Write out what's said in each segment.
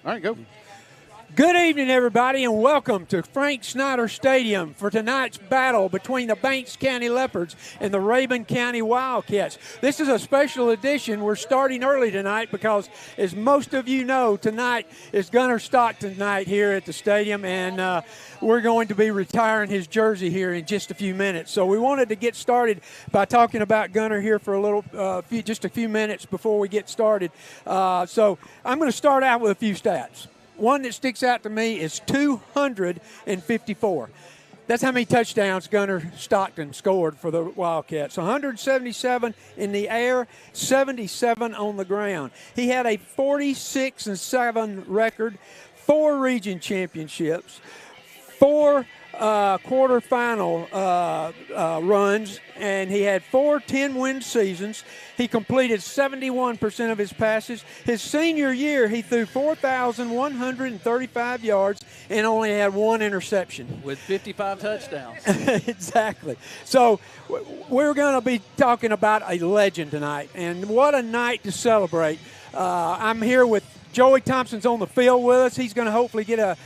All right, go. Good evening, everybody, and welcome to Frank Snyder Stadium for tonight's battle between the Banks County Leopards and the Rabun County Wildcats. This is a special edition. We're starting early tonight because, as most of you know, tonight is Gunner Stockton night here at the stadium, and we're going to be retiring his jersey here in just a few minutes. So we wanted to get started by talking about Gunner here for just a few minutes before we get started. So I'm going to start out with a few stats. One that sticks out to me is 254. That's how many touchdowns Gunner Stockton scored for the Wildcats. 177 in the air, 77 on the ground. He had a 46-7 record, 4 region championships, 4 quarterfinal runs, and he had 4 10-win seasons. He completed 71% of his passes. His senior year, he threw 4,135 yards and only had 1 interception. With 55 touchdowns. Exactly. So we're going to be talking about a legend tonight, and what a night to celebrate. I'm here with Joey Thompson's on the field with us. He's going to hopefully get a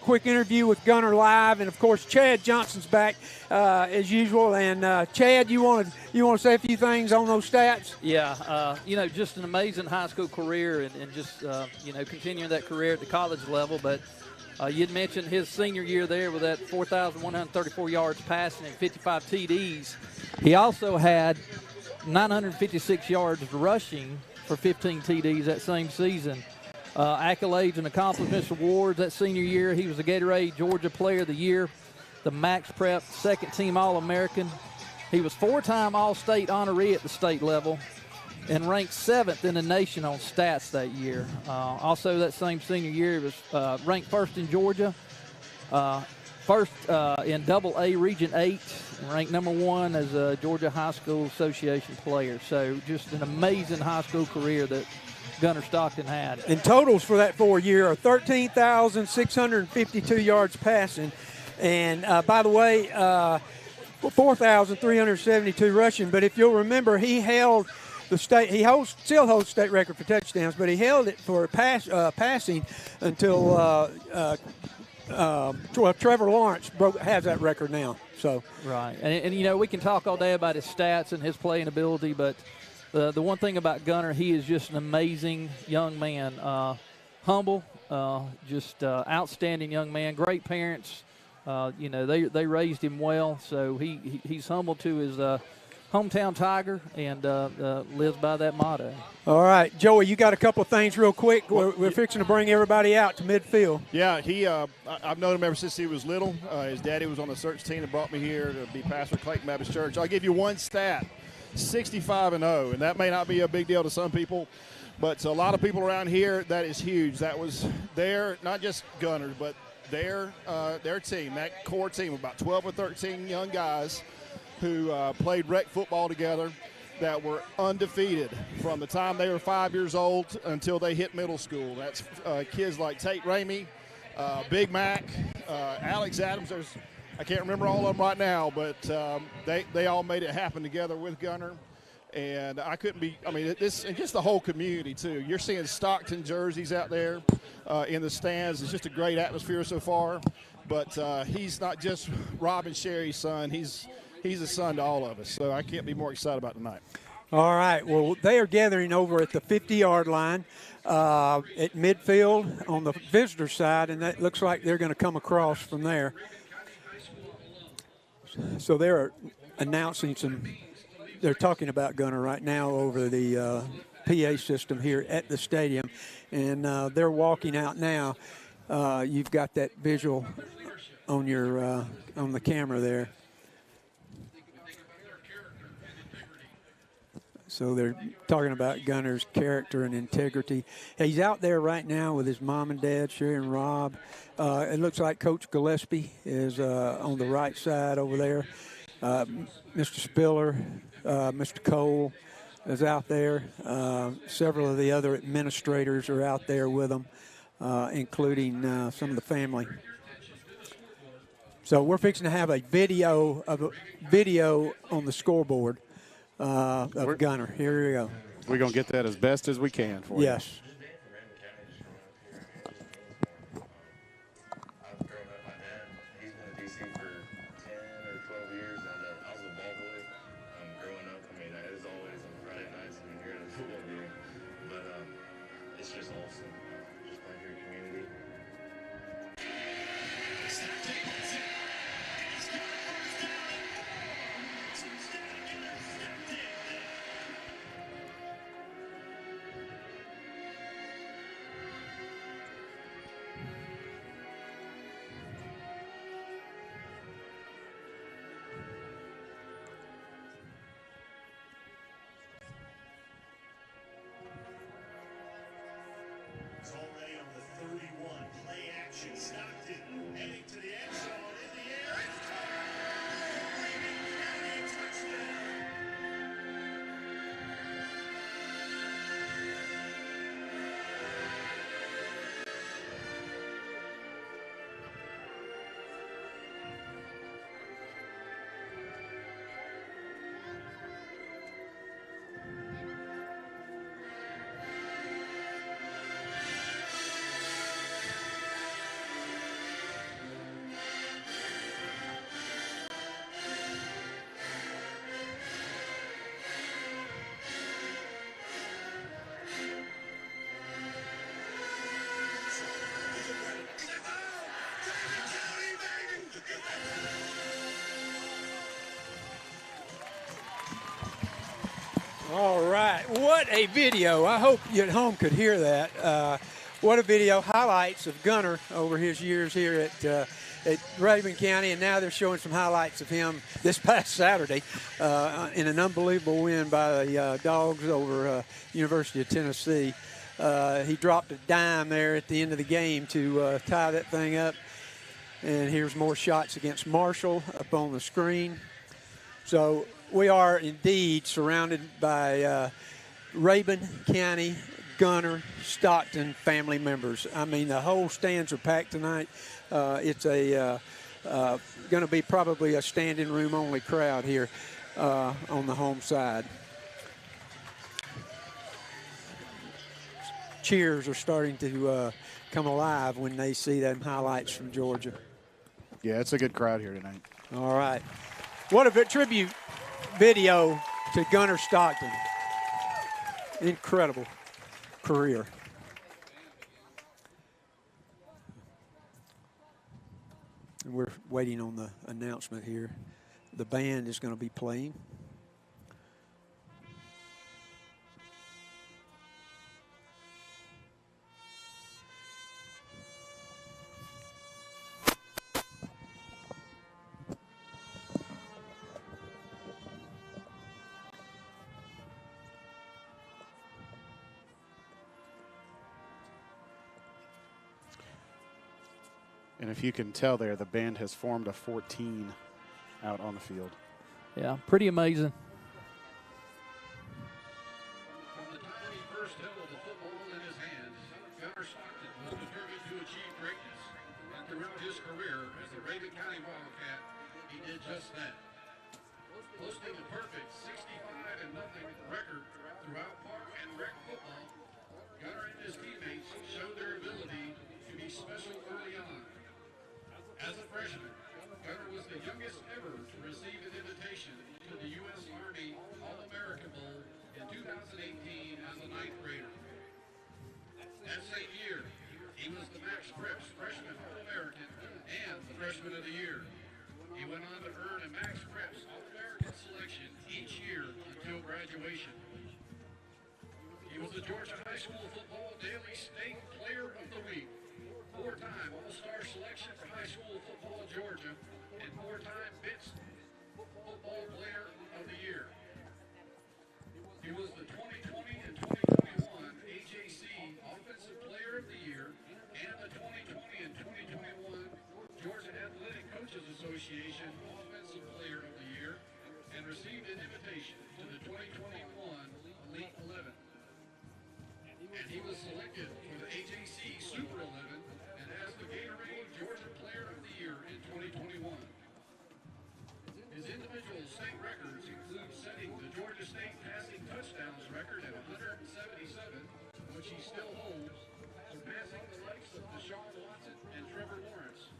quick interview with Gunner live, and of course Chad Johnson's back as usual. And Chad, you want to say a few things on those stats? Yeah, just an amazing high school career, and just continuing that career at the college level. But you'd mentioned his senior year there with that 4,134 yards passing and 55 TDs. He also had 956 yards rushing for 15 TDs that same season. Accolades and accomplishments awards that senior year. He was the Gatorade Georgia Player of the Year, the Max Prep second-team All-American. He was 4-time All-State honoree at the state level and ranked 7th in the nation on stats that year. Also that same senior year, he was ranked 1st in Georgia, first in AA Region 8, and ranked number 1 as a Georgia High School Association player. So just an amazing high school career that Gunner Stockton had. And totals for that 4-year are 13,652 yards passing. And by the way, 4,372 rushing. But if you'll remember, he held the state. Still holds state record for touchdowns, but he held it for passing until Trevor Lawrence has that record now. So right, and we can talk all day about his stats and his playing ability, but the one thing about Gunner, he is just an amazing young man, humble, just outstanding young man. Great parents, they raised him well, so he's humble to his hometown Tiger and lives by that motto. All right, Joey, you got a couple of things real quick. We're fixing to bring everybody out to midfield. Yeah, I've known him ever since he was little. His daddy was on the search team and brought me here to be pastor of Clayton Baptist Church. I'll give you one stat, 65-0, and that may not be a big deal to some people, but to a lot of people around here, that is huge. That was not just Gunners, but their team, that core team of about 12 or 13 young guys who played rec football together, that were undefeated from the time they were 5 years old until they hit middle school. That's kids like Tate Ramey, Big Mac, Alex Adams. I can't remember all of them right now, but they all made it happen together with Gunner. And and just the whole community too. You're seeing Stockton jerseys out there in the stands. It's just a great atmosphere so far. But he's not just Rob and Sherry's son. He's a son to all of us, so I can't be more excited about tonight. All right. Well, they are gathering over at the 50-yard line at midfield on the visitor side, and that looks like they're going to come across from there. So they're announcing they're talking about Gunner right now over the PA system here at the stadium, and they're walking out now. You've got that visual on the camera there. So they're talking about Gunner's character and integrity. He's out there right now with his mom and dad, Sherry and Rob. It looks like Coach Gillespie is on the right side over there. Mr. Spiller, Mr. Cole is out there. Several of the other administrators are out there with them, including some of the family. So we're fixing to have a video on the scoreboard of Gunner. Here we go. We're going to get that as best as we can for you. Yes. All right, what a video. I hope you at home could hear that. What a video, highlights of Gunner over his years here at Rabun County, and now they're showing some highlights of him this past Saturday in an unbelievable win by the Dogs over University of Tennessee. He dropped a dime there at the end of the game to tie that thing up. And here's more shots against Marshall up on the screen. So we are indeed surrounded by Rabun County, Gunner, Stockton family members. I mean, the whole stands are packed tonight. It's going to be probably a standing room only crowd here on the home side. Cheers are starting to come alive when they see them highlights from Georgia. Yeah, it's a good crowd here tonight. All right. What a tribute video to Gunner Stockton. Incredible career. And we're waiting on the announcement here. The band is going to be playing. And if you can tell there, the band has formed a 14 out on the field. Yeah, pretty amazing. From the time he first held the football in his hands, Gunner Stockton was determined to achieve greatness. And throughout his career as a Rabun County Wildcat, he did just that. Posting a perfect 65-0 record throughout park and rec football, Gunner and his teammates showed their ability to be special early on. As a freshman, Gunner was the youngest ever to receive an invitation to the U.S. Army All-American Bowl in 2018 as a ninth grader. That same year, he was the Max Preps Freshman All-American and the Freshman of the Year. He went on to earn a Max Preps All-American selection each year until graduation. He was the Georgia High School Football Daily State Player of the Week, four-time All-Star selection for high school football Georgia, and four-time BITS Football Player of the Year. He was the 2020 and 2021 AJC Offensive Player of the Year and the 2020 and 2021 Georgia Athletic Coaches Association Offensive Player of the Year, and received an invitation to the 2021 Elite 11. And he was selected for the AJC Super 11 and as the Gatorade Georgia Player of the Year in 2021. His individual state records include setting the Georgia State passing touchdowns record at 177, which he still holds, surpassing the likes of Deshaun Watson and Trevor Lawrence.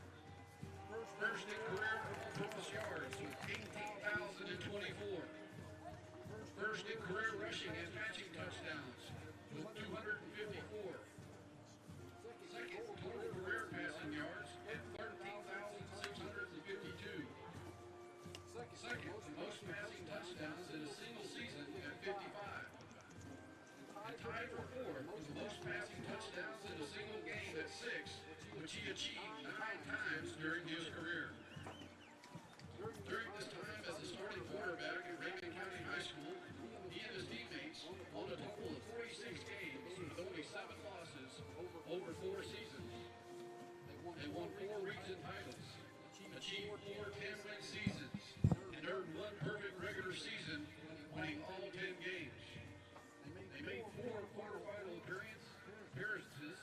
First in career all-purpose yards with 18,024. First in career rushing and catching touchdowns with 254. Second total career passing yards at 13,652. Second most passing touchdowns in a single season at 55. And tied for fourth with the most passing touchdowns in a single game at 6, which he achieved 9 times during his career. During this time as a starting quarterback at Rabun County High School, he and his teammates won a total of 46 games with only 7 losses over 4 seasons. They won 4 region titles, achieved 4 10-win seasons, and earned 1 perfect regular season, winning all 10 games. They made 4 quarterfinal appearances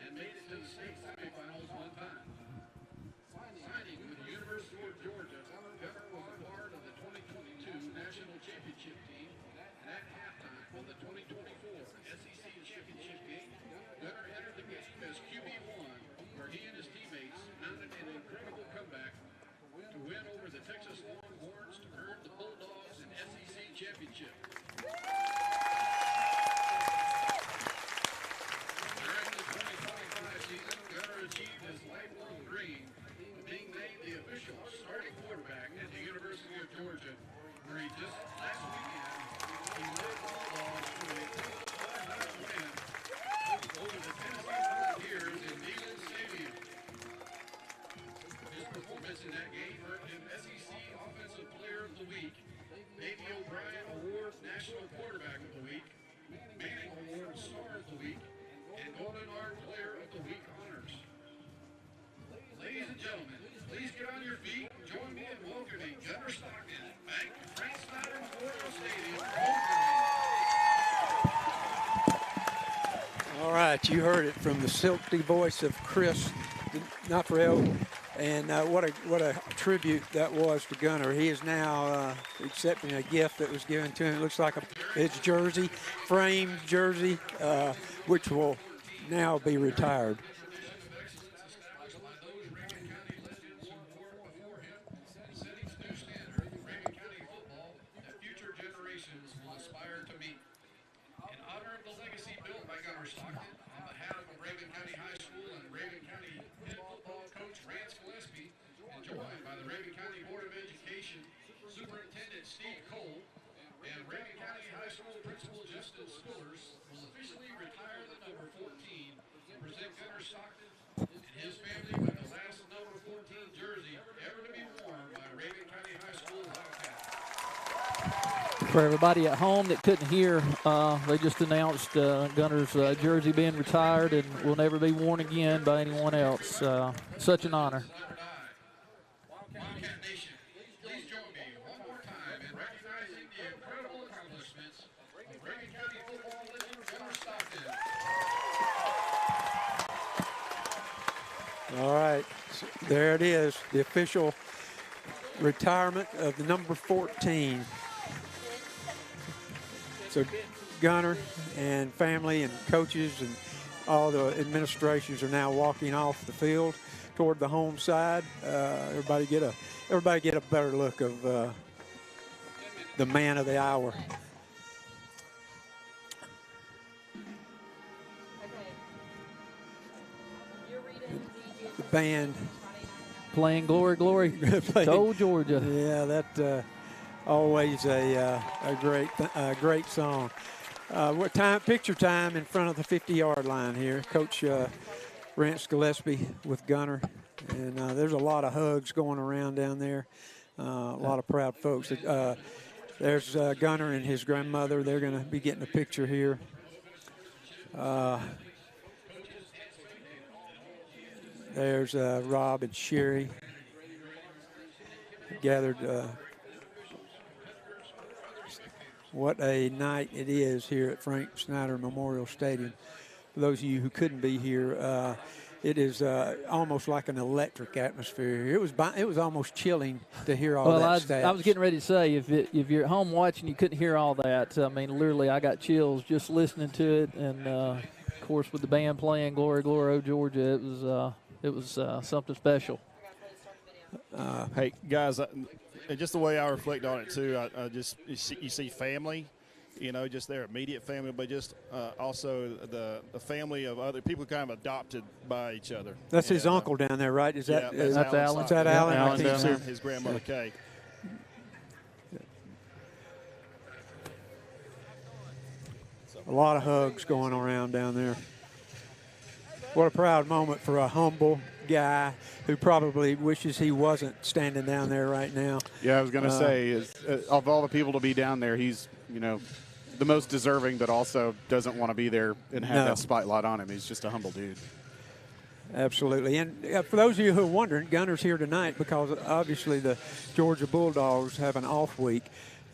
and made it to the state semifinals 1 time. Signing with the University of Georgia, Gunner was a part of the 2022 National Championship team, and at halftime of the 2024 SEC Championship game, Gunner entered the game as QB1, where he and his teammates mounted an incredible comeback to win over the Texas Longhorns to earn the Bulldogs an SEC Championship. During the 2025 season, Gunner achieved his lifelong dream of being named the official starting quarterback at the University of Georgia, where he just last weekend he led right, you heard it from the silky voice of Chris Naprel, and what a tribute that was to Gunner. He is now accepting a gift that was given to him. It looks like his jersey, framed jersey, which will now be retired. Stockton, on behalf of Rabun County High School and Rabun County head football coach Rance Gillespie, and joined by the Rabun County Board of Education Superintendent Steve Cole, and Rabun County High School Principal Justin Spillers, will officially retire the number 14 and present Gunner Stockton and his family with the last number 14 jersey ever to be worn by Rabun County High School Wildcats. For everybody at home that couldn't hear, they just announced Gunner's jersey being retired and will never be worn again by anyone else. Such an honor. Wildcat Nation, please join me one more time in recognizing the incredible accomplishments of Rabun County football legend Gunner Stockton. All right, so there it is, the official retirement of the number 14. So Gunner and family and coaches and all the administrations are now walking off the field toward the home side. Everybody get a better look of the man of the hour. The band Playing Glory, Glory to Old Georgia. Yeah, that always a great song. What time? Picture time in front of the 50-yard line here. Coach Rance Gillespie with Gunner, and there's a lot of hugs going around down there. A lot of proud folks. There's Gunner and his grandmother. They're going to be getting a picture here. There's Rob and Sherry gathered. What a night it is here at Frank Snyder Memorial Stadium. For those of you who couldn't be here, it is almost like an electric atmosphere here. It was almost chilling to hear all that stats. I was getting ready to say, if you're at home watching, you couldn't hear all that. I mean, literally, I got chills just listening to it. And, of course, with the band playing Glory, Glory, Oh, Georgia, it was something special. Hey, guys, just the way I reflect on it, too, you see family, just their immediate family, but just also the family of other people kind of adopted by each other. That's his uncle down there, right? That's Alan. Is that Alan? Alan down there. His grandmother, Kay. A lot of hugs going around down there. What a proud moment for a humble guy who probably wishes he wasn't standing down there right now. Yeah, I was going to say, of all the people to be down there, he's, the most deserving, but also doesn't want to be there and have that spotlight on him. He's just a humble dude. Absolutely. And for those of you who are wondering, Gunner's here tonight because obviously the Georgia Bulldogs have an off week.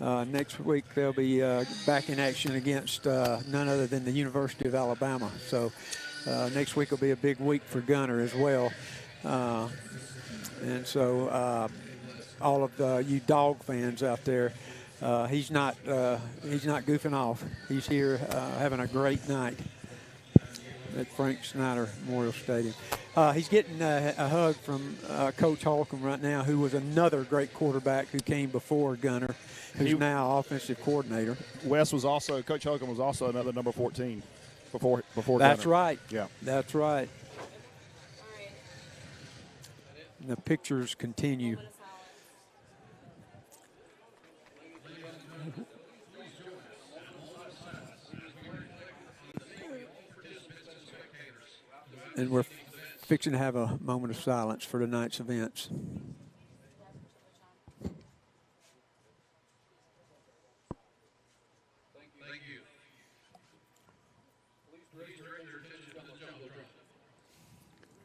Next week they'll be back in action against none other than the University of Alabama. So next week will be a big week for Gunner as well. And so all of you dog fans out there, he's not goofing off. He's here having a great night at Frank Snyder Memorial Stadium. He's getting a hug from Coach Holcomb right now, who was another great quarterback who came before Gunner, who's now offensive coordinator. Coach Holcomb was also another number 14 before That's Gunner. right. Yeah. That's right. And the pictures continue. And we're fixing to have a moment of silence for tonight's events. Thank you. Please direct your attention to the jumbotron.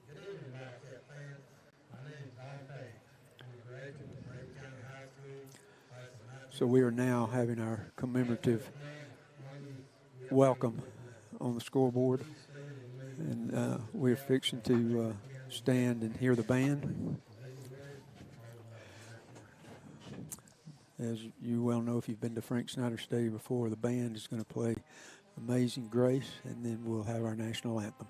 Good evening, Wildcat fans. My name is Bob Pay. I'm a graduate of Rabun County High School. So we are now having our commemorative welcome on the scoreboard. And we're fixing to stand and hear the band. As you well know, if you've been to Frank Snyder Stadium before, the band is going to play Amazing Grace, and then we'll have our national anthem.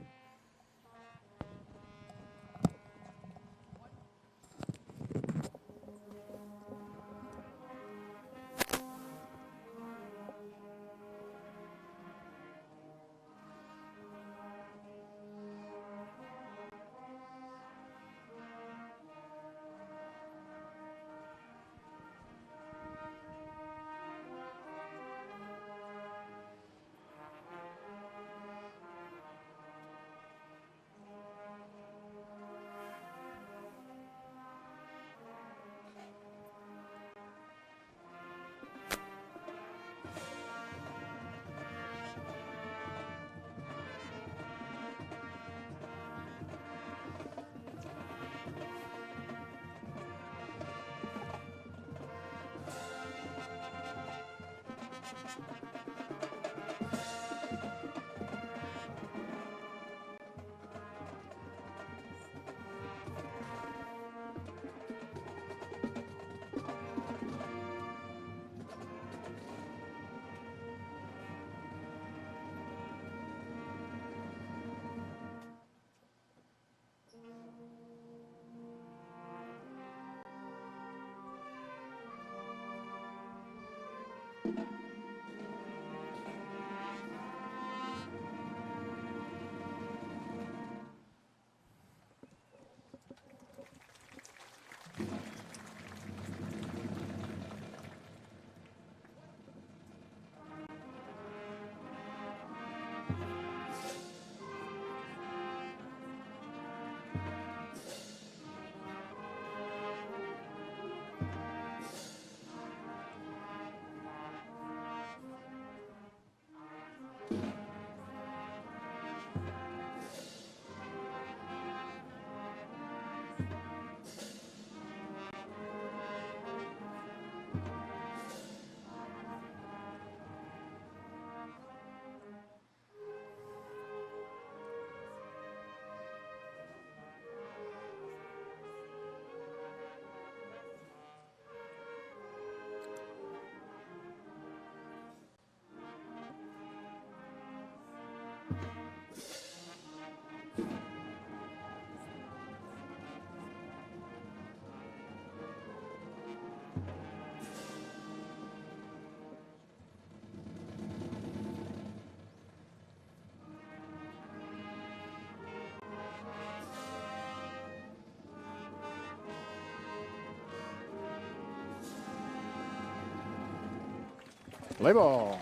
Play ball.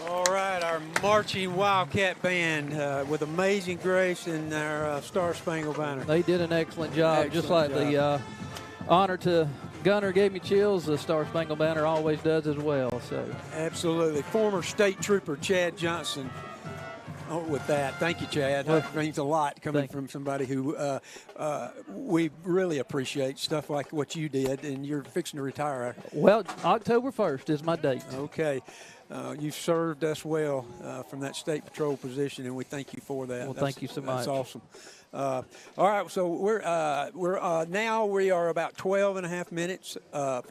All right, our marching Wildcat band with Amazing Grace and our Star Spangled Banner. They did an excellent job, just like the honor to Gunner gave me chills. The Star Spangled Banner always does as well. So absolutely. Former State Trooper Chad Johnson. Oh, with that, thank you, Chad. That means a lot coming from somebody who we really appreciate stuff like what you did, and you're fixing to retire. Well, October 1st is my date. Okay. You've served us well from that state patrol position, and we thank you for that. Well, thank you so much. That's awesome. All right, so we're now we are about 12 and a half minutes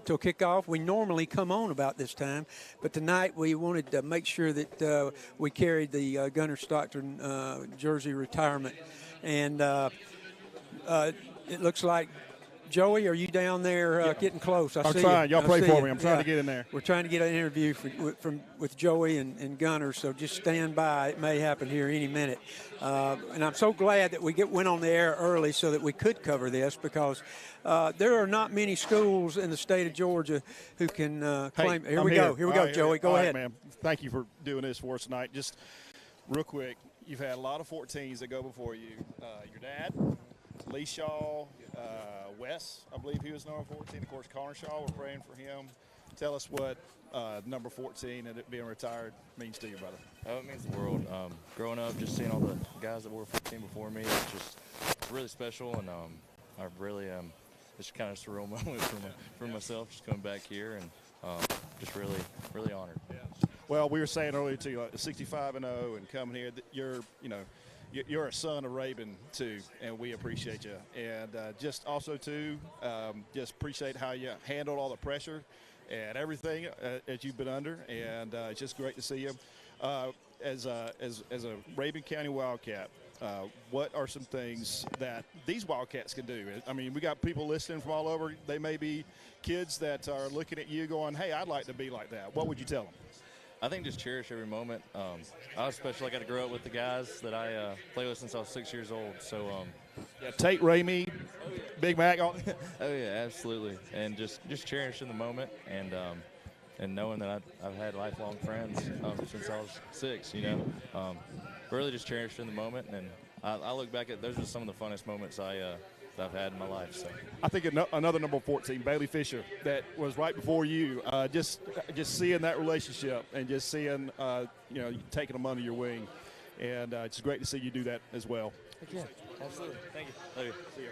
till kickoff. We normally come on about this time, but tonight we wanted to make sure that we carried the Gunner Stockton jersey retirement, and it looks like. Joey, are you down there getting close? I'm trying. Y'all pray for me. I'm trying to get in there. We're trying to get an interview with Joey and Gunner, so just stand by. It may happen here any minute. And I'm so glad that we went on the air early so that we could cover this, because there are not many schools in the state of Georgia who can claim. Here we go. Here we go, Joey. Go ahead. Man. Thank you for doing this for us tonight. Just real quick, you've had a lot of 14s that go before you. Your dad, Lee Shaw, Wes, I believe he was number 14. Of course, Connor Shaw, we're praying for him. Tell us what number 14 and it being retired means to you, brother. Oh, it means the world. Growing up, just seeing all the guys that wore 14 before me, it's just really special, and I really it's kind of a surreal moment for myself, just coming back here, and just really honored. Yeah. Well, we were saying earlier to you, 65-0 and coming here, you're a son of Rabun too, and we appreciate you. And just also too, just appreciate how you handled all the pressure and everything that you've been under. And it's just great to see you. As a Rabun County Wildcat, what are some things that these Wildcats can do? I mean, we got people listening from all over. They may be kids that are looking at you going, hey, I'd like to be like that. What would you tell them? I think just cherish every moment. I especially got to grow up with the guys that I play with since I was 6 years old. So, yeah, Tate, Ramey, Big Mac. Oh yeah, absolutely. And just cherishing the moment and knowing that I've had lifelong friends since I was 6. Really just cherishing the moment. And I look back at those are some of the funnest moments I've had in my life. So I think another number 14, Bailey Fisher, that was right before you. Just seeing that relationship and just seeing you taking them under your wing, and it's great to see you do that as well. Yeah, absolutely. Thank you. Love you. See you.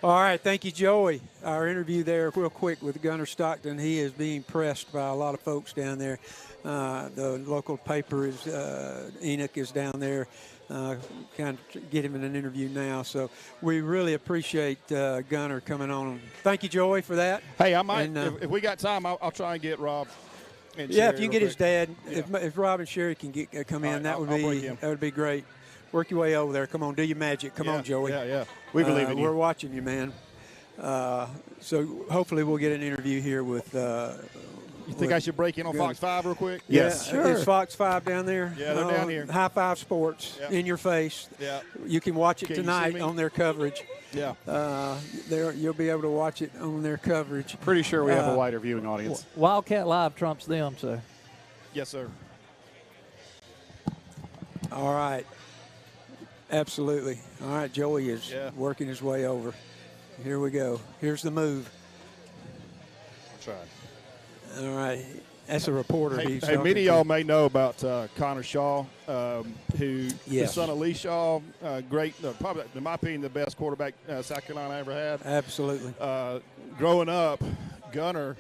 All right, thank you, Joey. Our interview there, real quick, with Gunner Stockton. He is being pressed by a lot of folks down there. The local paper is Enoch is down there. Kind of get him in an interview now. So we really appreciate Gunner coming on. Thank you, Joey, for that. Hey, I might, if we got time, I'll try and get Rob. And yeah, Sherry if you can get his dad, yeah. if Rob and Sherry can come in, that would be great. Work your way over there. Come on, do your magic. Come on, Joey. Yeah. We believe in you. We're watching you, man. So hopefully we'll get an interview here with. You think I should break in on Fox 5 real quick? Yes, sure. Is Fox 5 down there? Yeah, they're down here. High Five Sports in your face. Yeah. You can watch it Can you see tonight me? on their coverage. Yeah. You'll be able to watch it on their coverage. Pretty sure we have a wider viewing audience. Wildcat Live trumps them, so. Yes, sir. All right. Absolutely. All right, Joey is working his way over. Here we go. Here's the move. I'll try. All right. That's a reporter. Hey, many of y'all may know about Connor Shaw, who the son of Lee Shaw, great, probably, in my opinion, the best quarterback South Carolina ever had. Absolutely. Growing up, Gunner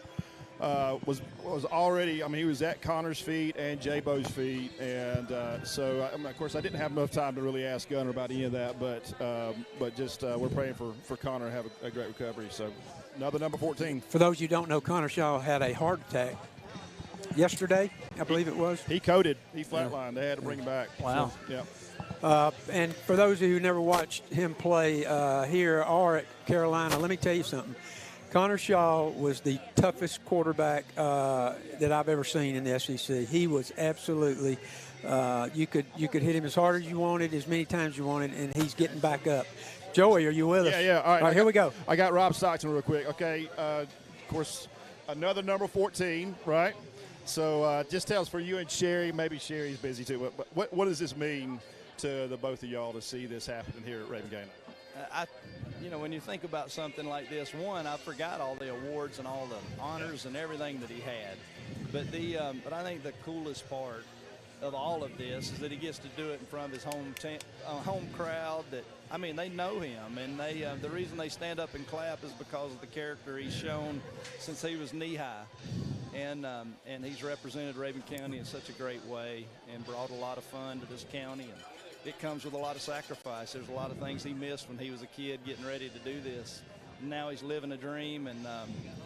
was already, I mean, he was at Connor's feet and J-Bo's feet. And so, of course, I didn't have enough time to really ask Gunner about any of that. But just we're praying for Connor to have a great recovery. So another number 14. For those you don't know, Connor Shaw had a heart attack yesterday, I believe it was. He coded. He flatlined. They had to bring him back. Wow. So, yeah. And for those of you who never watched him play here or at Carolina, let me tell you something. Connor Shaw was the toughest quarterback that I've ever seen in the SEC. He was absolutely you could hit him as hard as you wanted, as many times you wanted, and he's getting back up. Joey, are you with us? Yeah. All right, here we go. I got Rob Stockton real quick. Okay, of course, another number 14, right? So just tell us, for you and Sherry, maybe Sherry's busy too, but what does this mean to the both of y'all to see this happening here at Rabun County? When you think about something like this, I forgot all the awards and all the honors and everything that he had. But I think the coolest part of all of this is that he gets to do it in front of his home crowd. They know him, and the reason they stand up and clap is because of the character he's shown since he was knee high. And he's represented Rabun County in such a great way and brought a lot of fun to this county. And it comes with a lot of sacrifice. There's a lot of things he missed when he was a kid getting ready to do this. And now he's living a dream, and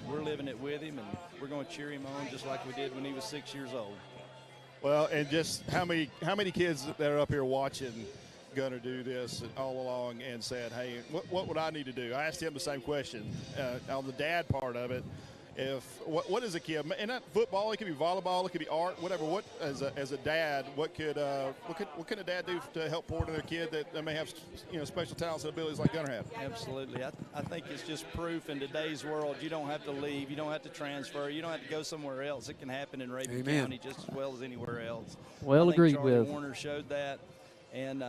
we're living it with him, and we're going to cheer him on just like we did when he was 6 years old. Well, and just how many kids that are up here watching Gunner do this all along and said, hey, what would I need to do? I asked him the same question on the dad part of it. What is a kid? And not football, it could be volleyball, it could be art, whatever. What as a dad, what can a dad do to help pour into their kid that may have special talents and abilities like Gunner had? Absolutely. I think it's just proof in today's world. You don't have to leave, you don't have to transfer, you don't have to go somewhere else. It can happen in Rabun County just as well as anywhere else. Well agreed Charlie with. Warner showed that. And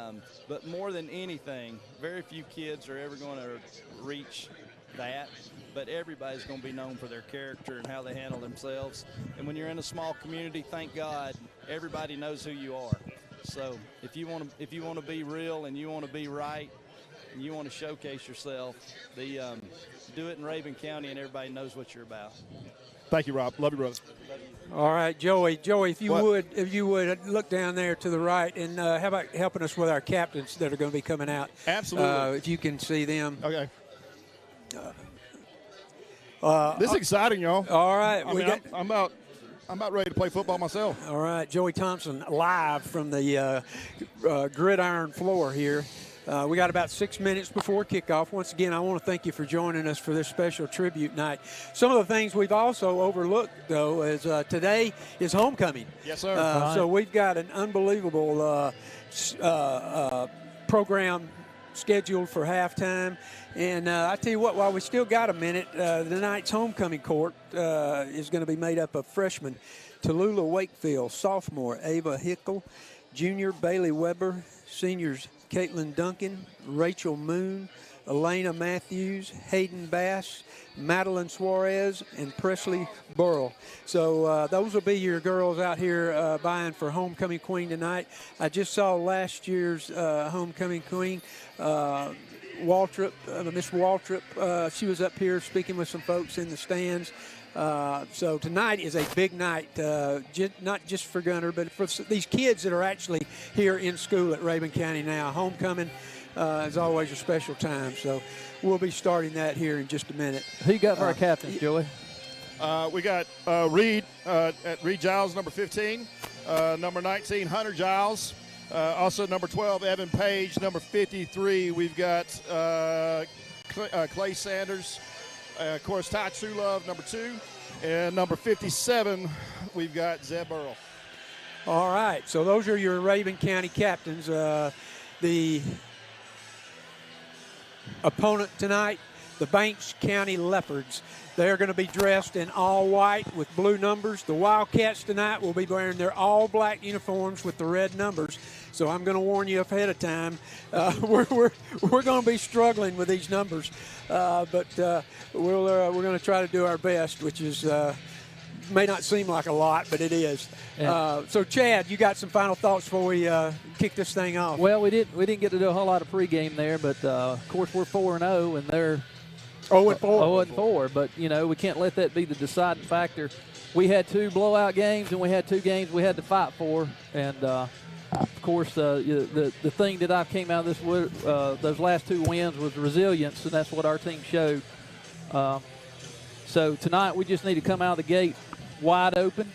but more than anything, very few kids are ever going to reach that, but everybody's going to be known for their character and how they handle themselves. And when you're in a small community, thank God, everybody knows who you are. So if you want to be real and you want to be right and you want to showcase yourself, do it in Rabun County and everybody knows what you're about. Thank you, Rob. Love you, brother. Love you. All right, Joey, if you What? would look down there to the right, and how about helping us with our captains that are going to be coming out? Absolutely. If you can see them. Okay. This is exciting, y'all. All right, I'm about ready to play football myself. All right, Joey Thompson live from the gridiron floor here. We got about 6 minutes before kickoff. Once again, I want to thank you for joining us for this special tribute night. Some of the things we've also overlooked, though, is today is homecoming. Yes, sir. So we've got an unbelievable program scheduled for halftime. And I tell you what, while we still got a minute, tonight's homecoming court is going to be made up of freshmen Tallulah Wakefield, sophomore Ava Hickle, junior Bailey Weber, seniors Caitlin Duncan, Rachel Moon, Elena Matthews, Hayden Bass, Madeline Suarez, and Presley Burrell. So those will be your girls out here vying for homecoming queen tonight. I just saw last year's homecoming queen, Waltrip, Miss Waltrip. She was up here speaking with some folks in the stands. So tonight is a big night, not just for Gunter, but for these kids that are actually here in school at Rabun County now. Homecoming is always a special time, so we'll be starting that here in just a minute. Who you got for our captains, Joey? We got Reed Giles, number 15, number 19, Hunter Giles, also number 12, Evan Page, number 53. We've got Clay Sanders. Of course, Ty Trulove, number 2. And number 57, we've got Zeb Burrell. All right, so those are your Rabun County captains. The opponent tonight, the Banks County Leopards. They're going to be dressed in all white with blue numbers. The Wildcats tonight will be wearing their all black uniforms with the red numbers. So I'm going to warn you ahead of time. We're going to be struggling with these numbers, but we're going to try to do our best, which is may not seem like a lot, but it is. Yeah. So Chad, you got some final thoughts before we kick this thing off? Well, we didn't get to do a whole lot of pregame there, but of course we're 4-0 and they're 0-4. 0-4, but we can't let that be the deciding factor. We had 2 blowout games and we had 2 games we had to fight for, and of course, the thing that I came out of this those last 2 wins was resilience, and that's what our team showed. So tonight we just need to come out of the gate wide open.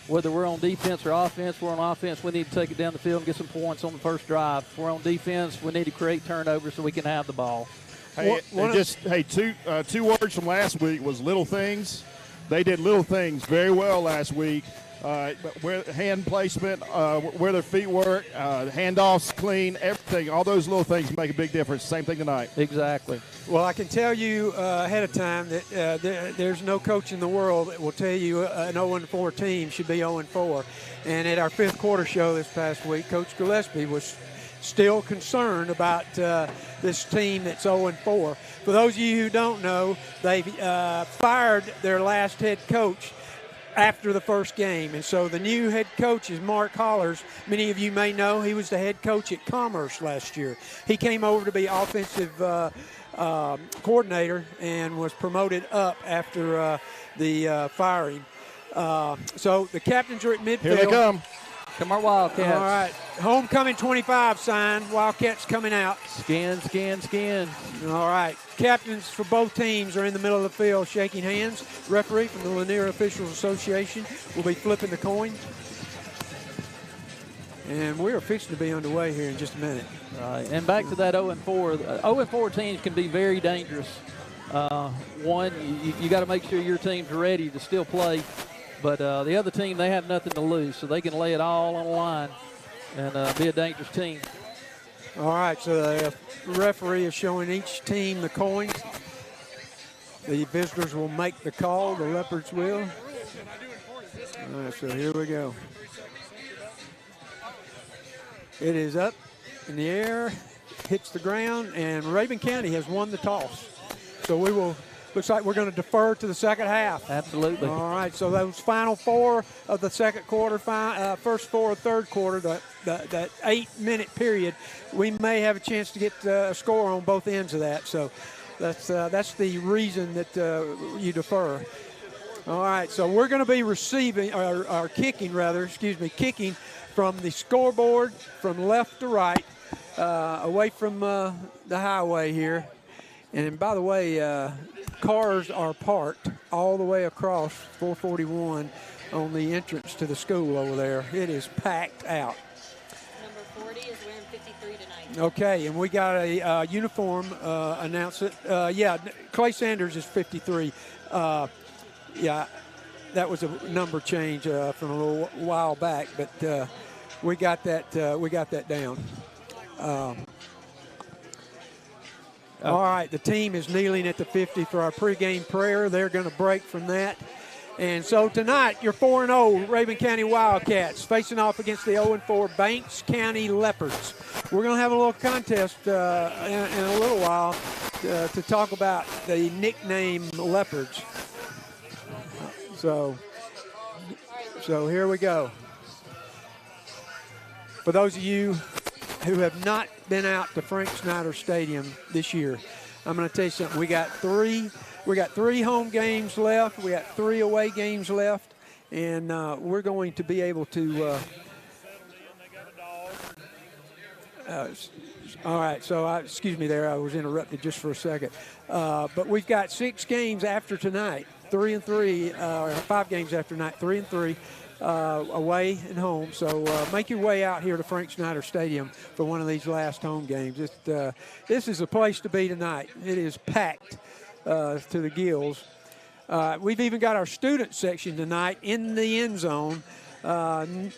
Whether we're on defense or offense, we're on offense, we need to take it down the field and get some points on the first drive. If we're on defense, we need to create turnovers so we can have the ball. Hey, two words from last week was little things. They did little things very well last week. Where hand placement, where their feet work, handoffs clean, everything, all those little things make a big difference. Same thing tonight. Exactly. Well, I can tell you ahead of time that there's no coach in the world that will tell you an 0-4 team should be 0-4. And at our 5th quarter show this past week, Coach Gillespie was still concerned about this team that's 0-4. For those of you who don't know, they fired their last head coach after the first game. And so the new head coach is Mark Hollers. Many of you may know he was the head coach at Commerce last year. He came over to be offensive coordinator and was promoted up after the firing. So the captains are at midfield. Here they come. Come on, Wildcats. All right. Homecoming 25 sign. Wildcats coming out. Scan, scan, scan. All right. Captains for both teams are in the middle of the field shaking hands. Referee from the Lanier Officials Association will be flipping the coin. And we are fixing to be underway here in just a minute. Right. And back to that 0-4. 0-4 teams can be very dangerous. One, you got to make sure your team's ready to still play. But the other team, they have nothing to lose, so they can lay it all on the line and be a dangerous team. All right, so the referee is showing each team the coins. The visitors will make the call. The Leopards will. All right, so here we go. It is up in the air, hits the ground, and Rabun County has won the toss. So we will. Looks like we're going to defer to the second half. Absolutely. All right, so those final 4 of the second quarter, first 4 of third quarter, that 8-minute period, we may have a chance to get a score on both ends of that. So that's the reason that you defer. All right, so we're going to be receiving, or kicking from the scoreboard from left to right, away from the highway here. And by the way, cars are parked all the way across 441 on the entrance to the school over there. It is packed out. Number 40 is wearing 53 tonight. Okay, and we got a uniform announce it. Yeah, Clay Sanders is 53. Yeah, that was a number change from a little while back, but we got that down. All right, the team is kneeling at the 50 for our pregame prayer. They're going to break from that. And so tonight, your 4-0 Rabun County Wildcats facing off against the 0-4 Banks County Leopards. We're going to have a little contest in a little while to talk about the nickname Leopards. So here we go. For those of you who have not been out to Frank Snyder Stadium this year, I'm going to tell you something. We got three home games left. We got 3 away games left, and we're going to be able to. All right, so excuse me there. I was interrupted just for a second. But we've got 6 games after tonight, 3 and 3, or 5 games after tonight, 3 and 3. Away and home, so make your way out here to Frank Snyder Stadium for one of these last home games. This is a place to be tonight. It is packed to the gills. We've even got our student section tonight in the end zone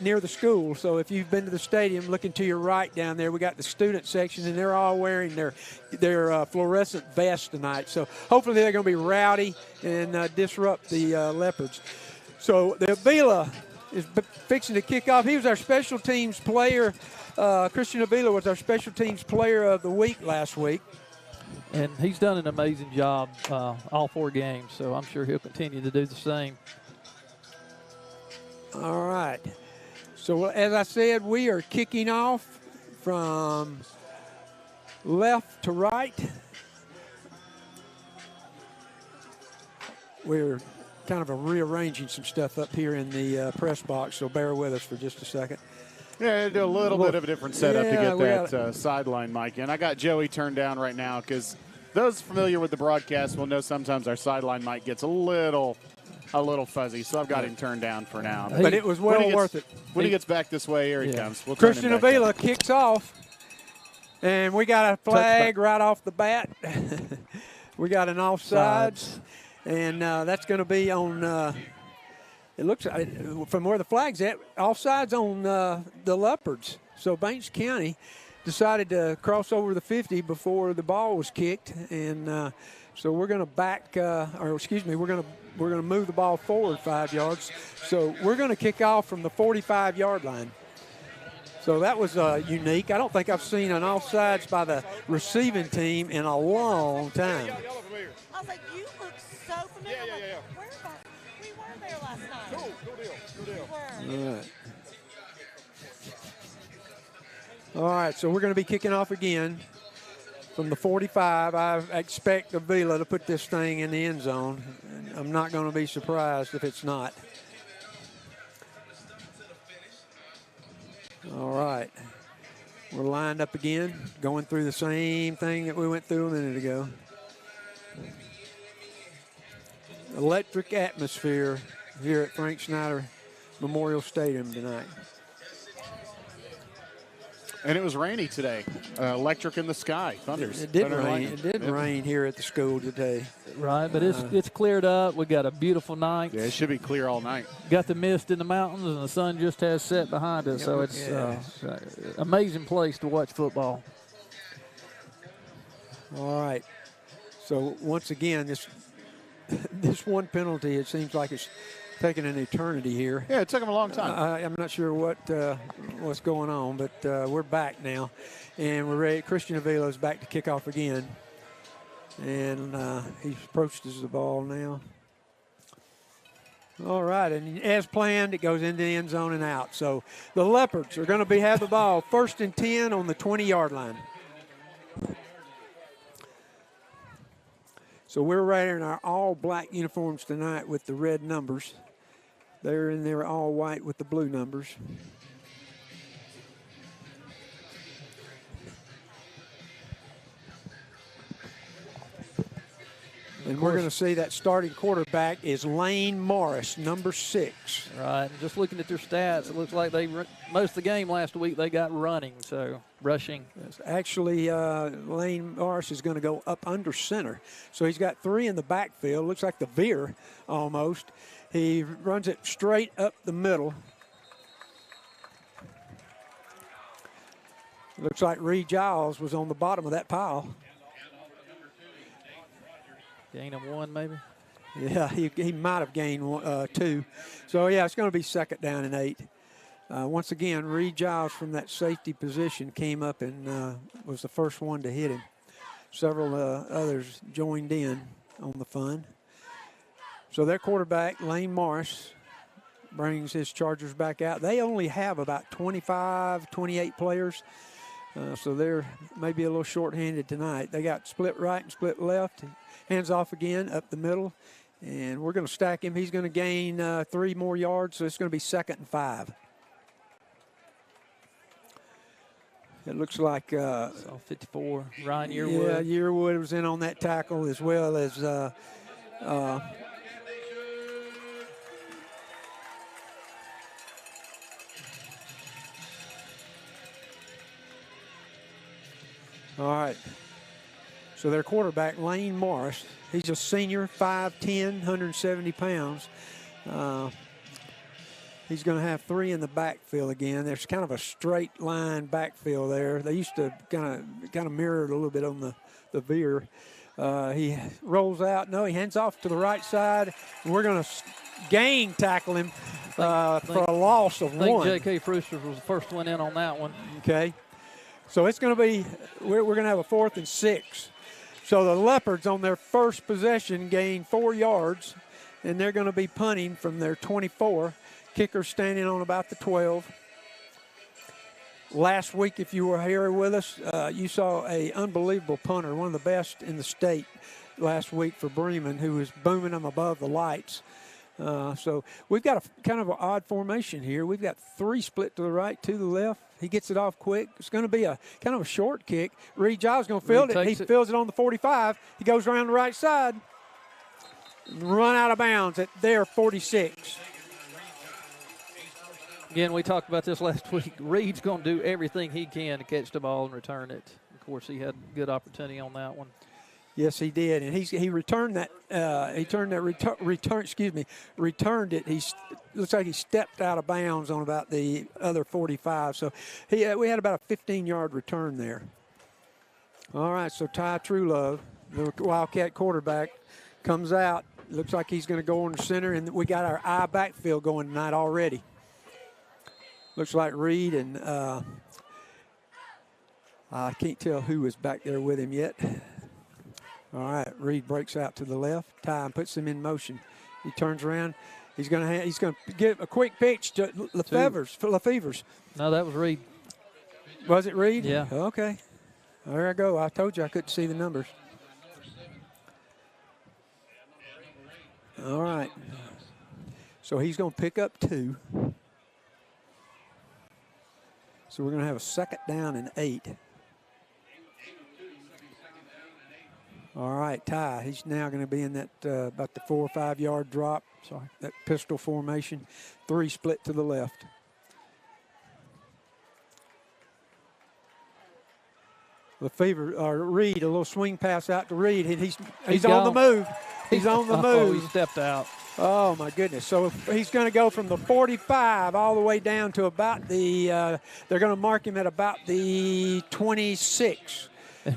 near the school. So if you've been to the stadium, looking to your right down there, we got the student section, and they're all wearing their fluorescent vests tonight. So hopefully they're going to be rowdy and disrupt the Leopards. So the Avila is fixing to kick off. He was our special teams player. Christian Avila was our special teams player of the week last week. And he's done an amazing job all 4 games, so I'm sure he'll continue to do the same. All right. So as I said, we are kicking off from left to right. We're kind of rearranging some stuff up here in the press box, so bear with us for just a second. Yeah, do a little bit of a different setup to get that sideline mic in. I got Joey turned down right now because those familiar with the broadcast will know sometimes our sideline mic gets a little fuzzy, so I've got him turned down for now. But it was well worth it. When he gets back this way, here he comes. We'll Christian Avila kicks off, and we got a flag right off the bat. We got an offsides. And that's going to be on, it looks from where the flag's at, offsides on the Leopards. So Banks County decided to cross over the 50 before the ball was kicked. And so we're going to we're going to move the ball forward 5 yards. So we're going to kick off from the 45-yard line. So that was unique. I don't think I've seen an offsides by the receiving team in a long time. I was like, you look so familiar. Yeah. We were there last night. Cool deal. We were. All right. All right, so we're going to be kicking off again from the 45. I expect Avila to put this thing in the end zone. I'm not going to be surprised if it's not. All right. We're lined up again, going through the same thing that we went through a minute ago. Electric atmosphere here at Frank Snyder Memorial Stadium tonight. And it was rainy today. Electric in the sky, thunders. It did rain. It did rain here at the school today. Right, but it's cleared up. We got a beautiful night. Yeah, it should be clear all night. Got the mist in the mountains, and the sun just has set behind us. So it's amazing place to watch football. All right. So once again, this one penalty, it seems like it's taking an eternity here. Yeah, it took him a long time. I'm not sure what's going on, but we're back now, and we're ready. Christian Avila is back to kick off again, and he approaches the ball now. All right, and as planned, it goes into the end zone and out. So the Leopards are going to have the ball 1st and 10 on the 20-yard line. So we're wearing our all-black uniforms tonight with the red numbers. They're in there all white with the blue numbers. And we're going to see that starting quarterback is Lane Morris, number 6. Right. And just looking at their stats, it looks like most of the game last week they got rushing. Yes, actually, Lane Morris is going to go up under center. So he's got 3 in the backfield. Looks like the veer almost. He runs it straight up the middle. Looks like Reed Giles was on the bottom of that pile. Gain of 1, maybe? Yeah, he might have gained 2. So, yeah, it's going to be 2nd down and 8. Once again, Reed Giles from that safety position came up and was the first one to hit him. Several others joined in on the fun. So their quarterback, Lane Morris, brings his Chargers back out. They only have about 25, 28 players. So they're maybe a little short-handed tonight. They got split right and split left. Hands off again, up the middle. And we're going to stack him. He's going to gain 3 more yards, so it's going to be 2nd and 5. It looks like 54, Ryan Yearwood. Yeah, Yearwood was in on that tackle as well as all right. So their quarterback, Lane Morris, he's a senior, 5'10", 170 pounds. He's going to have 3 in the backfield again. There's kind of a straight line backfield there. They used to kind of mirror it a little bit on the veer. He rolls out. No, he hands off to the right side. And we're going to gang tackle him for a loss of 1. I think J.K. Brewster was the first one in on that one. Okay. So it's going to be, we're going to have a 4th and 6. So the Leopards on their first possession gain 4 yards, and they're going to be punting from their 24. Kicker standing on about the 12. Last week, if you were here with us, you saw an unbelievable punter, one of the best in the state last week for Bremen, who was booming them above the lights. So we've got a kind of an odd formation here. We've got 3 split to the right, 2 to the left. He gets it off quick. It's going to be a kind of a short kick. Reed Giles is going to field it. He fields it on the 45. He goes around the right side. Run out of bounds at their 46. Again, we talked about this last week. Reed's going to do everything he can to catch the ball and return it. Of course, he had good opportunity on that one. Yes, he did, and he returned that. Returned it. He looks like he stepped out of bounds on about the other 45. So we had about a 15-yard return there. All right, so Ty Truelove, the Wildcat quarterback, comes out. Looks like he's going to go on the center, and we got our I backfield going tonight already. Looks like Reed and I can't tell who is back there with him yet. All right, Reed breaks out to the left. Ty puts him in motion. He turns around. He's going to give a quick pitch to Lefevers. No, that was Reed. Was it Reed? Yeah. Okay. There I go. I told you I couldn't see the numbers. All right. So he's going to pick up 2. So we're going to have a 2nd down and 8. All right, Ty, he's now going to be in that about the 4 or 5 yard drop. Sorry, that pistol formation. 3 split to the left. Reed, a little swing pass out to Reed. He's on the move. He's on the move. He stepped out. Oh, my goodness. So he's going to go from the 45 all the way down to about the they're going to mark him at about the 26. We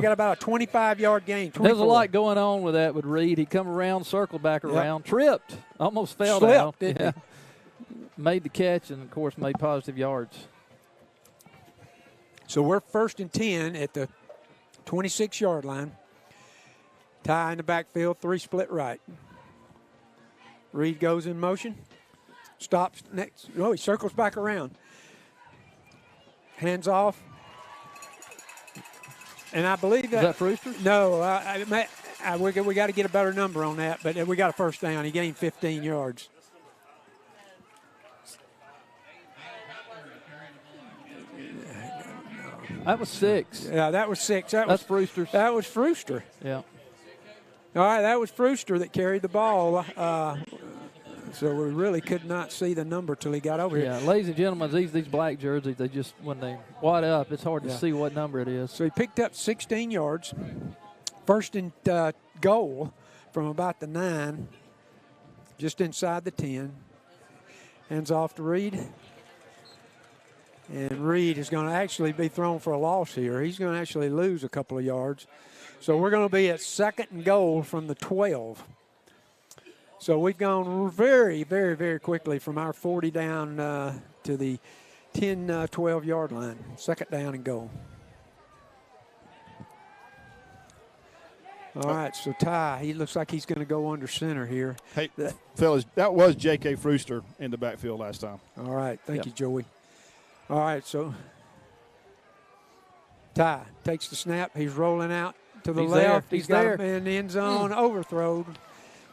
got about a 25-yard gain. 24. There's a lot going on with that with Reed. He come around, circled back around, tripped, almost fell down. Yeah. Made the catch and, of course, made positive yards. So we're 1st and 10 at the 26-yard line. Ty in the backfield, 3 split right. Reed goes in motion. Stops next. Oh, he circles back around. Hands off. And I believe that. Is that Brewster? No, We got to get a better number on that, but we got a first down. He gained 15 yards. That was 6. Yeah, that was 6. That's Brewster's. That was Brewster. Yeah. All right, that was Brewster that carried the ball. So we really could not see the number till he got over here. Yeah, ladies and gentlemen, these black jerseys, they just, when they wad up, it's hard to see what number it is. So he picked up 16 yards. First and goal from about the 9, just inside the 10. Hands off to Reed. And Reed is going to actually be thrown for a loss here. He's going to actually lose a couple of yards. So we're going to be at 2nd and goal from the 12. So we've gone very, very, very quickly from our 40 down to the 10, 12-yard line. 2nd down and goal. All right, so Ty, he looks like he's going to go under center here. Hey, fellas, that was J.K. Brewster in the backfield last time. All right, thank you, Joey. All right, so Ty takes the snap. He's rolling out to the left. He's got there. him in the end zone, overthrown.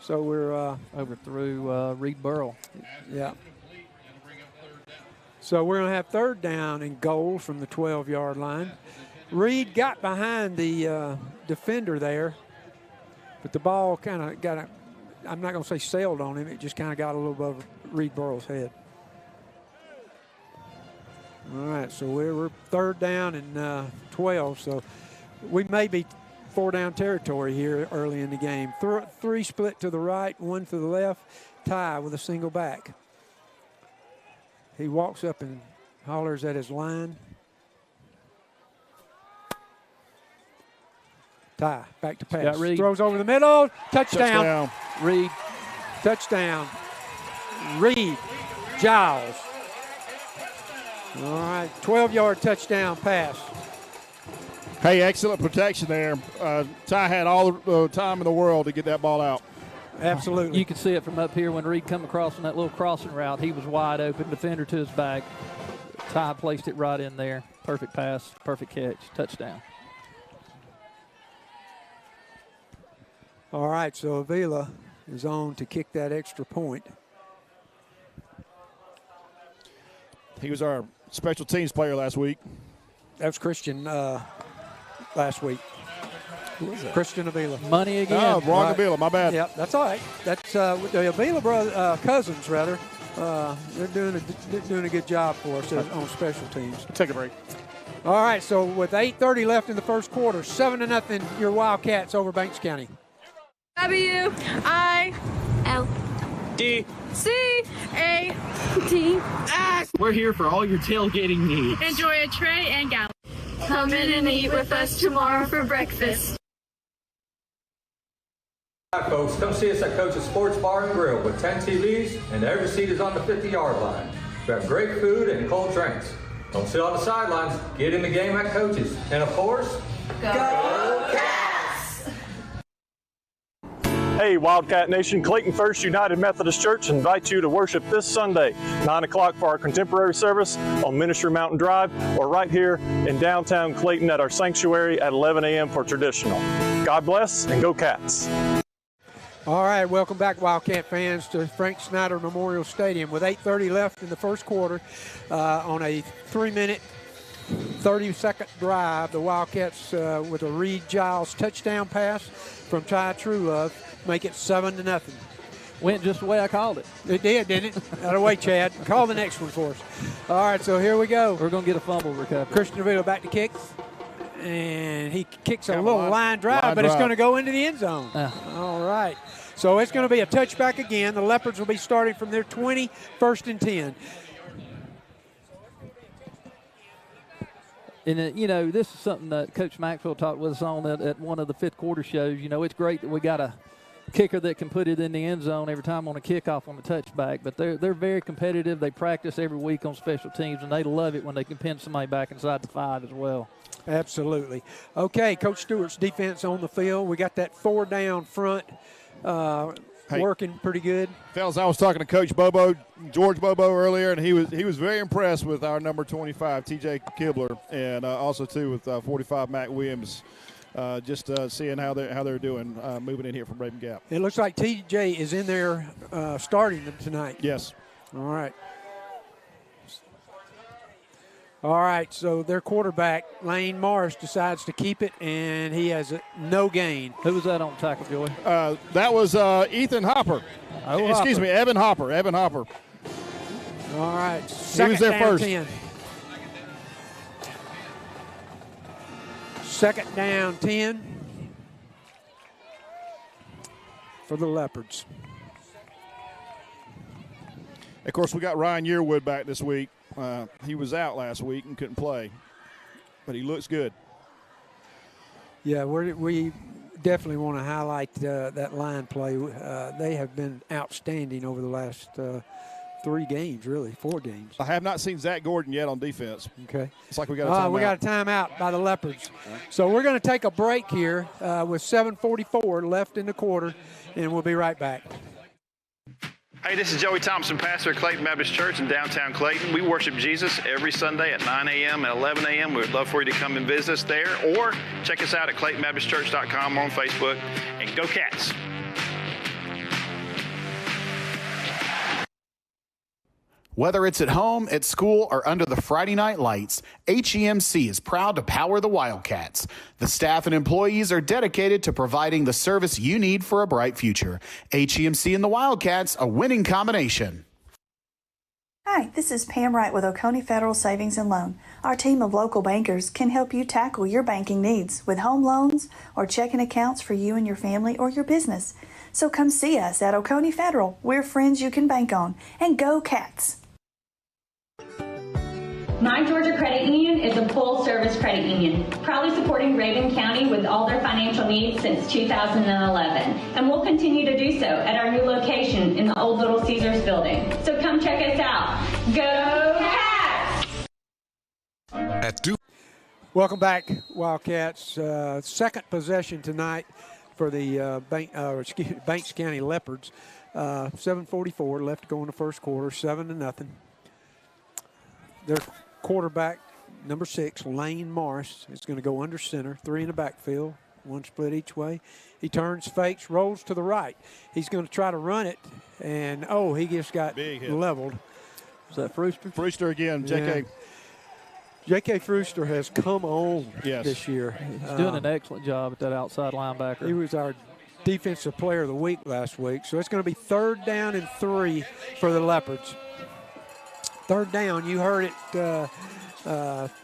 So we're overthrew Reed Burrell. Yeah. So we're going to have 3rd down and goal from the 12-yard line. Reed got behind the defender there, but the ball kind of got I'm not going to say sailed on him. It just kind of got a little above Reed Burrell's head. All right, so we're 3rd down and 12. So we may be 4-down territory here early in the game. 3 split to the right, 1 to the left. Ty with a single back. He walks up and hollers at his line. Ty back to pass. Throws over the middle. Touchdown. Reed. Touchdown. Reed. Giles. All right, 12-yard touchdown pass. Hey, excellent protection there. Ty had all the time in the world to get that ball out. Absolutely. You can see it from up here when Reed come across on that little crossing route. He was wide open, defender to his back. Ty placed it right in there. Perfect pass, perfect catch, touchdown. All right, so Avila is on to kick that extra point. He was our special teams player last week. That was Christian last week. Who was that? Christian Avila. Money again. Oh, wrong Avila, my bad. Yep, that's all right. That's the Avila cousins, rather. They're doing a good job for us on special teams. Take a break. All right, so with 8:30 left in the first quarter, 7-0, your Wildcats over Banks County. W I L D C A T S. We're here for all your tailgating needs. Enjoy a tray and gallon. Come in and eat with us tomorrow for breakfast. Hi folks, come see us at Coach's Sports Bar and Grill with 10 TVs and every seat is on the 50-yard line. We have great food and cold drinks. Don't sit on the sidelines, get in the game at Coach's. And of course, Go Cats! Hey, Wildcat Nation, Clayton First United Methodist Church invites you to worship this Sunday, 9 o'clock for our contemporary service on Ministry Mountain Drive, or right here in downtown Clayton at our sanctuary at 11 a.m. for traditional. God bless and go Cats. All right, welcome back, Wildcat fans, to Frank Snyder Memorial Stadium. With 8:30 left in the first quarter, on a 3-minute, 30-second drive, the Wildcats with a Reed Giles touchdown pass from Ty Truelove make it 7-0. Went just the way I called it. It did, didn't it? Out of the way, Chad. Call the next one for us. All right, so here we go. We're going to get a fumble recovery. Christian Avila back to kick. And he kicks a little line drive, but it's going to go into the end zone. All right. So it's going to be a touchback again. The Leopards will be starting from their 20, 1st and 10. And, you know, this is something that Coach Maxwell talked with us on at one of the fifth quarter shows. You know, it's great that we got a kicker that can put it in the end zone every time on a kickoff on a touchback. But they're very competitive. They practice every week on special teams, and they love it when they can pin somebody back inside the 5 as well. Absolutely. Okay, Coach Stewart's defense on the field. We got that 4-down front working pretty good. Fellas, I was talking to Coach Bobo, George Bobo earlier, and he was very impressed with our number 25, TJ Kibler, and also, too, with 45, Matt Williams. just seeing how they're doing moving in here from Raven Gap. It looks like TJ is in there starting them tonight. Yes. All right. All right, so their quarterback, Lane Morris, decides to keep it, and he has no gain. Who was that on tackle, Joey? That was Ethan Hopper. Excuse me, Evan Hopper. Evan Hopper. All right, he was there first. 10. Second down 10 for the Leopards. Of course, we got Ryan Yearwood back this week. He was out last week and couldn't play, but he looks good. Yeah, we definitely want to highlight that line play. They have been outstanding over the last 4 games. I have not seen Zach Gordon yet on defense. Okay. It's like we got a timeout. We got a timeout by the Leopards. So we're going to take a break here with 7:44 left in the quarter, and we'll be right back. Hey, this is Joey Thompson, pastor at Clayton Baptist Church in downtown Clayton. We worship Jesus every Sunday at 9 a.m. and 11 a.m. We'd love for you to come and visit us there, or check us out at ClaytonBaptistChurch.com on Facebook. And go Cats! Whether it's at home, at school, or under the Friday night lights, HEMC is proud to power the Wildcats. The staff and employees are dedicated to providing the service you need for a bright future. HEMC and the Wildcats, a winning combination. Hi, this is Pam Wright with Oconee Federal Savings and Loan. Our team of local bankers can help you tackle your banking needs with home loans or checking accounts for you and your family or your business. So come see us at Oconee Federal. We're friends you can bank on. And go Cats! My Georgia Credit Union is a full-service credit union, proudly supporting Raven County with all their financial needs since 2011, and we'll continue to do so at our new location in the old Little Caesars building. So come check us out. Go Cats! Welcome back, Wildcats. Second possession tonight for the Banks County Leopards. 7:44 left to go in the first quarter, 7-0. Their quarterback, number 6, Lane Morris, is going to go under center, 3 in the backfield, 1 split each way. He fakes, rolls to the right. He's going to try to run it, and, he just got leveled. Is that Frooster? Frooster again, JK. J.K. Frooster has come on this year. He's doing an excellent job at that outside linebacker. He was our defensive player of the week last week, so it's going to be 3rd down and 3 for the Leopards. 3rd down, you heard it.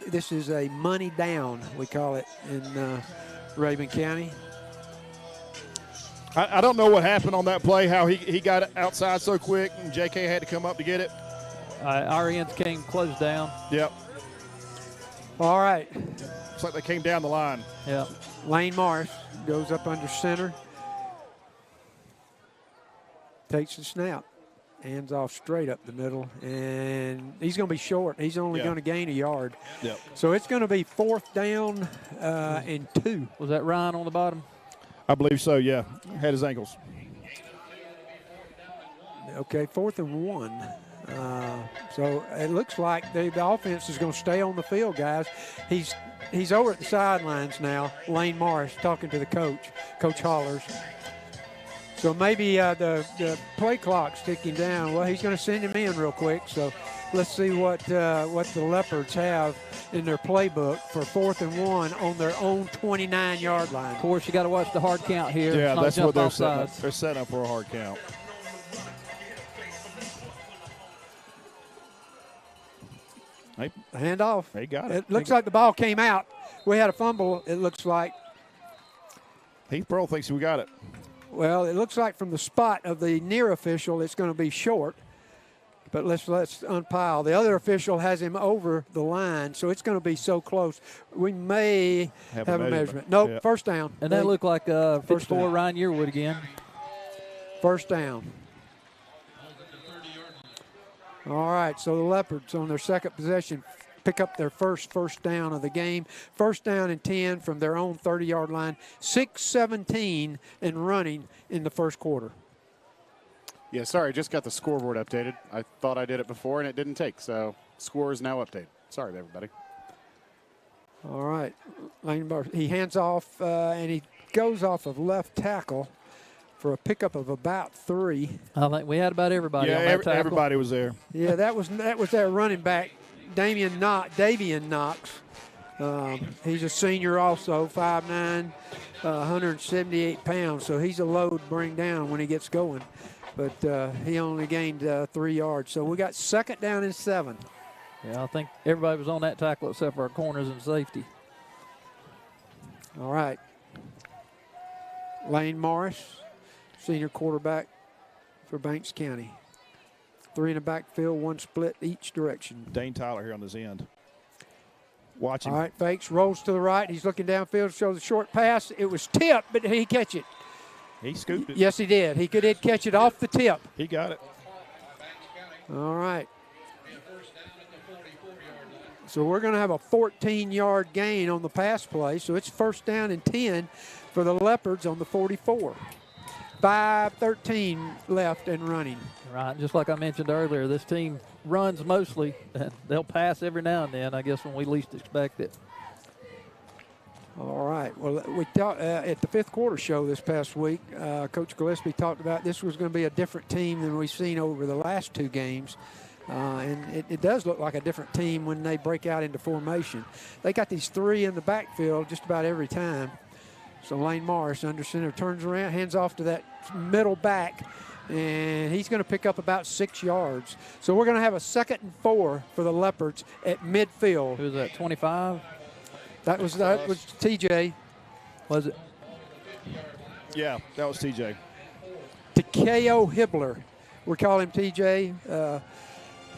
This is a money down, we call it in Raven County. I don't know what happened on that play, how he got it outside so quick and JK had to come up to get it. Our ends came closed down. Yep. All right. Looks like they came down the line. Yeah. Lane Morris goes up under center. Takes the snap. Hands off straight up the middle, and he's going to be short. He's only going to gain a yard. Yep. So it's going to be 4th down and 2. Was that Ryan on the bottom? I believe so, yeah. Had his ankles. Okay, 4th and 1. So it looks like the offense is going to stay on the field, guys. He's over at the sidelines now, Lane Morris, talking to the coach, Coach Hollers. So maybe the play clock's ticking down. Well, he's going to send him in real quick. So let's see what the Leopards have in their playbook for 4th and 1 on their own 29-yard line. Of course, you got to watch the hard count here. Yeah, that's what they're setting up. They're setting up for a hard count. Handoff. They got it. It looks like the ball came out. We had a fumble, it looks like. Heath Pearl thinks we got it. Well, it looks like from the spot of the near official, it's going to be short. But let's unpile. The other official has him over the line, so it's going to be so close. We may have a measurement. Nope, yeah. 1st down. And that looked like 54 Ryan Yearwood again. 1st down. All right, so the Leopards on their second possession pick up their first down of the game. 1st down and 10 from their own 30-yard line. 6:17 and running in the first quarter. Yeah, sorry, just got the scoreboard updated. I thought I did it before, and it didn't take, so score is now updated. Sorry, everybody. All right. Lane Morris, he hands off, and he goes off of left tackle for a pickup of about 3. I think we had about everybody on that tackle. Everybody was there. Yeah, that was their running back, Davian Knox. He's a senior also, 5'9", 178 pounds, so he's a load to bring down when he gets going. But he only gained 3 yards. So we got 2nd down and 7. Yeah, I think everybody was on that tackle except for our corners and safety. All right. Lane Morris, senior quarterback for Banks County. 3 in the backfield, 1 split each direction. Dane Tyler here on this end. Watch him. All right, fakes, rolls to the right. He's looking downfield, shows a short pass. It was tipped, but he catch it. He scooped it. Yes, he did. He did catch it off the tip. He got it. All right. So we're going to have a 14-yard gain on the pass play. So it's 1st down and 10 for the Leopards on the 44. 5:13 left and running. Right, just like I mentioned earlier, this team runs mostly. They'll pass every now and then, I guess, when we least expect it. All right. Well, we talked at the 5th quarter show this past week. Coach Gillespie talked about this was going to be a different team than we've seen over the last 2 games. And it does look like a different team when they break out into formation. They got these 3 in the backfield just about every time. So Lane Morris under center turns around, hands off to that middle back, and he's going to pick up about 6 yards. So we're going to have a 2nd and 4 for the Leopards at midfield. Who's that, 25? That was TJ. Was it? Yeah, that was TJ. Takeo Hibbler. We call him TJ,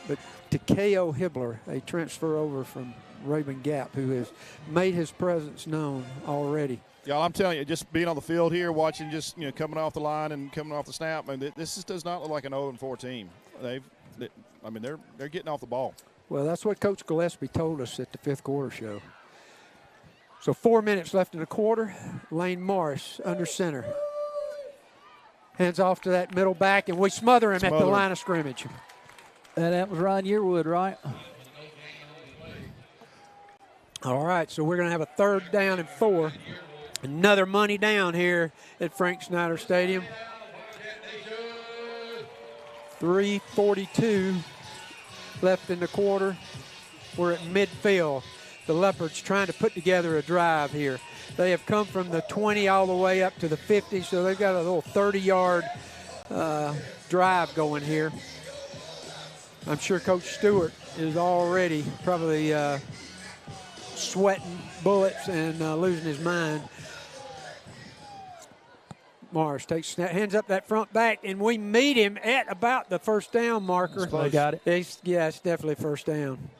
but Takeo Hibbler, a transfer over from Rabun Gap, who has made his presence known already. Y'all, I'm telling you, just being on the field here, watching just coming off the line and coming off the snap, I mean, this does not look like an 0-4 team. They're getting off the ball. Well, that's what Coach Gillespie told us at the 5th quarter show. So 4 minutes left in the quarter. Lane Morris under center. Hands off to that middle back, and we smother him at the line of scrimmage. And that was Ryan Yearwood, right? All right, so we're going to have a 3rd down and 4. Another money down here at Frank Snyder Stadium. 3:42 left in the quarter. We're at midfield. The Leopards trying to put together a drive here. They have come from the 20 all the way up to the 50, so they've got a little 30-yard drive going here. I'm sure Coach Stewart is already probably sweating bullets and losing his mind. Morris takes hands up that front back, and we meet him at about the 1st down marker. They got it. It's definitely 1st down.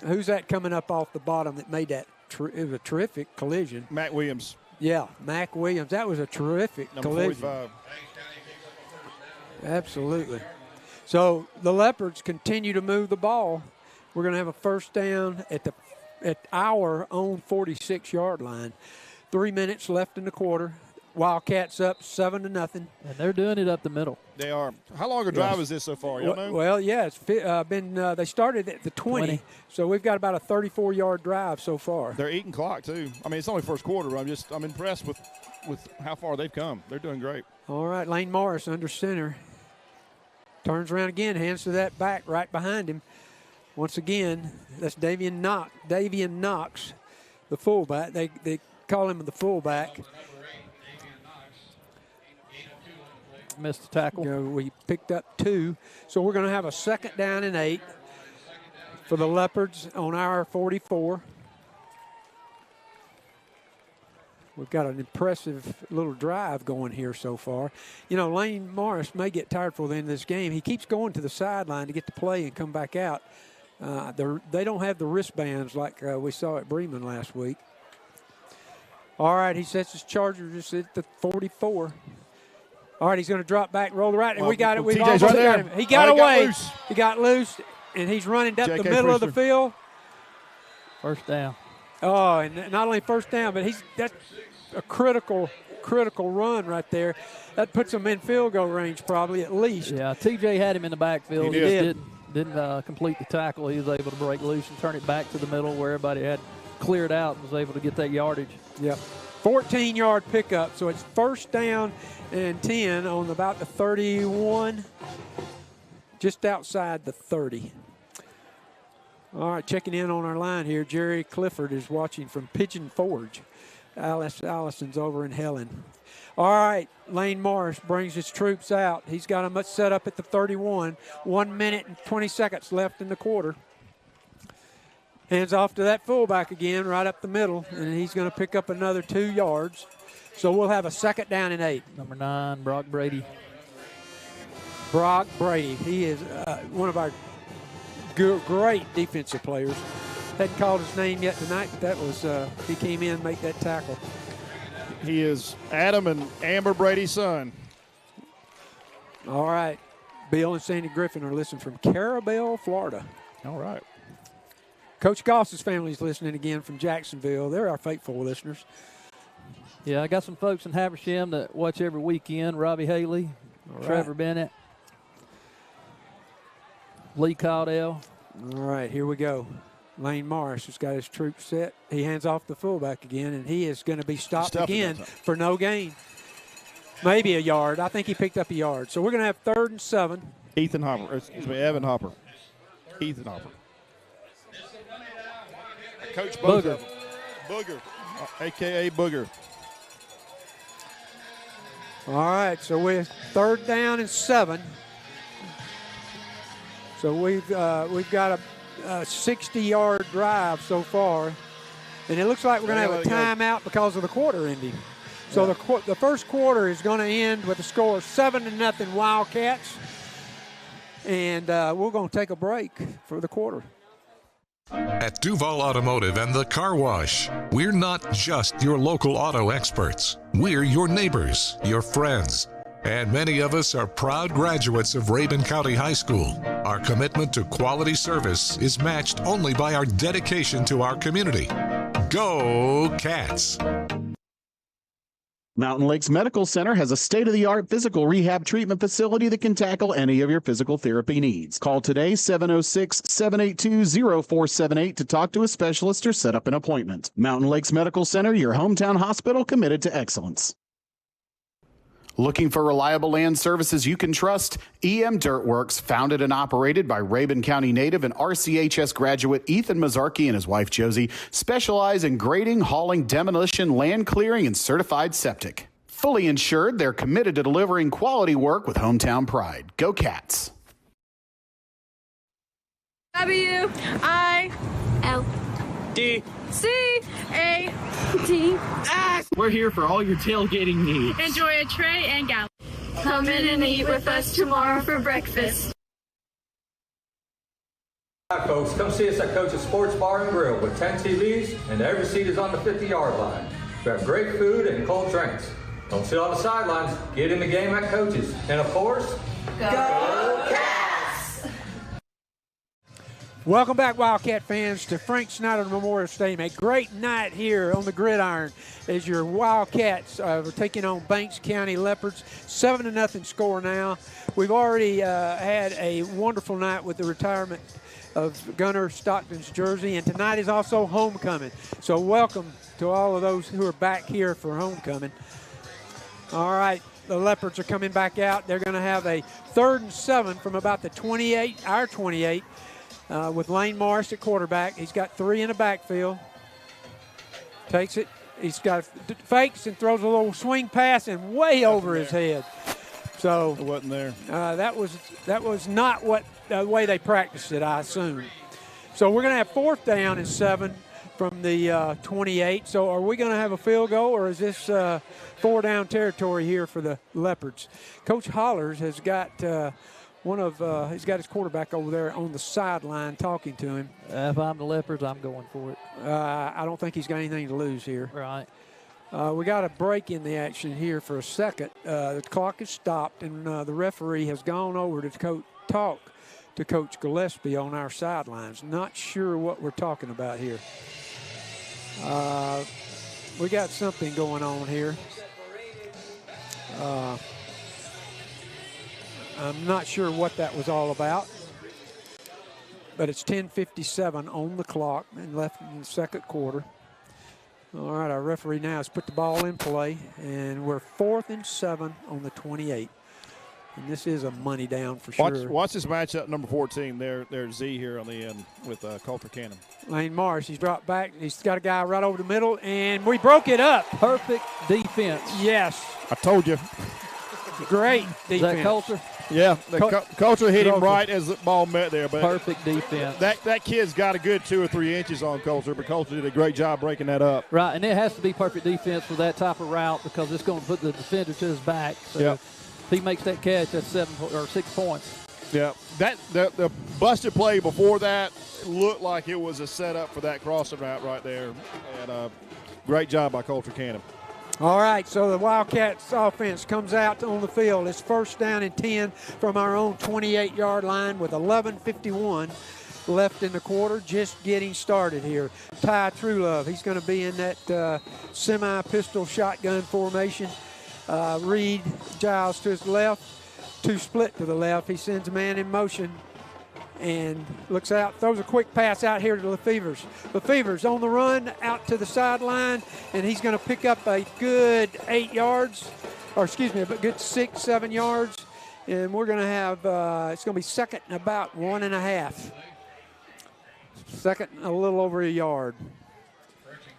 Who's that coming up off the bottom that made that? It was a terrific collision. Mac Williams. Yeah, Mac Williams. That was a terrific collision. 45. Absolutely. So the Leopards continue to move the ball. We're going to have a 1st down at our own 46-yard line. 3 minutes left in the quarter. Wildcats up 7-0. And they're doing it up the middle. They are. How long a drive is this so far? Y'all know? Well, yeah, it's been. They started at the 20, so we've got about a 34-yard drive so far. They're eating clock too. I mean, it's only 1st quarter. But I'm impressed with how far they've come. They're doing great. All right, Lane Morris under center. Turns around again, hands to that back right behind him. Once again, that's Davian Knox, the fullback. They call him the fullback. Missed the tackle. We picked up 2. So we're going to have a 2nd down and 8 for the Leopards on our 44. We've got an impressive little drive going here so far. Lane Morris may get tired for the end of this game. He keeps going to the sideline to get the play and come back out. They don't have the wristbands like we saw at Bremen last week. All right, he sets his charger just at the 44. All right, he's going to drop back, roll the right, and we got it. We've almost got him. He got away. He got loose, and he's running up the middle of the field. 1st down. Oh, and not only 1st down, but that's a critical run right there. That puts him in field goal range probably at least. Yeah, TJ had him in the backfield. He did. Just didn't complete the tackle. He was able to break loose and turn it back to the middle where everybody had cleared out and was able to get that yardage. Yep. 14-yard pickup, so it's first down and 10 on about the 31, just outside the 30. All right, checking in on our line here, Jerry Clifford is watching from Pigeon Forge. Allison's over in Helen. All right, Lane Morris brings his troops out. He's got them set up at the 31. 1 minute and 20 seconds left in the quarter. Hands off to that fullback again, right up the middle, and he's going to pick up another 2 yards. So we'll have a second down and 8. Number 9, Brock Brady. Brock Brady. He is one of our great defensive players. Hadn't called his name yet tonight, but that was he came in and made that tackle. He is Adam and Amber Brady's son. All right. Bill and Sandy Griffin are listening from Carabel, Florida. All right. Coach Goss's family is listening again from Jacksonville. They're our faithful listeners. Yeah, I got some folks in Haversham that watch every weekend. Robbie Haley, Trevor Bennett, Lee Caudill. All right, here we go. Lane Morris has got his troops set. He hands off the fullback again, and he is going to be stopped again for no gain. Maybe a yard. I think he picked up a yard. So we're going to have 3rd and 7. Evan Hopper. Ethan Hopper. Coach Booger. Booger, a.k.a. Booger. All right, so we're 3rd down and 7. So we've got a 60-yard drive so far, and it looks like we're going to have a timeout because of the quarter ending. So the first quarter is going to end with a score of 7-0 Wildcats, and we're going to take a break for the quarter. At Duval Automotive and the Car Wash, we're not just your local auto experts. We're your neighbors, your friends. And many of us are proud graduates of Rabun County High School. Our commitment to quality service is matched only by our dedication to our community. Go Cats! Mountain Lakes Medical Center has a state-of-the-art physical rehab treatment facility that can tackle any of your physical therapy needs. Call today, 706-782-0478 to talk to a specialist or set up an appointment. Mountain Lakes Medical Center, your hometown hospital committed to excellence. Looking for reliable land services you can trust? EM Dirtworks, founded and operated by Rabun County native and RCHS graduate Ethan Mazzarki and his wife Josie, specialize in grading, hauling, demolition, land clearing, and certified septic. Fully insured, they're committed to delivering quality work with hometown pride. Go Cats! W-I-L-D-C-A-T-S. We're here for all your tailgating needs. Enjoy a tray and gallon. Come in and eat with us tomorrow for breakfast. Hi folks, come see us at Coach's Sports Bar and Grill with 10 TVs and every seat is on the 50-yard line. We have great food and cold drinks. Don't sit on the sidelines, get in the game at Coach's. And of course, go Cats! Welcome back, Wildcat fans, to Frank Snyder Memorial Stadium. A great night here on the gridiron as your Wildcats are taking on Banks County Leopards. 7-0 score now. We've already had a wonderful night with the retirement of Gunnar Stockton's jersey, and tonight is also homecoming. So welcome to all of those who are back here for homecoming. All right, the Leopards are coming back out. They're going to have a 3rd and 7 from about the 28, our 28, with Lane Morris at quarterback. He's got 3 in the backfield. Takes it. He's got fakes and throws a little swing pass and way over his head. So it wasn't there. That was not what the way they practiced it, I assume. So we're going to have 4th down and 7 from the 28. So are we going to have a field goal, or is this 4-down territory here for the Leopards? Coach Hollers has got he's got his quarterback over there on the sideline talking to him. If I'm the Leopards, I'm going for it. I don't think he's got anything to lose here. Right. We got a break in the action here for a second. The clock is stopped, and the referee has gone over to talk to Coach Gillespie on our sidelines. Not sure what we're talking about here. We got something going on here. I'm not sure what that was all about. but it's 10:57 on the clock and left in the second quarter. All right, our referee now has put the ball in play, and we're 4th and 7 on the 28. And this is a money down for sure. Watch this matchup, number 14. There's Z here on the end with Coulter Cannon. Lane Morris, he's dropped back. He's got a guy right over the middle, and we broke it up. Perfect defense. Yes. I told you. Great defense. Is that Coulter? Yeah, Coulter hit him right as the ball met there. But perfect defense. That kid's got a good 2 or 3 inches on Coulter, but Coulter did a great job breaking that up. Right, and it has to be perfect defense for that type of route because it's going to put the defender to his back. So if he makes that catch, that's 7 or 6 points. Yeah, the busted play before that looked like it was a setup for that crossing route right there. And great job by Coulter Cannon. All right, so the Wildcats offense comes out on the field. It's 1st down and 10 from our own 28-yard line with 11:51 left in the quarter, just getting started here. Ty Truelove, he's going to be in that semi-pistol shotgun formation. Reed Giles to his left, 2 split to the left. He sends a man in motion and looks out, throws a quick pass out here to Lefevers. Lefevers on the run out to the sideline, and he's going to pick up a good 8 yards, or excuse me, a good 6, 7 yards. And we're going to have, it's going to be 2nd and about 1.5. 2nd, a little over a yard.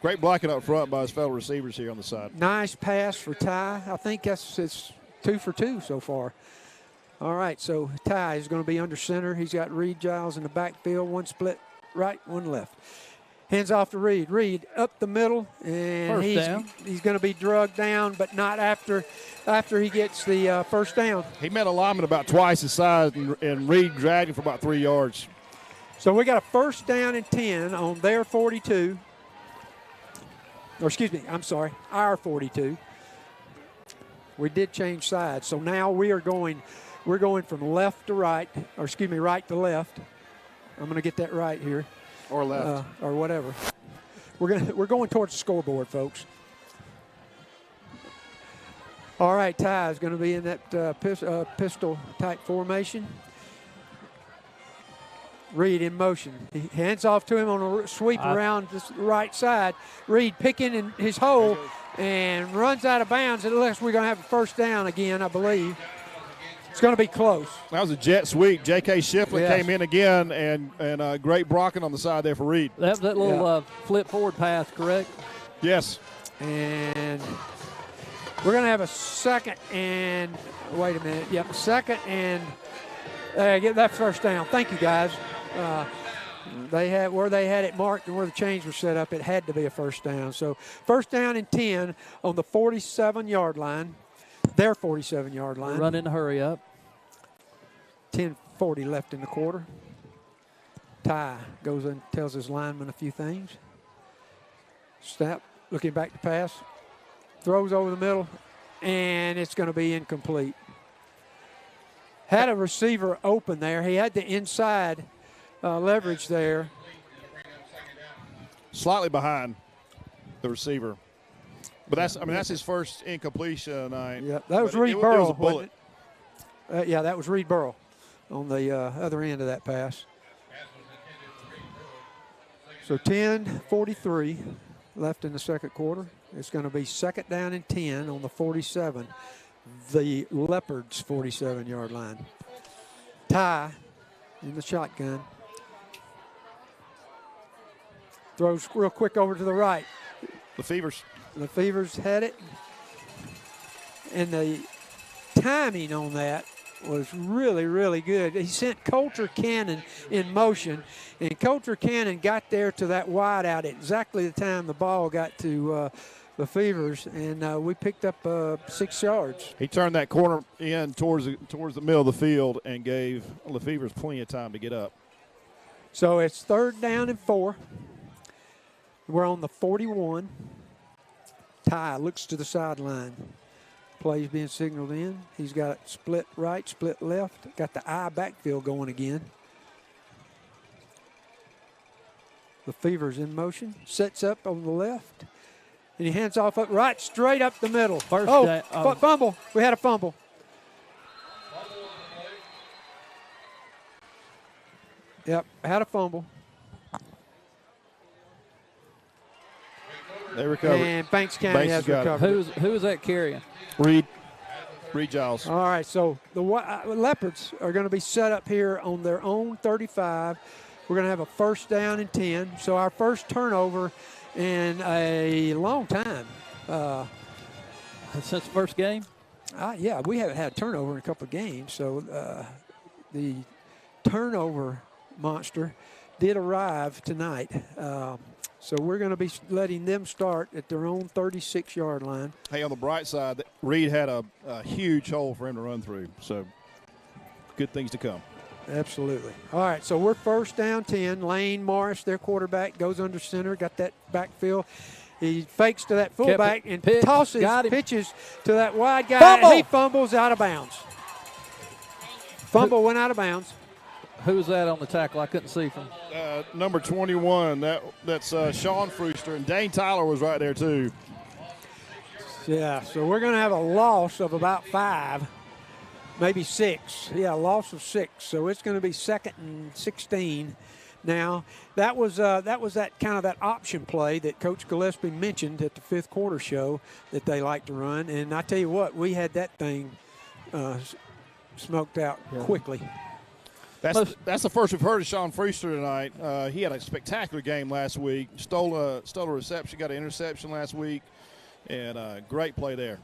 Great blocking up front by his fellow receivers here on the side. Nice pass for Ty. I think it's 2 for 2 so far. All right, so Ty is going to be under center. He's got Reed Giles in the backfield, 1 split right, 1 left. Hands off to Reed. Reed up the middle, and he's going to be drugged down, but not after he gets the first down. He met a lineman about twice his size, and Reed dragged him for about 3 yards. So we got a 1st down and 10 on their 42. Or excuse me, I'm sorry, our 42. We did change sides, so now we're going from left to right, or excuse me, right to left. I'm going to get that right here. Or left. Or whatever. We're going towards the scoreboard, folks. All right, Ty is going to be in that pistol-type formation. Reed in motion. He hands off to him on a sweep around this right side. Reed picking in his hole and runs out of bounds. It looks like we're going to have a 1st down again, I believe. It's going to be close. That was a jet sweep. J.K. Shiflett came in again, and great blocking on the side there for Reed. That little flip forward pass, correct? Yes. And we're going to have a 2nd and, wait a minute. Yep, 2nd and, get that 1st down. Thank you, guys. They had where they had it marked and where the chains were set up, it had to be a 1st down. So 1st down and 10 on the 47-yard line, their 47-yard line. Run in a hurry up. 10:40 left in the quarter. Ty goes and tells his lineman a few things. Snap, looking back to pass, throws over the middle, and it's going to be incomplete. Had a receiver open there. He had the inside leverage there. Slightly behind the receiver. But that's his first incompletion. Yeah, that was Reed Burrow. It was a bullet. Yeah, that was Reed Burrow on the other end of that pass. So 10:43 left in the second quarter. It's going to be 2nd down and 10 on the 47. The Leopards' 47-yard line. Ty in the shotgun. Throws real quick over to the right. Lefevers had it. And the timing on that was really, really good. He sent Coulter Cannon in motion, and Coulter Cannon got there to that wide out at exactly the time the ball got to Lefevers, and we picked up 6 yards. He turned that corner in towards the middle of the field and gave Lefevers plenty of time to get up. So it's 3rd down and 4. We're on the 41. Ty looks to the sideline. Play's being signaled in. He's got split right, split left. Got the I backfield going again. Lefevers in motion. Sets up on the left. And he hands off up right, straight up the middle. Fumble. We had a fumble. Yep, had a fumble. They recovered. And Banks County has recovered. Who is that carrying? Reed Giles. All right, so the Leopards are going to be set up here on their own 35. We're going to have a first down and 10. So our first turnover in a long time. Since the first game? Yeah, we haven't had a turnover in a couple of games. So the turnover monster did arrive tonight. So we're going to be letting them start at their own 36-yard line. Hey, on the bright side, Reed had a huge hole for him to run through. So good things to come. Absolutely. All right, so we're first down 10. Lane Morris, their quarterback, goes under center, got that backfield. He fakes to that fullback and tosses, pitches to that wide guy, and he fumbles out of bounds. Fumble went out of bounds. Who was that on the tackle? I couldn't see from. Number 21. That's Sean Frooster, and Dane Tyler was right there too. Yeah, so we're going to have a loss of about 5, maybe 6. Yeah, a loss of 6. So it's going to be 2nd and 16. Now that was that kind of that option play that Coach Gillespie mentioned at the 5th quarter show that they like to run, and I tell you what, we had that thing smoked out quickly. That's the first we've heard of Sean Frooster tonight. He had a spectacular game last week. Stole a reception, got an interception last week, and great play there.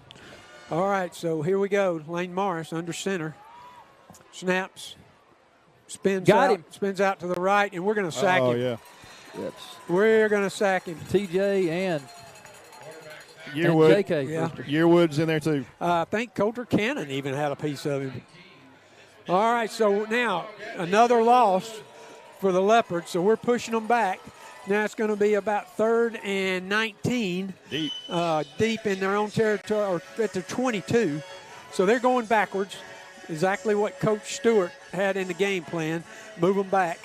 All right, so here we go. Lane Morris under center. Snaps. Spins out to the right, and we're going to sack him. Oh, yeah. Yep. We're going to sack him. TJ and Yearwood. JK. Yeah. Yearwood's in there, too. I think Coulter Cannon even had a piece of him. All right, so now another loss for the Leopards, so we're pushing them back. Now it's going to be about 3rd and 19. Deep in their own territory, or at the 22. So they're going backwards. Exactly what Coach Stewart had in the game plan. Move them back.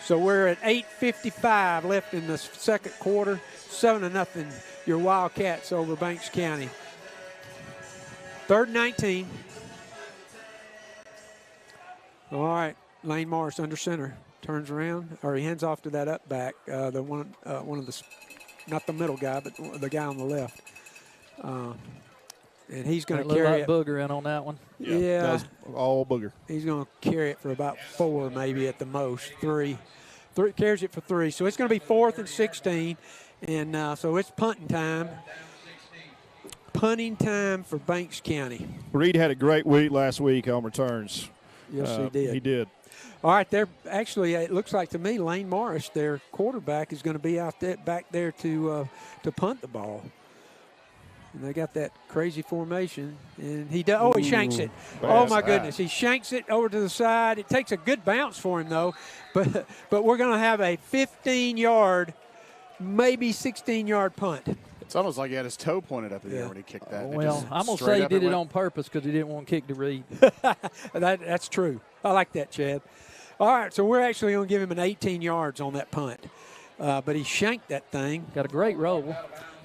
So we're at 8:55 left in the 2nd quarter. 7-0, your Wildcats over Banks County. 3rd and 19. All right, Lane Morris under center. Turns around, or he hands off to that up back. The one of the, not the middle guy, but the guy on the left. And he's going to carry it. Booger in on that one. Yeah. That's all Booger. He's going to carry it for about 4, maybe at the most. 3 carries it for 3. So it's going to be 4th and 16. And so it's punting time. Punting time for Banks County. Reed had a great week last week on returns. Yes, he did. He did. All right, they're actually, it looks like to me, Lane Morris, their quarterback, is going to be out there back there to punt the ball. And they got that crazy formation, and he does. Oh, he shanks it. Oh my goodness, he shanks it over to the side. It takes a good bounce for him though, but we're going to have a 15-yard, maybe 16-yard punt. It's almost like he had his toe pointed up in the air when he kicked that. Well, I'm going to say he did it on purpose because he didn't want to kick to Reed. That's true. I like that, Chad. All right, so we're actually going to give him an 18 yards on that punt. But he shanked that thing. Got a great roll.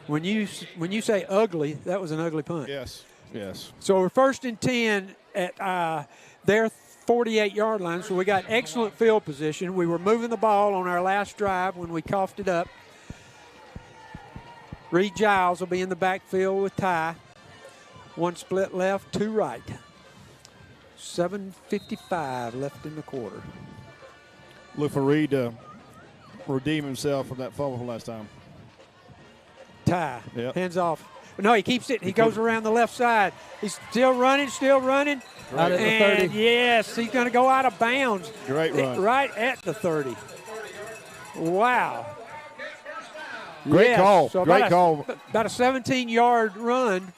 When you say ugly, that was an ugly punt. Yes, yes. So we're 1st and 10 at their 48-yard line. So we got excellent field position. We were moving the ball on our last drive when we coughed it up. Reed Giles will be in the backfield with Ty. 1 split left, 2 right. 7:55 left in the quarter. Look for Reed to redeem himself from that fumble from last time. Ty, hands off. No, he keeps it. He goes around the left side. He's still running. Out at the 30. Yes, he's going to go out of bounds. Great run. Right at the 30. Wow. Great call. So Great call. About a 17-yard run.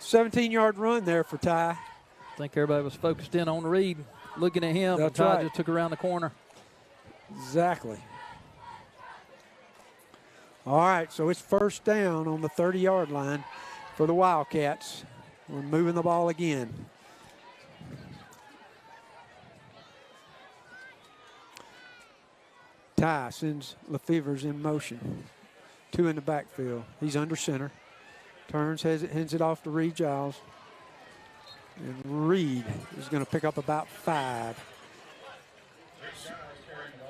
17-yard run there for Ty. I think everybody was focused in on Reed, looking at him. That's Ty right. just took around the corner. Exactly. All right, so it's first down on the 30-yard line for the Wildcats. We're moving the ball again. Ty sends Lefevre's in motion. 2 in the backfield. He's under center. Turns, hands it off to Reed Giles. And Reed is going to pick up about 5.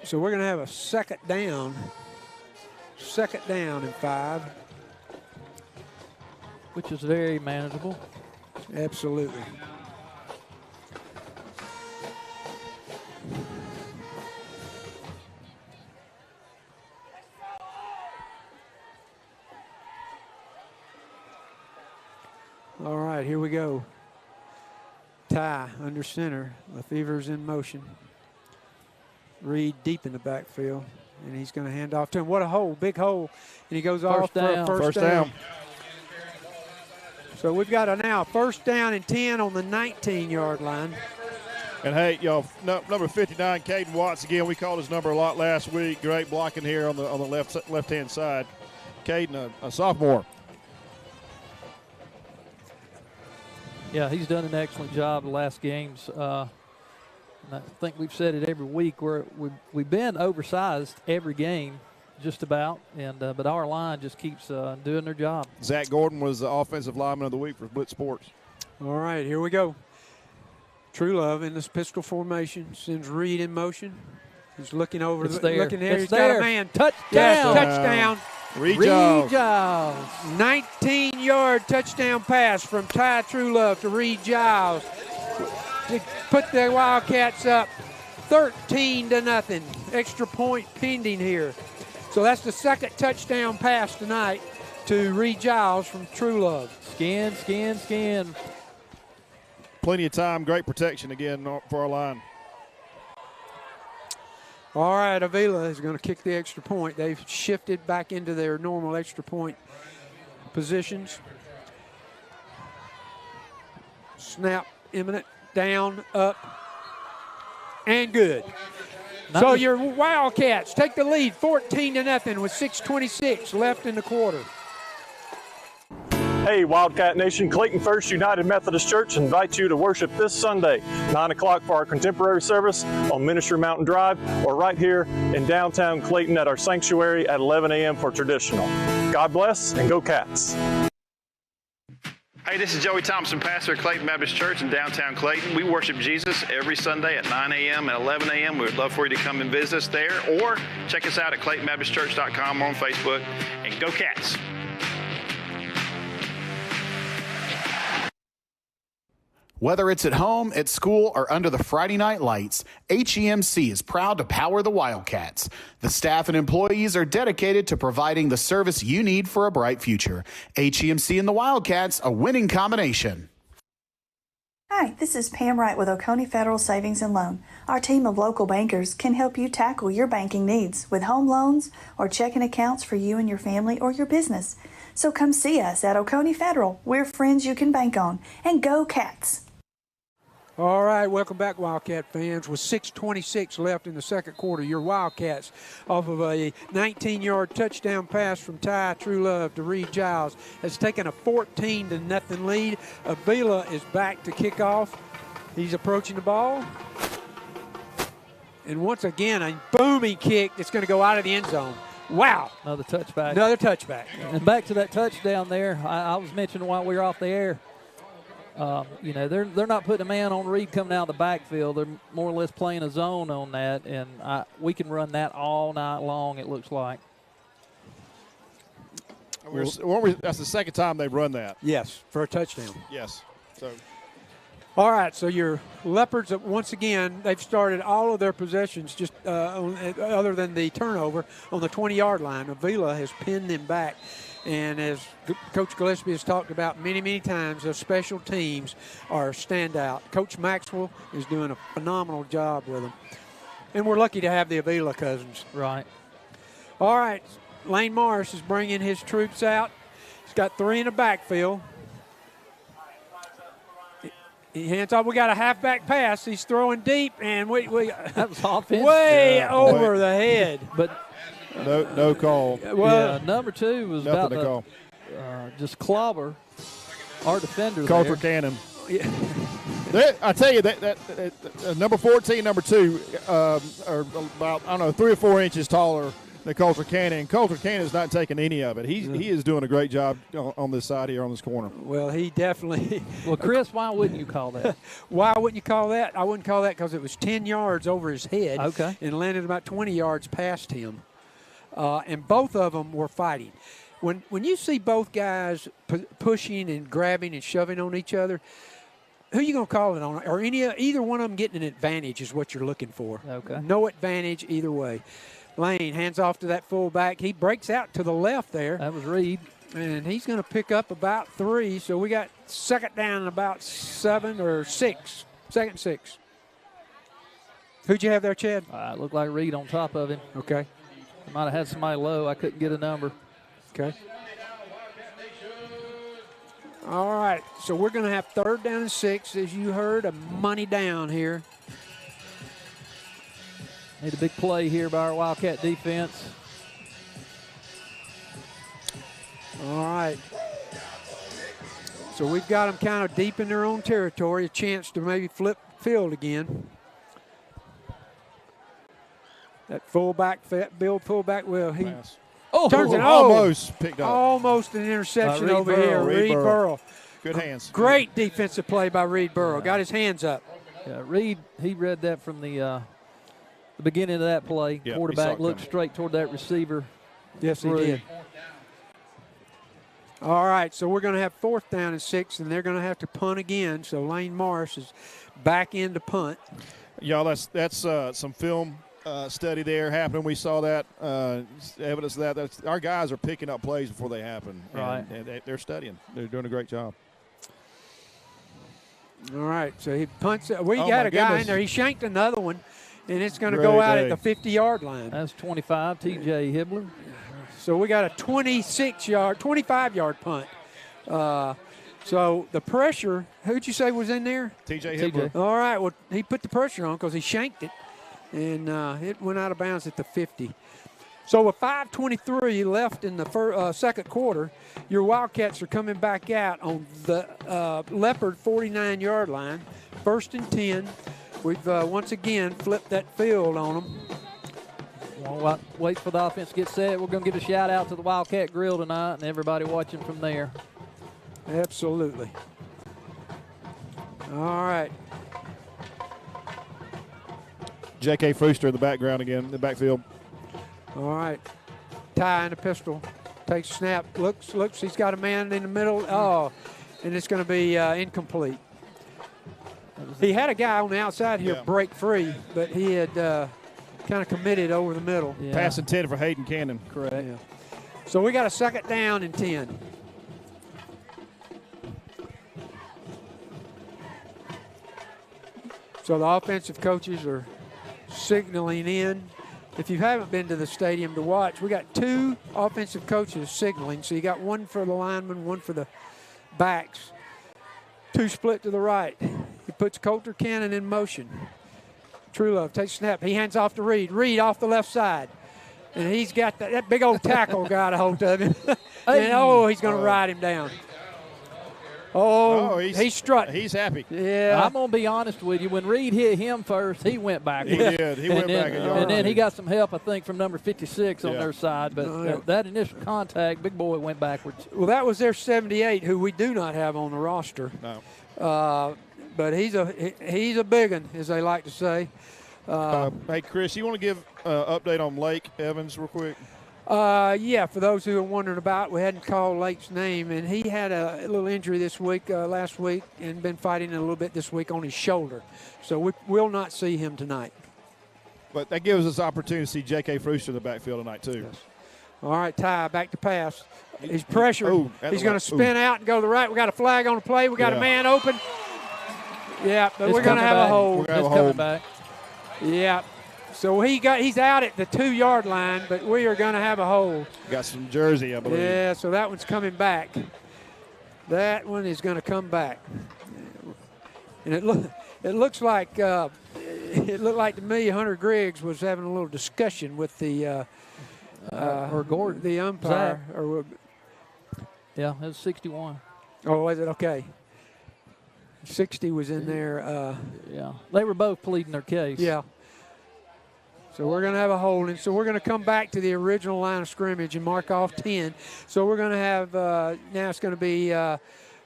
So we're going to have a second down and 5. Which is very manageable. Absolutely. All right, here we go. Ty under center. Lefevre's in motion. Reed deep in the backfield, and he's going to hand off to him. What a hole, big hole. And he goes off for a first down. So we've got now first down and 10 on the 19-yard line. And, hey, y'all, number 59, Caden Watts, again, we called his number a lot last week. Great blocking here on the left-hand side. Caden, a sophomore. Yeah, he's done an excellent job the last games. And I think we've said it every week. We've been oversized every game, just about, and but our line just keeps doing their job. Zach Gordon was the offensive lineman of the week for Blitz Sports. All right, here we go. True Love in this pistol formation sends Reed in motion. He's looking over. Looking there. He's got a man. Touchdown. Yes, touchdown. Reed Giles. 19-yard touchdown pass from Ty True Love to Reed Giles to put the Wildcats up 13-0. Extra point pending here. So that's the second touchdown pass tonight to Reed Giles from True Love. Scan. Plenty of time, great protection again for our line. All right, Avila is going to kick the extra point. They've shifted back into their normal extra point positions. Snap imminent, down, up, and good. So your Wildcats take the lead 14-0 with 6:26 left in the quarter. Hey, Wildcat Nation, Clayton First United Methodist Church invites you to worship this Sunday, 9 o'clock for our contemporary service on Ministry Mountain Drive, or right here in downtown Clayton at our sanctuary at 11 a.m. for traditional. God bless and go Cats. Hey, this is Joey Thompson, pastor at Clayton Baptist Church in downtown Clayton. We worship Jesus every Sunday at 9 a.m. and 11 a.m. We would love for you to come and visit us there, or check us out at ClaytonBaptistChurch.com or on Facebook, and go Cats. Whether it's at home, at school, or under the Friday night lights, HEMC is proud to power the Wildcats. The staff and employees are dedicated to providing the service you need for a bright future. HEMC and the Wildcats, a winning combination. Hi, this is Pam Wright with Oconee Federal Savings and Loan. Our team of local bankers can help you tackle your banking needs with home loans or checking accounts for you and your family or your business. So come see us at Oconee Federal. We're friends you can bank on. And go Cats! All right, welcome back, Wildcat fans. With 6:26 left in the second quarter, your Wildcats, off of a 19-yard touchdown pass from Ty True Love to Reed Giles, has taken a 14-0 lead. Avila is back to kick off. He's approaching the ball. And once again, a booming kick that's going to go out of the end zone. Wow. Another touchback. Another touchback. And back to that touchdown there, I was mentioning while we were off the air, you know, they're not putting a man on Reed coming out of the backfield. They're more or less playing a zone on that, and we can run that all night long, it looks like. That's the second time they've run that. Yes, for a touchdown. Yes. So. All right, so your Leopards, once again, they've started all of their possessions just other than the turnover on the 20-yard line. Avila has pinned them back. And as Coach Gillespie has talked about many, many times, those special teams are standout. Coach Maxwell is doing a phenomenal job with them. And we're lucky to have the Avila cousins. Right. All right, Lane Morris is bringing his troops out. He's got 3 in the backfield. He hands off. We got a halfback pass. He's throwing deep, and that was offense. Way over the head. But no call. Well, number 2 was about to call. Just clobber our defender. Coulter Cannon. Yeah. I tell you that number 14, number 2 are about 3 or 4 inches taller to Coulter Cannon. Coulter Cannon's not taking any of it. He is doing a great job on this side here on this corner. Well, he definitely. Well, Chris, why wouldn't you call that? Why wouldn't you call that? I wouldn't call that because it was 10 yards over his head. Okay. And landed about 20 yards past him. And both of them were fighting. When you see both guys pushing and grabbing and shoving on each other, who are you going to call it on? Or either one of them getting an advantage is what you're looking for. Okay. No advantage either way. Lane hands off to that fullback. He breaks out to the left there. That was Reed. And he's going to pick up about 3. So we got second down and about 7 or 6. Second and 6. Who'd you have there, Chad? It looked like Reed on top of him. Okay. Might have had somebody low. I couldn't get a number. Okay. All right, so we're going to have 3rd down and 6, as you heard, a money down here. Need a big play here by our Wildcat defense. All right. So we've got them kind of deep in their own territory, a chance to maybe flip field again. That fullback, fullback, well, he turns it almost picked up. Almost an interception over here. Reed Burrow. Good hands. Great defensive play by Reed Burrow. Got his hands up. Yeah, Reed, he read that from the beginning of that play. Yep, quarterback looked straight toward that receiver. Yes, he did. All right, so we're going to have 4th down and 6, and they're going to have to punt again. So Lane Morris is back in to punt. Y'all, that's some film study there happening. We saw that evidence of that. Our guys are picking up plays before they happen. Right. And they're studying. They're doing a great job. All right, so he punts. We got a guy in there. He shanked another one, and it's going to go out at the 50-yard line. That's 25, T.J. Hibbler. So we got a 25-yard punt. So the pressure, who'd you say was in there? T.J. Hibbler. All right, well, he put the pressure on because he shanked it, and it went out of bounds at the 50. So with 5:23 left in the second quarter, your Wildcats are coming back out on the Leopard 49-yard line. 1st and 10. We've once again flipped that field on them. We'll wait for the offense to get set. We're going to give a shout-out to the Wildcat Grill tonight and everybody watching from there. Absolutely. All right. J.K. Frooster in the background again, in the backfield. All right. Ty in the pistol. Takes a snap. Looks. He's got a man in the middle. Oh, and it's going to be incomplete. He had a guy on the outside here break free, but he had kind of committed over the middle. Yeah. Pass intended for Hayden Cannon. Correct. Yeah. So we got a 2nd down and 10. So the offensive coaches are signaling in. If you haven't been to the stadium to watch, we got 2 offensive coaches signaling. So you got one for the linemen, one for the backs. 2 split to the right. He puts Coulter Cannon in motion. Truelove takes a snap. He hands off to Reed. Reed off the left side. And he's got that big old tackle got a hold of him. And, he's going to ride him down. He's strutting. He's happy. Yeah. I'm going to be honest with you. When Reed hit him first, he went backwards. He did. He went back a yard. And then he got some help, I think, from number 56 on their side. But that initial contact, big boy went backwards. Well, that was their 78, who we do not have on the roster. No. But he's a big one, as they like to say. Hey, Chris, you want to give an update on Lake Evans real quick? Yeah, for those who are wondering about, we hadn't called Lake's name, and he had a little injury this week, last week, and been fighting a little bit this week on his shoulder. So we will not see him tonight. But that gives us opportunity to see J.K. Frooster in the backfield tonight, too. Yes. All right, Ty, back to pass. He's pressured. He's going to spin out and go to the right. We got a flag on the play. We got a man open. Yeah, but we're going to have a hold. It's coming back. Yeah. So he's out at the 2-yard line, but we are going to have a hold. Got some jersey, I believe. Yeah, so that one's coming back. That one is going to come back. And it looks like it looked like to me Hunter Griggs was having a little discussion with the or Gordon, the umpire. Yeah, it was 61. Oh, was it? Okay. 60 was in there. Yeah, they were both pleading their case. Yeah. So we're going to have a holding. So we're going to come back to the original line of scrimmage and mark off 10. So we're going to have, now it's going to be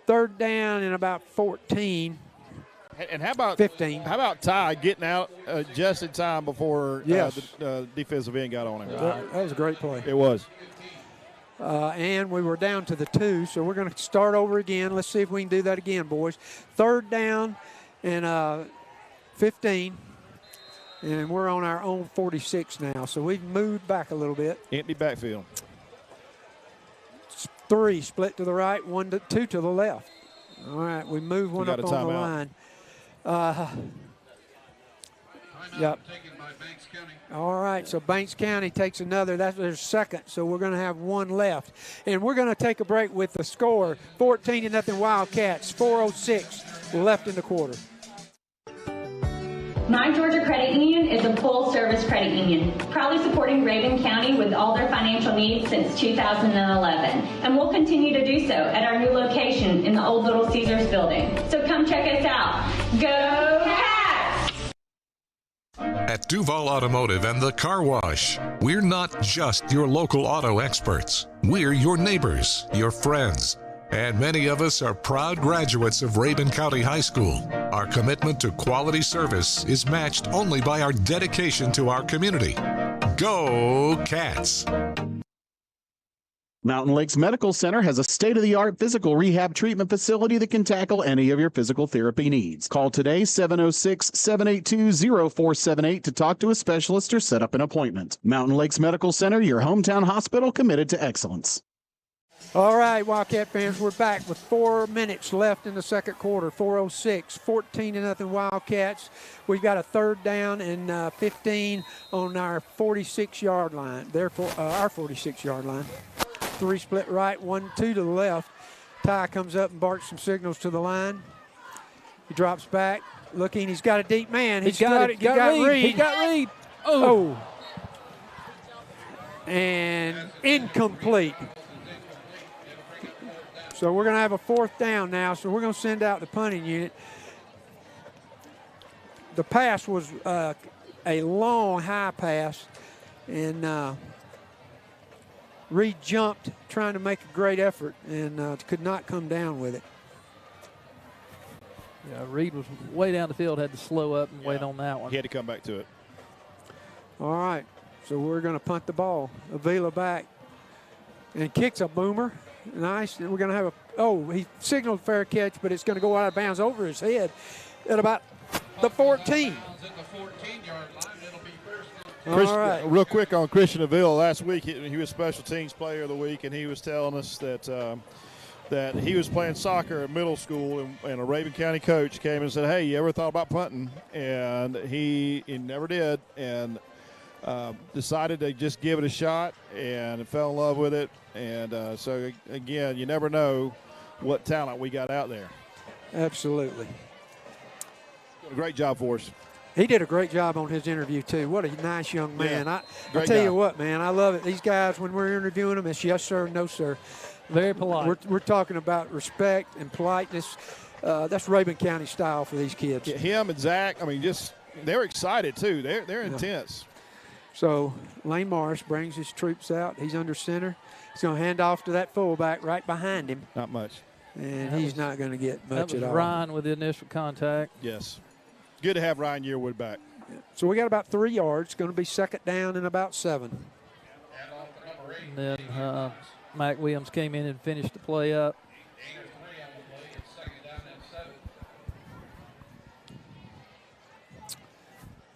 third down and about 14. And how about 15? How about Ty getting out just in time before Yes. the defensive end got on him? That was a great play. It was. And we were down to the 2, so we're going to start over again. Let's see if we can do that again, boys. Third down and 15. And we're on our own 46 now, so we've moved back a little bit. Empty backfield. 3 split to the right, 2 to the left. All right, we move one up on the line. Yep. All right, so Banks County takes another. That's their second, so we're going to have one left. And we're going to take a break with the score, 14-0 Wildcats, 4:06 left in the quarter. My Georgia Credit Union is a full-service credit union, proudly supporting Rabun County with all their financial needs since 2011. And we'll continue to do so at our new location in the old Little Caesars building. So come check us out. Go Cats! At Duval Automotive and the Car Wash, we're not just your local auto experts. We're your neighbors, your friends. And many of us are proud graduates of Rabun County High School. Our commitment to quality service is matched only by our dedication to our community. Go Cats! Mountain Lakes Medical Center has a state-of-the-art physical rehab treatment facility that can tackle any of your physical therapy needs. Call today, 706-782-0478 to talk to a specialist or set up an appointment. Mountain Lakes Medical Center, your hometown hospital committed to excellence. All right, Wildcat fans, we're back with 4 minutes left in the second quarter, 4:06, 14-0 Wildcats. We've got a third down and 15 on our 46-yard line, therefore our 46-yard line. 3 split right, 1, 2 to the left. Ty comes up and barks some signals to the line. He drops back, looking. He's got a deep man. He's got it. He got Reed. He got Reed. Oh. And incomplete. So we're going to have a fourth down now, so we're going to send out the punting unit. The pass was a long, high pass, and Reed jumped trying to make a great effort and could not come down with it. Yeah, Reed was way down the field, had to slow up and wait on that one. He had to come back to it. All right, so we're going to punt the ball. Avila back and kicks a boomer. Nice. We're going to have he signaled fair catch, but it's going to go out of bounds over his head at about the 14. All right. Real quick on Christian Avila. Last week he was Special Teams Player of the Week, and he was telling us that that he was playing soccer at middle school, and a Rabun County coach came and said, "Hey, you ever thought about punting?" And he never did, and decided to just give it a shot and fell in love with it. And so, again, you never know what talent we got out there. Absolutely. Did a great job for us. He did a great job on his interview, too. What a nice young man. Yeah, I tell you what, man, I love it. These guys, when we're interviewing them, it's yes, sir, no, sir. Very polite. We're talking about respect and politeness. That's Rabun County style for these kids. Yeah, him and Zach, I mean, they're excited, too. They're intense. So Lane Morris brings his troops out. He's under center. He's going to hand off to that fullback right behind him. Not much. And he's not going to get much at all. That was Ryan with the initial contact. Yes. Good to have Ryan Yearwood back. So we got about 3 yards. Going to be second down and about 7. And then Mac Williams came in and finished the play up.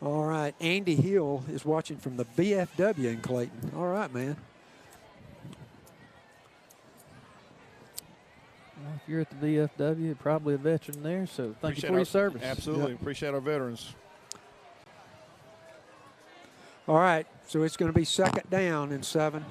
All right, Andy Hill is watching from the BFW in Clayton. All right, man. Well, if you're at the BFW, you're probably a veteran there, so thank you for your service. Absolutely. Yep. Appreciate our veterans. All right, so it's going to be second down and 7.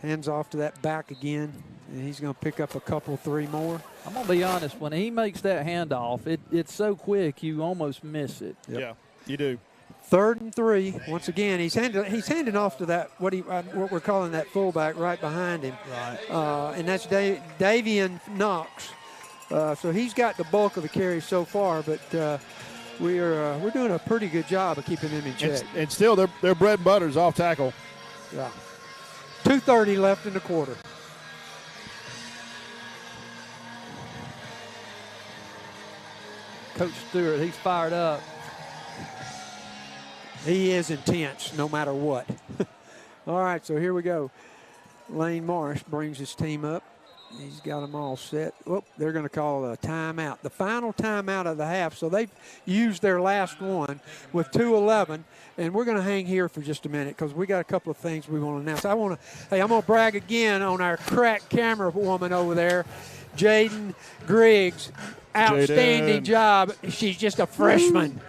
Hands off to that back again, and he's going to pick up a couple, 3 more. I'm going to be honest, when he makes that handoff, it's so quick you almost miss it. Yep. Yeah, you do. 3rd and 3. Once again, he's handing off to that what we're calling that fullback right behind him. Right. And that's Davian Knox. So he's got the bulk of the carries so far, but we're doing a pretty good job of keeping them in check. And still, their bread and butter is off tackle. Yeah. 2:30 left in the quarter. Coach Stewart, he's fired up. He is intense no matter what. All right, so here we go. Lane Morris brings his team up. He's got them all set. Oh, they're going to call a timeout. The final timeout of the half. So they've used their last one with 2:11, and we're going to hang here for just a minute because we got a couple of things we want to announce. I'm going to brag again on our crack camera woman over there, Jaden Griggs. Outstanding job. She's just a freshman.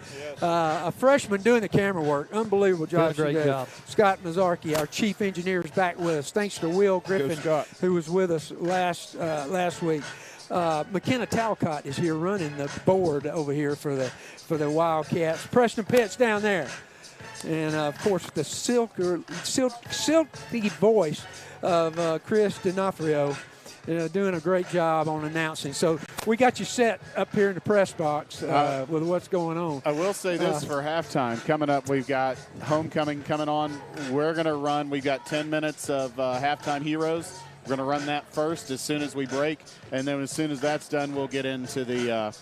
A freshman doing the camera work. Unbelievable job. Great job. Scott Mazzarchi, our chief engineer, is back with us. Thanks to Will Griffin, who was with us last week. McKenna Talcott is here running the board over here for the Wildcats. Preston Pitt's down there. And, of course, the silky voice of Chris D'Onofrio. Doing a great job on announcing. So we got you set up here in the press box with what's going on. I will say this for halftime. Coming up, we've got homecoming coming on. We're going to run. We've got 10 minutes of halftime heroes. We're going to run that first as soon as we break, and then as soon as that's done, we'll get into the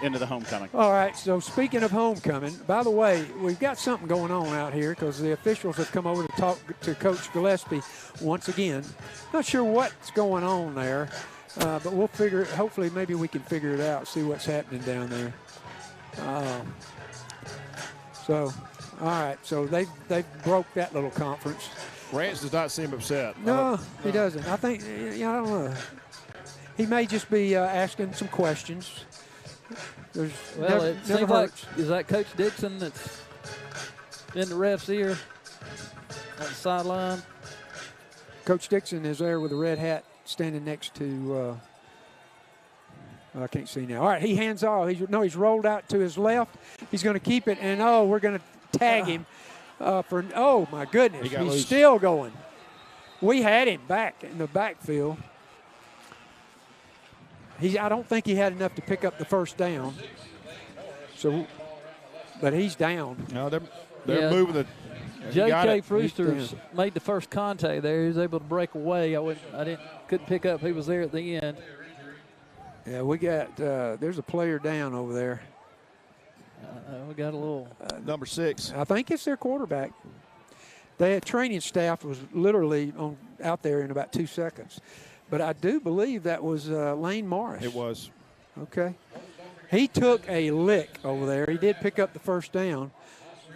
homecoming. All right, so speaking of homecoming, by the way, we've got something going on out here because the officials have come over to talk to Coach Gillespie once again. Not sure what's going on there, but we'll figure it. Hopefully, maybe we can figure it out, see what's happening down there. So, all right, so they broke that little conference. Rance does not seem upset. No, he doesn't. I think, I don't know. He may just be asking some questions. It seems like, is that Coach Dixon that's in the ref's ear on the sideline? Coach Dixon is there with a red hat standing next to, I can't see now. All right, he hands off. He's rolled out to his left. He's going to keep it, and, we're going to tag him. Oh, my goodness. He's still going. We had him back in the backfield. I don't think he had enough to pick up the first down. But he's down. No, they're moving the. J.K. Brewster's made the first contact there. He was able to break away. Couldn't pick up who was there at the end. Yeah, we got. There's a player down over there. We got a little. Number 6. I think it's their quarterback. Their training staff was literally out there in about 2 seconds. But I do believe that was Lane Morris. It was. Okay. He took a lick over there. He did pick up the first down.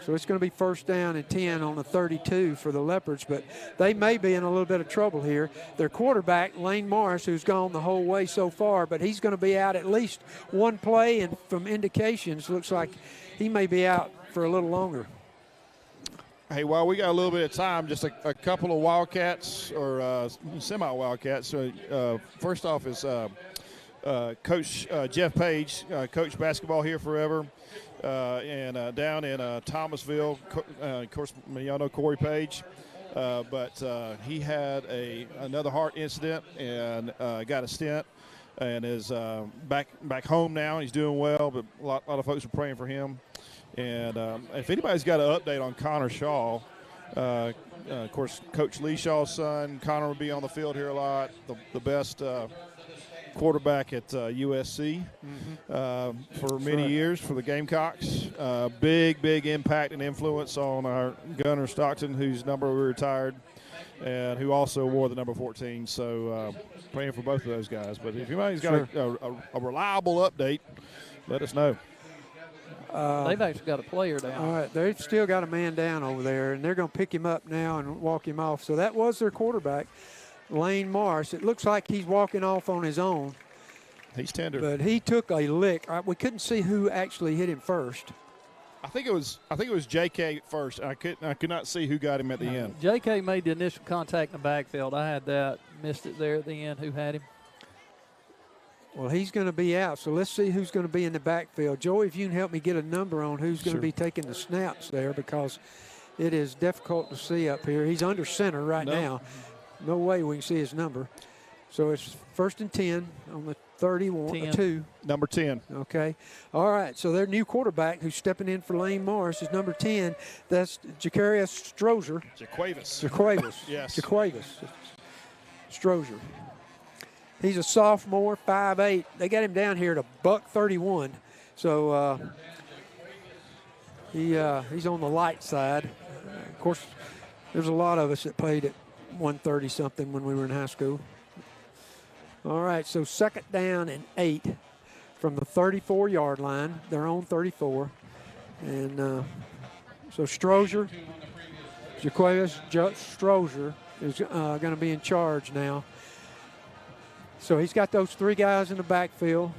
So it's going to be first down and 10 on the 32 for the Leopards, but they may be in a little bit of trouble here. Their quarterback, Lane Morris, who's gone the whole way so far, but he's going to be out at least one play, and from indications, looks like he may be out for a little longer. Hey, while we got a little bit of time, just a couple of Wildcats or semi-Wildcats. So first off is Coach Jeff Page, coached basketball here forever. And down in Thomasville, of course, y'all know Corey Page, but he had another heart incident and got a stent and is back home now. He's doing well, but a lot of folks are praying for him. And if anybody's got an update on Connor Shaw, of course, Coach Lee Shaw's son, Connor will be on the field here a lot, the best quarterback at USC for many years for the Gamecocks. Big impact and influence on our gunner Stockton, whose number we retired, and who also wore the number 14. So praying for both of those guys. But if anybody's got a reliable update, let us know. They've actually got a player down. All right, they've still got a man down over there, and they're going to pick him up now and walk him off. So that was their quarterback, Lane Morris. It looks like he's walking off on his own. He's tender. But he took a lick. We couldn't see who actually hit him first. I think it was J.K. first. I could not see who got him at the end. J.K. made the initial contact in the backfield. I had that. Missed it there at the end. Who had him? Well, he's going to be out, so let's see who's going to be in the backfield. Joey, if you can help me get a number on who's going to be taking the snaps there, because it is difficult to see up here. He's under center right now. No way we can see his number. So it's first and 10 on the 31, 2. Number 10. Okay. All right. So their new quarterback who's stepping in for Lane Morris is number 10. That's Jacarius Strozer. Jaquavis. Yes. Jaquavis. Strozer. He's a sophomore, 5'8". They got him down here at $131. So he's on the light side. Of course, there's a lot of us that played at 130-something when we were in high school. All right, so second down and 8 from the 34-yard line, their own 34. And so Strozer, Jaquavis Strozer is going to be in charge now. So he's got those 3 guys in the backfield.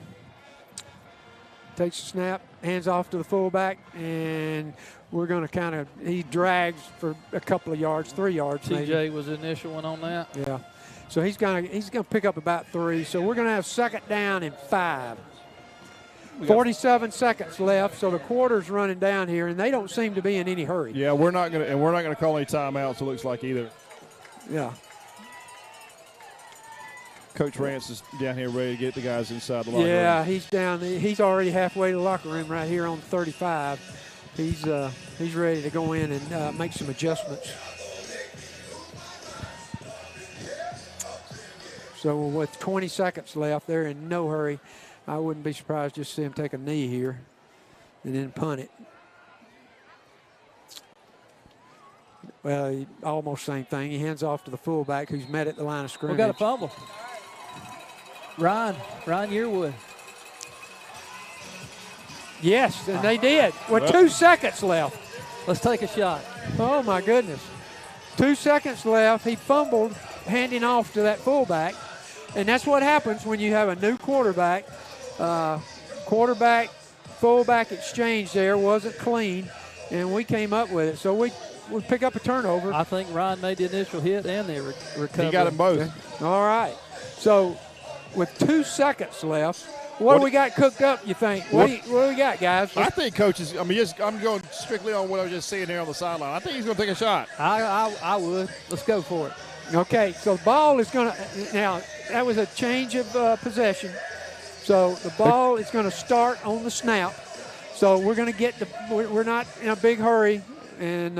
Takes a snap, hands off to the fullback, and we're going to he drags for a couple of yards, 3 yards maybe. TJ was the initial one on that. Yeah. So he's going to pick up about 3. So we're going to have second down and 5. 47 seconds left, so the quarter's running down here, and they don't seem to be in any hurry. Yeah, we're not going to call any timeouts, it looks like, either. Yeah. Coach Rance is down here ready to get the guys inside the locker room. Yeah, he's down. He's already halfway to the locker room right here on 35. He's ready to go in and make some adjustments. So with 20 seconds left, they're in no hurry. I wouldn't be surprised just to see him take a knee here and then punt it. Well, almost same thing. He hands off to the fullback who's met at the line of scrimmage. We got a fumble. Ryan Yearwood. Yes, and they did. With 2 seconds left. Let's take a shot. Oh, my goodness. 2 seconds left. He fumbled, handing off to that fullback. And that's what happens when you have a new quarterback. Fullback exchange there wasn't clean, and we came up with it. So we pick up a turnover. I think Ryan made the initial hit and the recovery. He got them both. Okay. All right. So with 2 seconds left, what do we got cooked up, you think? What do we got, guys? I think coaches, I'm going strictly on what I was just seeing here on the sideline. I think he's going to take a shot. I would. Let's go for it. Okay, so the ball is going to – now, that was a change of possession. So the ball is going to start on the snap. So we're going to get the – we're not in a big hurry. And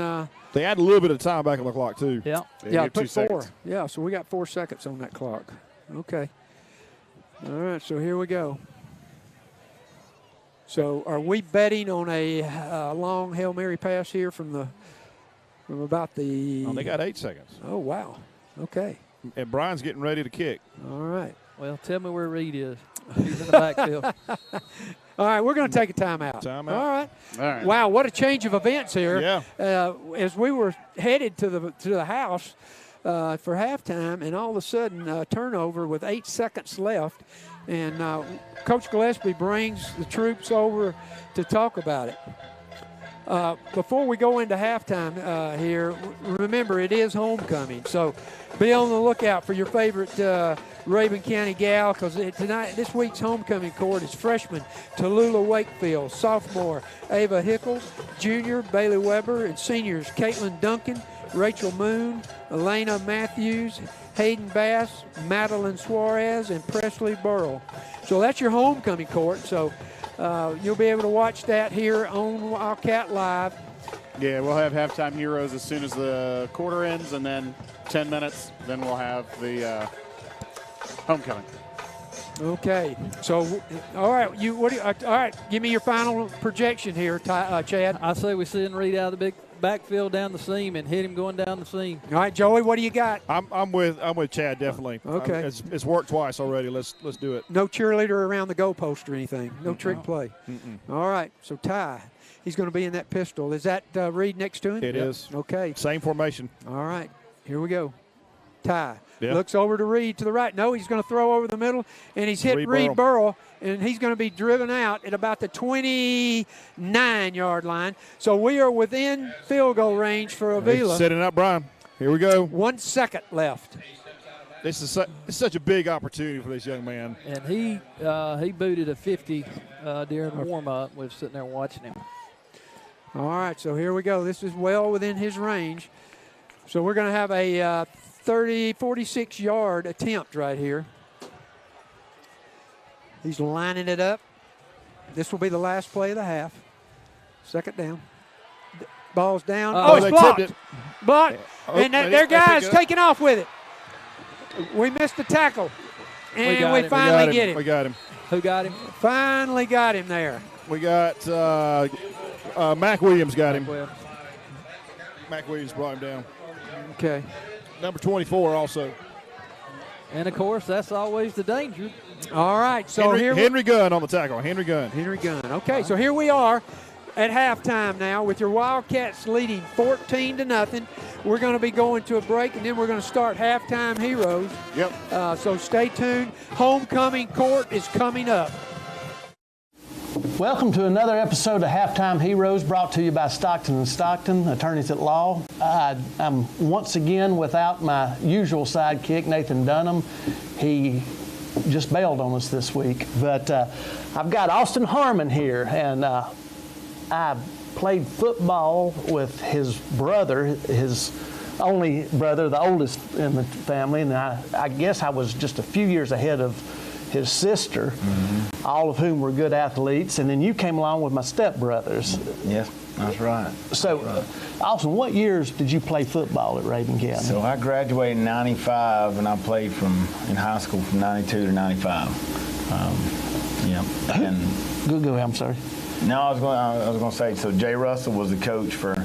they add a little bit of time back on the clock, too. Yeah, put 4. Seconds. Yeah, so we got 4 seconds on that clock. Okay. All right, so here we go. So are we betting on a long Hail Mary pass here from about the – Oh, they got 8 seconds. Oh, wow. Okay. And Brian's getting ready to kick. All right. Well, tell me where Reed is. He's in the backfield. All right, we're going to take a timeout. All right. Wow, what a change of events here. Yeah. As we were headed to the house for halftime, and all of a sudden turnover with 8 seconds left, and Coach Gillespie brings the troops over to talk about it. Before we go into halftime here, remember it is homecoming, so be on the lookout for your favorite Rabun County gal, because this week's homecoming court is freshman Tallulah Wakefield, sophomore Ava Hickle, junior Bailey Weber, and seniors Caitlin Duncan, Rachel Moon, Elena Matthews, Hayden Bass, Madeline Suarez, and Presley Burrell. So that's your homecoming court. So you'll be able to watch that here on Wildcat Live. Yeah, we'll have halftime heroes as soon as the quarter ends, and then 10 minutes, then we'll have the homecoming. Okay. So, all right. All right. Give me your final projection here, Chad. I say we send Reed out of the big backfield down the seam and hit him going down the seam. All right, Joey. What do you got? I'm with Chad definitely. Okay. It's worked twice already. Let's do it. No cheerleader around the goalpost or anything. No trick play. All right. So Ty, he's going to be in that pistol. Is that Reed next to him? It is. Okay. Same formation. All right. Here we go. Ty Yeah. looks over to Reed to the right. No, he's going to throw over the middle, and he's hit Reed Burrell, and he's going to be driven out at about the 29-yard line. So we are within field goal range for Avila. Setting up, Brian. Here we go. 1 second left. This is such a big opportunity for this young man. And he booted a 50 during the warm-up. We're sitting there watching him. All right, so here we go. This is well within his range. So we're going to have a 46-yard attempt right here. He's lining it up. This will be the last play of the half. Second down. Ball's down. Oh, it's blocked. Blocked. And their guy's taking off with it. We missed the tackle. And we finally get him. We got him. Who got him? Finally got him there. We got Mac Williams got him. Mac Williams brought him down. Okay. Number 24 also. And, of course, that's always the danger. All right. So Henry Gunn on the tackle. Henry Gunn. Okay, so here we are at halftime now with your Wildcats leading 14-0. We're going to be going to a break, and then we're going to start halftime heroes. Yep. So stay tuned. Homecoming court is coming up. Welcome to another episode of Halftime Heroes, brought to you by Stockton & Stockton, attorneys at law. I'm once again without my usual sidekick, Nathan Dunham. He just bailed on us this week. But I've got Austin Harmon here, and I played football with his brother, his only brother, the oldest in the family, and I guess I was just a few years ahead of his sister, all of whom were good athletes, and then you came along with my stepbrothers. Yes, that's right. So, Austin, what years did you play football at Rabun County? So I graduated in 95, and I played in high school from 92 to 95. And Go ahead, I'm sorry. No, I was going to say, so Jay Russell was the coach for, I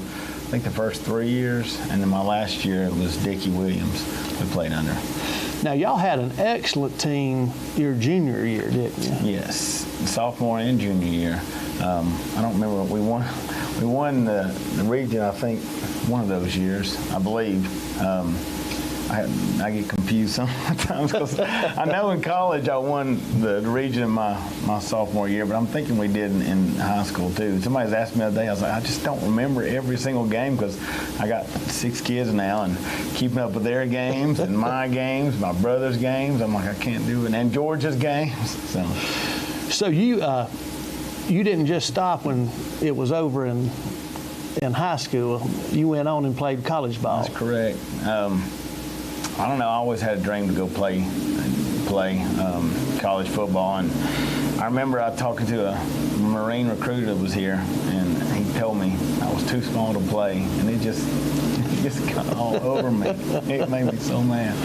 think, the first 3 years, and then my last year it was Dickie Williams we played under. Now, y'all had an excellent team your junior year, didn't you? Yes, sophomore and junior year. I don't remember. We won the region, I think, one of those years, I believe. I get confused sometimes because I know in college I won the region in my sophomore year, but I'm thinking we did in high school too. Somebody's asked me the other day, I was like, I just don't remember every single game because I got 6 kids now and keeping up with their games and my games, my brother's games. I'm like, I can't do it. And Georgia's games. So you didn't just stop when it was over in high school. You went on and played college ball. That's correct. I don't know. I always had a dream to go play college football, and I remember I talking to a Marine recruiter that was here, and he told me I was too small to play, and it just got all over me. It made me so mad,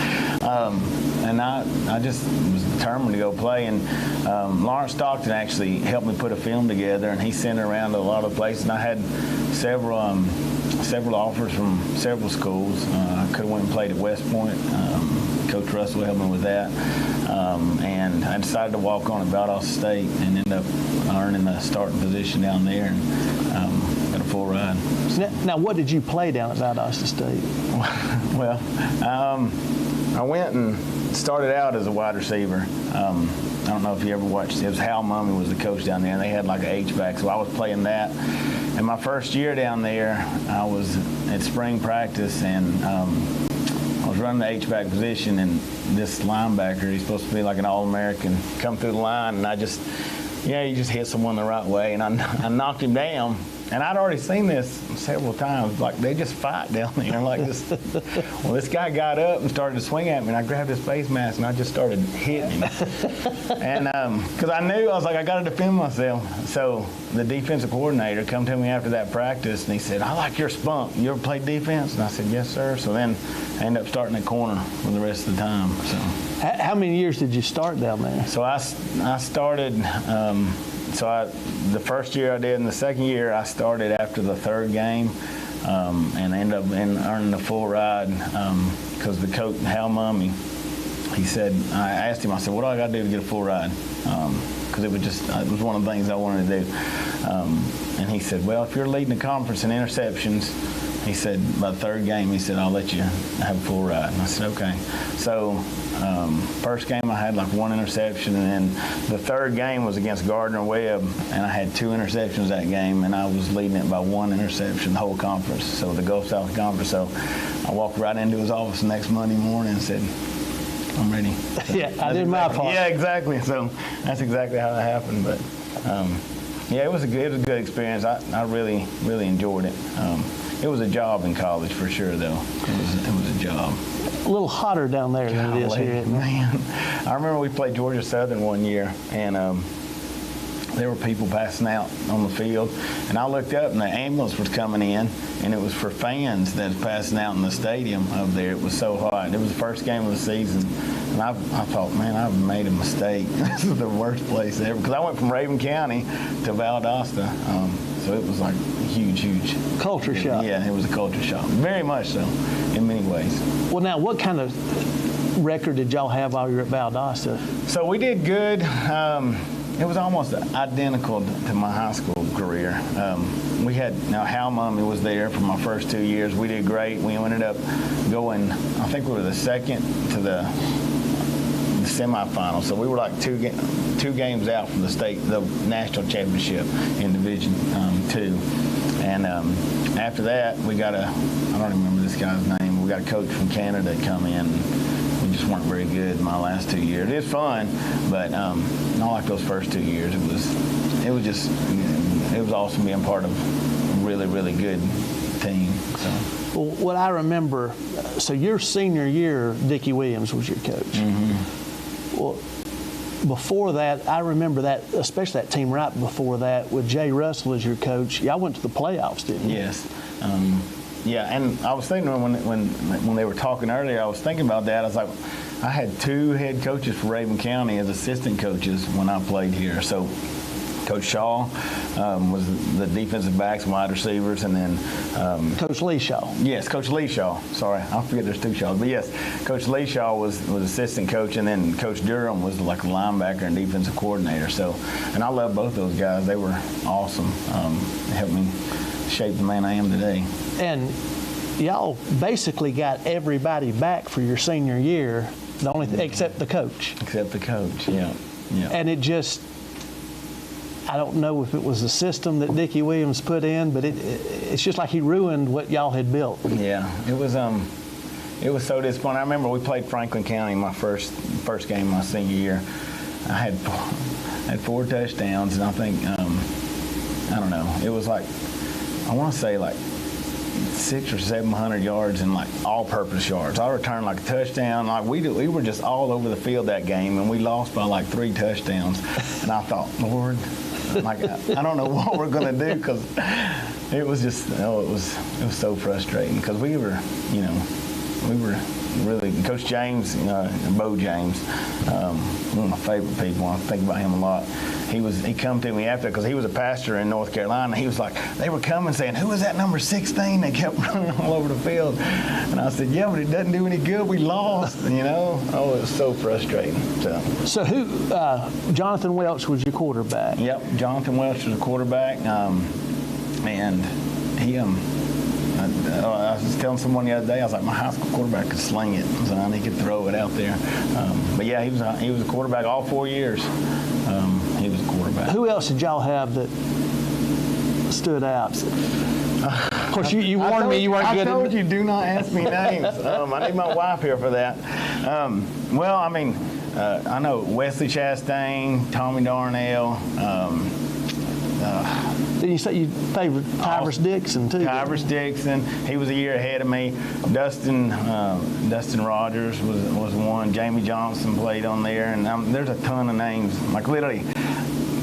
and I just was determined to go play. And Lawrence Stockton actually helped me put a film together, and he sent it around to a lot of places. And I had several offers from several schools. I could have went and played at West Point. Coach Russell helped me with that. And I decided to walk on at Valdosta State and end up earning a starting position down there and got a full ride. Now, what did you play down at Valdosta State? Well, I went and started out as a wide receiver. I don't know if you ever watched it. It was Hal Mummy was the coach down there, and they had like an H-back, so I was playing that. And my first year down there, I was at spring practice, and I was running the H-back position, and this linebacker, he's supposed to be like an All-American, come through the line, and he just hit someone the right way, and I knocked him down. And I'd already seen this several times. Like, they just fight down there like this. Well, this guy got up and started to swing at me, and I grabbed his face mask, and I just started hitting him. And because I knew, I was like, I got to defend myself. So the defensive coordinator come to me after that practice, and he said, I like your spunk. You ever played defense? And I said, yes, sir. So then I ended up starting at corner for the rest of the time. So, how many years did you start down there? So I started the first year I did, and the second year I started after the third game, and ended up earning the full ride because the coach, Hal Mummy, he said, I asked him, I said, what do I got to do to get a full ride? Because it was one of the things I wanted to do. And he said, well, if you're leading the conference in interceptions, he said, by the third game, he said, I'll let you have a full ride. And I said, okay. So first game I had like 1 interception, and then the third game was against Gardner Webb, and I had 2 interceptions that game, and I was leading it by 1 interception the whole conference, so the Gulf South Conference. So I walked right into his office the next Monday morning and said, I'm ready. So yeah, I did my part. Yeah, exactly. So that's exactly how that happened. But yeah, it was a good experience. I really, really enjoyed it. it was a job in college for sure, though. It was a job. A little hotter down there than it is here. Man, I remember we played Georgia Southern one year, and there were people passing out on the field, and I looked up and the ambulance was coming in, and it was for fans that was passing out in the stadium up there. It was so hot. It was the first game of the season, and I thought, man, I've made a mistake. This is the worst place ever, because I went from Rabun County to Valdosta, so it was like a huge culture shock. Yeah, it was a culture shock, very much so, in many ways. Well, now, what kind of record did y'all have while you were at Valdosta? So we did good. It was almost identical to my high school career. We had, Hal Mummy was there for my first 2 years. We did great. We ended up going, I think we were the second to the semifinals. So we were like two games out from the national championship in Division II. And after that, we got I don't remember this guy's name. We got a coach from Canada to come in. We just weren't very good my last 2 years. It was fun, but not like those first 2 years. It was awesome being part of a really good team. So. Well, what I remember, so your senior year, Dickie Williams was your coach. Mm-hmm. Well, before that, I remember that, especially that team right before that, with Jay Russell as your coach. Y'all went to the playoffs, didn't you? Yes. Yeah, and I was thinking when they were talking earlier, I was thinking about that. I was like, I had 2 head coaches for Rabun County as assistant coaches when I played here. So Coach Shaw was the defensive backs and wide receivers, and then Coach Lee Shaw. Yes, Coach Lee Shaw. Sorry, I forget there's 2 Shaws, but yes, Coach Lee Shaw was assistant coach, and then Coach Durham was like a linebacker and defensive coordinator. So, and I love both those guys. They were awesome. They helped me shape the man I am today. And y'all basically got everybody back for your senior year, except the coach. Except the coach, yeah. And it just, I don't know if it was the system that Dickie Williams put in, but it's just like he ruined what y'all had built. Yeah, it was so disappointing. I remember we played Franklin County my first game my senior year. I had 4 touchdowns, and I think I don't know. It was like, I want to say like 600 or 700 yards and like all-purpose yards. I returned like a touchdown. Like we were just all over the field that game, and we lost by like 3 touchdowns. And I thought, Lord, like I don't know what we're gonna do, because it was just it was so frustrating, because we were really, Coach James, Bo James, one of my favorite people. I think about him a lot. He come to me after, because he was a pastor in North Carolina. He was like, they were coming saying, who is that number 16? They kept running all over the field. And I said, yeah, but it doesn't do any good. We lost, Oh, it was so frustrating. So who, Jonathan Welch was your quarterback? Yep, Jonathan Welch was a quarterback. And he, I was telling someone the other day, I was like, my high school quarterback could sling it, so he could throw it out there. But yeah, he was a quarterback all 4 years. He was a quarterback. Who else did y'all have that stood out? Of course, you warned me you weren't good. I told you, do not ask me names. I need my wife here for that. Well, I mean, I know Wesley Chastain, Tommy Darnell. Did you say you favored Tyrus Dixon too? Tyrus Dixon, he was a year ahead of me. Dustin Rogers was one. Jamie Johnson played on there, and there's a ton of names. Like literally,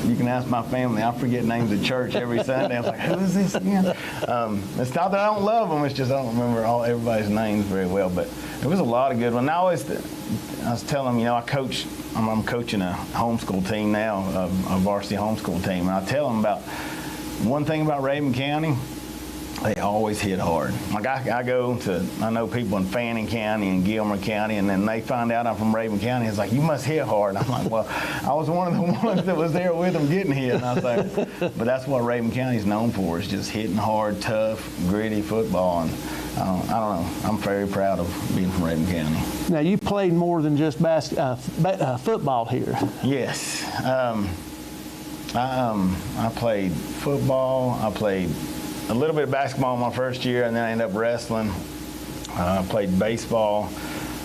you can ask my family. I forget names at church every Sunday. I was like, who is this again? It's not that I don't love them. It's just I don't remember everybody's names very well. But there was a lot of good ones. I was telling them, I'm coaching a homeschool team now, a varsity homeschool team, and I tell them about one thing about Rabun County. They always hit hard. Like I know people in Fannin County and Gilmer County, and then they find out I'm from Rabun County. It's like, you must hit hard. And I'm like, well, I was one of the ones that was there with them getting hit. And I was like, but that's what Rabun County is known for, is just hitting hard, tough, gritty football. And I don't know. I'm very proud of being from Rabun County. Now, you played more than just football here. Yes. I played football. I played a little bit of basketball my first year, and then I ended up wrestling. I played baseball.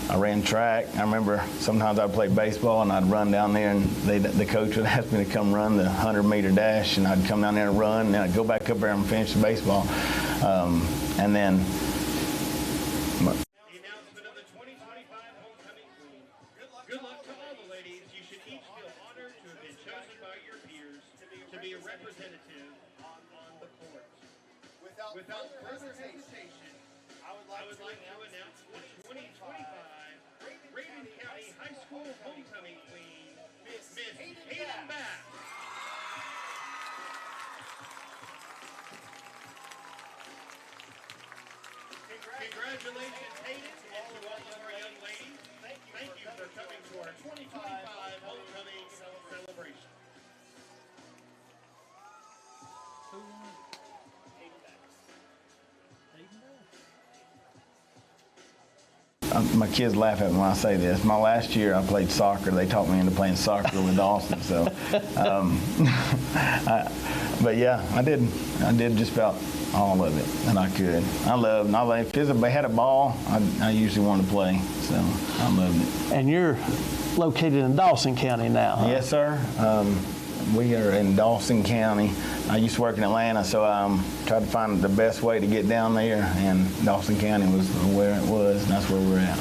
I ran track. I remember sometimes I'd play baseball and I'd run down there, and the coach would ask me to come run the 100-meter dash, and I'd come down there and run, and then I'd go back up there and finish the baseball. And then Good luck to all the ladies. You should each feel honored to have been chosen by your peers to be a representative on the court. Without further hesitation, I would like to announce the 2025 Rabun County High School Homecoming Queen, Miss Hayden Bass. Congratulations, Hayden, and to all of our young ladies. Thank you for coming to our 2025 homecoming celebration. my kids laugh at me when I say this. My last year I played soccer. They taught me into playing soccer with Austin. So, but yeah, I did just about all of it that I could. If they had a ball, I usually wanted to play. So I loved it. And you're located in Dawson County now, huh? Yes, sir. We are in Dawson County. I used to work in Atlanta, so I tried to find the best way to get down there, and Dawson County was where it was, and that's where we're at.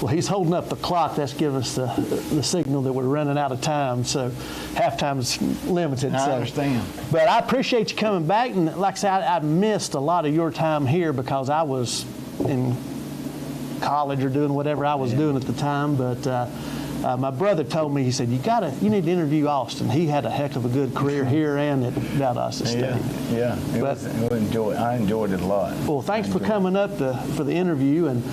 Well, he's holding up the clock. That's giving us the signal that we're running out of time, so halftime's limited. I understand. But I appreciate you coming back, and like I said, I missed a lot of your time here because I was in college or doing whatever I was doing at the time, but my brother told me, he said, you need to interview Austin. He had a heck of a good career here and at Valdosta State. Yeah, I enjoyed it a lot. Well, thanks for coming up for the interview, and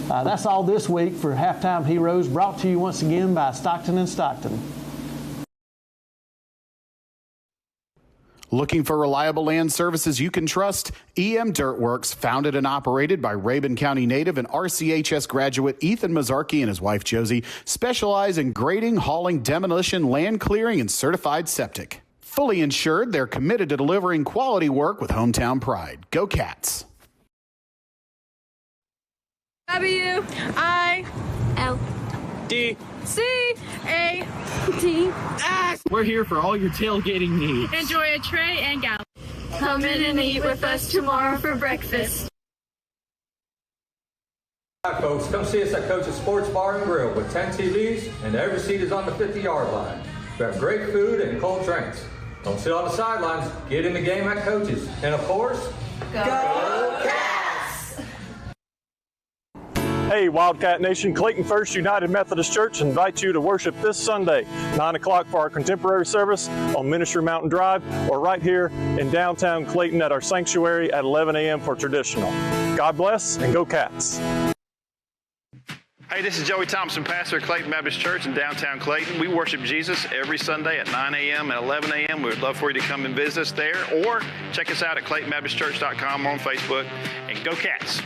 that's all this week for Halftime Heroes, brought to you once again by Stockton and Stockton. Looking for reliable land services you can trust? EM Dirtworks, founded and operated by Rabun County native and RCHS graduate Ethan Mazzarki and his wife Josie, specialize in grading, hauling, demolition, land clearing, and certified septic. Fully insured, they're committed to delivering quality work with hometown pride. Go Cats! W-I-L-D-C-A-T-S. We're here for all your tailgating needs. Enjoy a tray and gallon. Come in and eat with us tomorrow for breakfast. Hi folks, come see us at Coach's Sports Bar and Grill with 10 TVs and every seat is on the 50-yard line. We have great food and cold drinks. Don't sit on the sidelines, get in the game at Coach's. And of course, go Cats! Hey, Wildcat Nation, Clayton First United Methodist Church invites you to worship this Sunday, 9 o'clock for our contemporary service on Ministry Mountain Drive, or right here in downtown Clayton at our sanctuary at 11 a.m. for traditional. God bless and go Cats. Hey, this is Joey Thompson, pastor at Clayton Baptist Church in downtown Clayton. We worship Jesus every Sunday at 9 a.m. and 11 a.m. We would love for you to come and visit us there, or check us out at ClaytonBaptistChurch.com or on Facebook, and go Cats.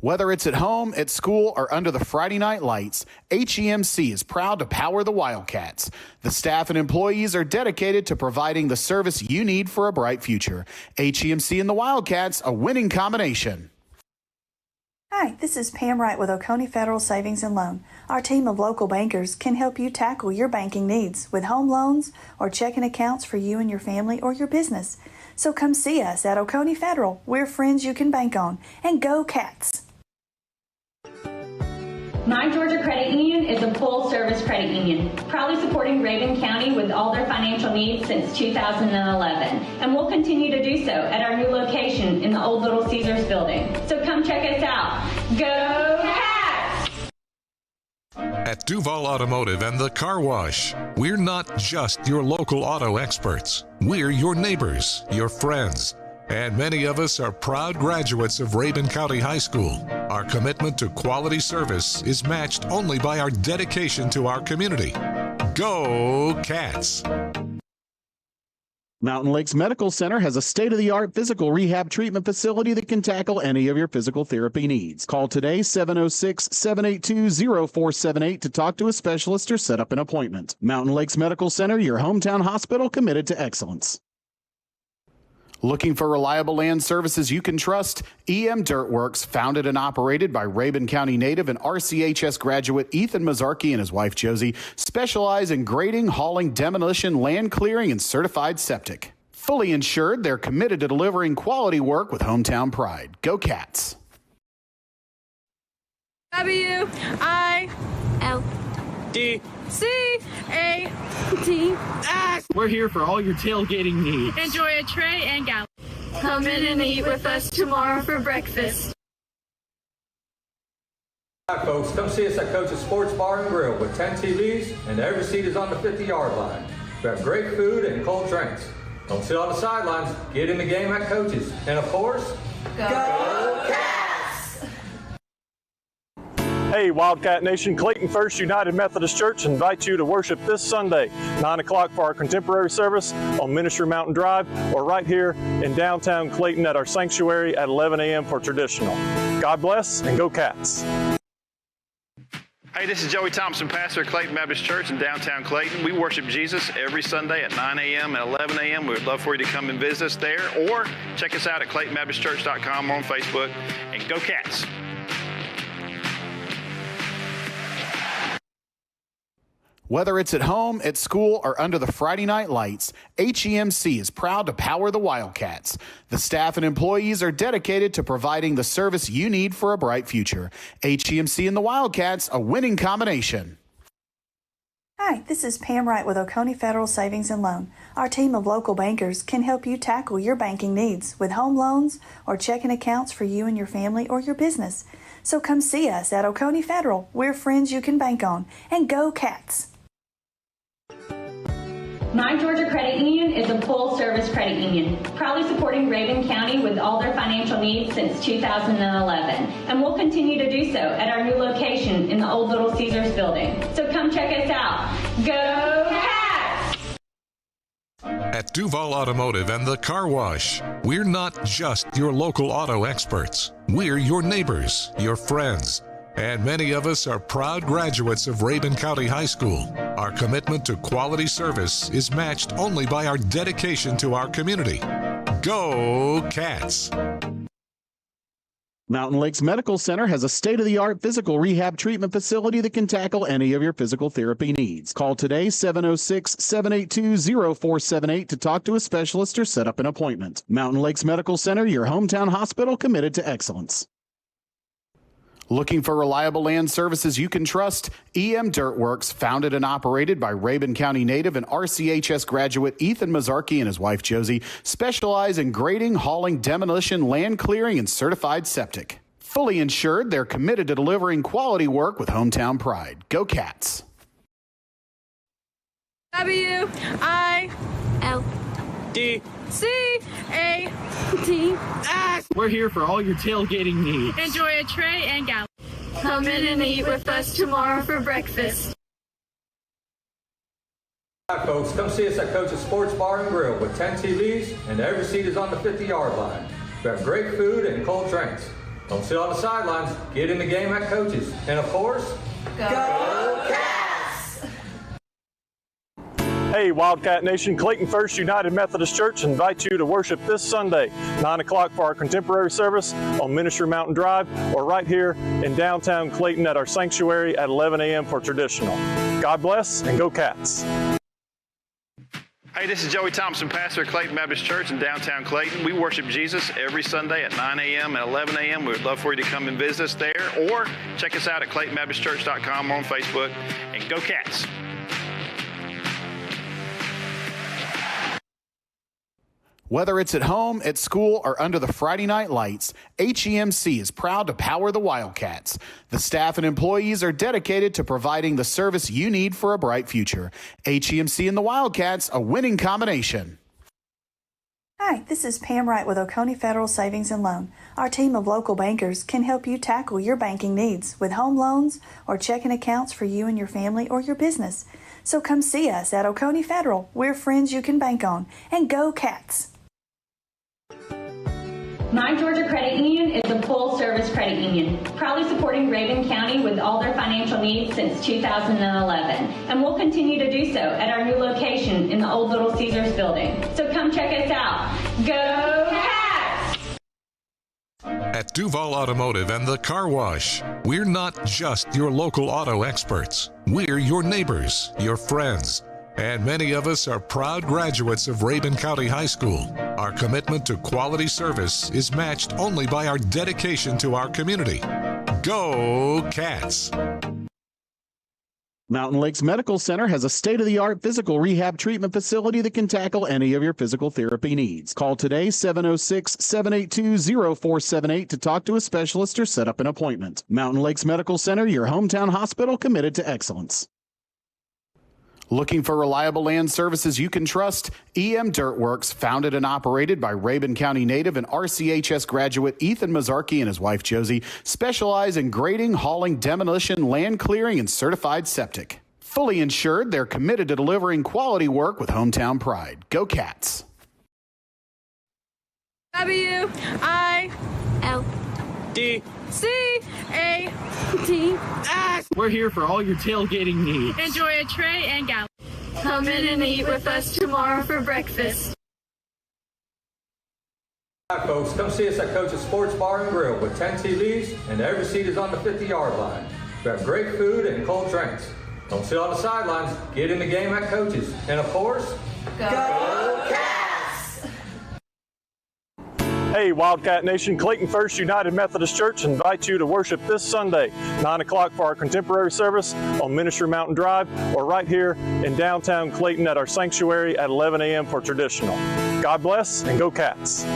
Whether it's at home, at school, or under the Friday night lights, HEMC is proud to power the Wildcats. The staff and employees are dedicated to providing the service you need for a bright future. HEMC and the Wildcats, a winning combination. Hi, this is Pam Wright with Oconee Federal Savings and Loan. Our team of local bankers can help you tackle your banking needs with home loans or checking accounts for you and your family or your business. So come see us at Oconee Federal. We're friends you can bank on. And go Cats! My Georgia Credit Union is a full-service credit union, proudly supporting Rabun County with all their financial needs since 2011, and we'll continue to do so at our new location in the old Little Caesars building. So come check us out. Go Cats! At Duval Automotive and the Car Wash, we're not just your local auto experts. We're your neighbors, your friends. And many of us are proud graduates of Rabun County High School. Our commitment to quality service is matched only by our dedication to our community. Go Cats! Mountain Lakes Medical Center has a state-of-the-art physical rehab treatment facility that can tackle any of your physical therapy needs. Call today 706-782-0478 to talk to a specialist or set up an appointment. Mountain Lakes Medical Center, your hometown hospital committed to excellence. Looking for reliable land services you can trust? EM Dirtworks, founded and operated by Rabun County native and RCHS graduate Ethan Mazzarchi and his wife Josie, specialize in grading, hauling, demolition, land clearing, and certified septic. Fully insured, they're committed to delivering quality work with hometown pride. Go Cats! WILCATS. We're here for all your tailgating needs. Enjoy a tray and gallon. Come in and eat with us tomorrow for breakfast. Hi folks, come see us at Coach's Sports Bar and Grill with 10 TVs and every seat is on the 50-yard line. We have great food and cold drinks. Don't sit on the sidelines, get in the game at Coach's. And of course, go Cats! Hey, Wildcat Nation, Clayton First United Methodist Church invites you to worship this Sunday, 9 o'clock for our contemporary service on Ministry Mountain Drive, or right here in downtown Clayton at our sanctuary at 11 a.m. for traditional. God bless and go Cats. Hey, this is Joey Thompson, pastor at Clayton Baptist Church in downtown Clayton. We worship Jesus every Sunday at 9 a.m. and 11 a.m. We would love for you to come and visit us there, or check us out at ClaytonBaptistChurch.com or on Facebook, and go Cats. Whether it's at home, at school, or under the Friday night lights, HEMC is proud to power the Wildcats. The staff and employees are dedicated to providing the service you need for a bright future. HEMC and the Wildcats, a winning combination. Hi, this is Pam Wright with Oconee Federal Savings and Loan. Our team of local bankers can help you tackle your banking needs with home loans or checking accounts for you and your family or your business. So come see us at Oconee Federal. We're friends you can bank on. And go Cats! My Georgia Credit Union is a full-service credit union, proudly supporting Rabun County with all their financial needs since 2011, and we'll continue to do so at our new location in the old Little Caesars building. So come check us out. Go Cats! At Duval Automotive and the Car Wash, we're not just your local auto experts. We're your neighbors, your friends. And many of us are proud graduates of Rabun County High School. Our commitment to quality service is matched only by our dedication to our community. Go Cats! Mountain Lakes Medical Center has a state-of-the-art physical rehab treatment facility that can tackle any of your physical therapy needs. Call today, 706-782-0478 to talk to a specialist or set up an appointment. Mountain Lakes Medical Center, your hometown hospital committed to excellence. Looking for reliable land services you can trust? EM Dirtworks, founded and operated by Rabun County native and RCHS graduate Ethan Mazzarchi and his wife Josie, specialize in grading, hauling, demolition, land clearing, and certified septic. Fully insured, they're committed to delivering quality work with hometown pride. Go Cats! WILCATS. We're here for all your tailgating needs. Enjoy a tray and gallon. Come in and eat with us tomorrow for breakfast. Hi folks, come see us at Coach's Sports Bar and Grill with 10 TVs and every seat is on the 50-yard line. We have great food and cold drinks. Don't sit on the sidelines, get in the game at Coach's. And of course, go Cats! Hey, Wildcat Nation, Clayton First United Methodist Church invites you to worship this Sunday, 9 o'clock for our contemporary service on Ministry Mountain Drive, or right here in downtown Clayton at our sanctuary at 11 a.m. for traditional. God bless and go Cats! Hey, this is Joey Thompson, pastor at Clayton Baptist Church in downtown Clayton. We worship Jesus every Sunday at 9 a.m. and 11 a.m. We would love for you to come and visit us there, or check us out at ClaytonBaptistChurch.com or on Facebook, and go Cats! Whether it's at home, at school, or under the Friday night lights, HEMC is proud to power the Wildcats. The staff and employees are dedicated to providing the service you need for a bright future. HEMC and the Wildcats, a winning combination. Hi, this is Pam Wright with Oconee Federal Savings and Loan. Our team of local bankers can help you tackle your banking needs with home loans or checking accounts for you and your family or your business. So come see us at Oconee Federal. We're friends you can bank on. And go Cats! My Georgia Credit Union is a full-service credit union, proudly supporting Rabun County with all their financial needs since 2011, and we'll continue to do so at our new location in the old Little Caesars building. So come check us out. Go Cats! At Duval Automotive and the Car Wash, we're not just your local auto experts. We're your neighbors, your friends, and many of us are proud graduates of Rabun County High School. Our commitment to quality service is matched only by our dedication to our community. Go Cats! Mountain Lakes Medical Center has a state-of-the-art physical rehab treatment facility that can tackle any of your physical therapy needs. Call today, 706-782-0478 to talk to a specialist or set up an appointment. Mountain Lakes Medical Center, your hometown hospital committed to excellence. Looking for reliable land services you can trust? EM Dirtworks, founded and operated by Rabun County native and RCHS graduate Ethan Mazzarki and his wife Josie, specialize in grading, hauling, demolition, land clearing, and certified septic. Fully insured, they're committed to delivering quality work with hometown pride. Go Cats! W-I-L-D-C-A-T-S. We're here for all your tailgating needs. Enjoy a tray and gallon. Come in and eat with us tomorrow for breakfast. Hi folks, come see us at Coach's Sports Bar and Grill with 10 TVs and every seat is on the 50-yard line. We have great food and cold drinks. Don't sit on the sidelines, get in the game at Coach's. And of course, go Cats! Hey, Wildcat Nation, Clayton First United Methodist Church invites you to worship this Sunday, 9 o'clock for our contemporary service on Ministry Mountain Drive, or right here in downtown Clayton at our sanctuary at 11 a.m. for traditional. God bless and go Cats.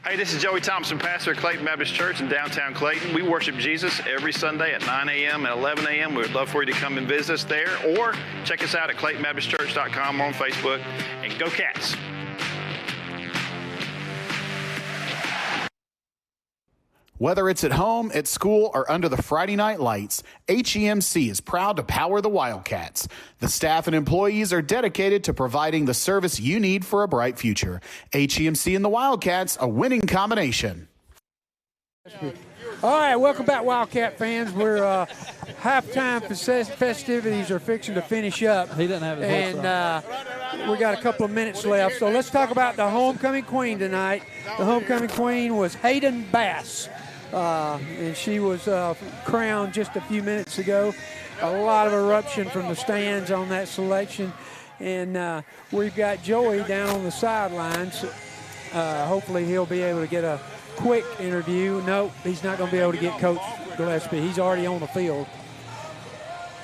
Hey, this is Joey Thompson, pastor at Clayton Baptist Church in downtown Clayton. We worship Jesus every Sunday at 9 a.m. and 11 a.m. We would love for you to come and visit us there, or check us out at ClaytonBaptistChurch.com or on Facebook, and go Cats. Whether it's at home, at school, or under the Friday night lights, HEMC is proud to power the Wildcats. The staff and employees are dedicated to providing the service you need for a bright future. HEMC and the Wildcats, a winning combination. All right, welcome back, Wildcat fans. We're halftime festivities are fixing to finish up. He doesn't have his and we got a couple of minutes left. So let's talk about the homecoming queen tonight. The homecoming queen was Hayden Bass. And she was crowned just a few minutes ago. A lot of eruption from the stands on that selection. And we've got Joey down on the sidelines. Hopefully he'll be able to get a quick interview. Nope, he's not going to be able to get Coach Gillespie. He's already on the field.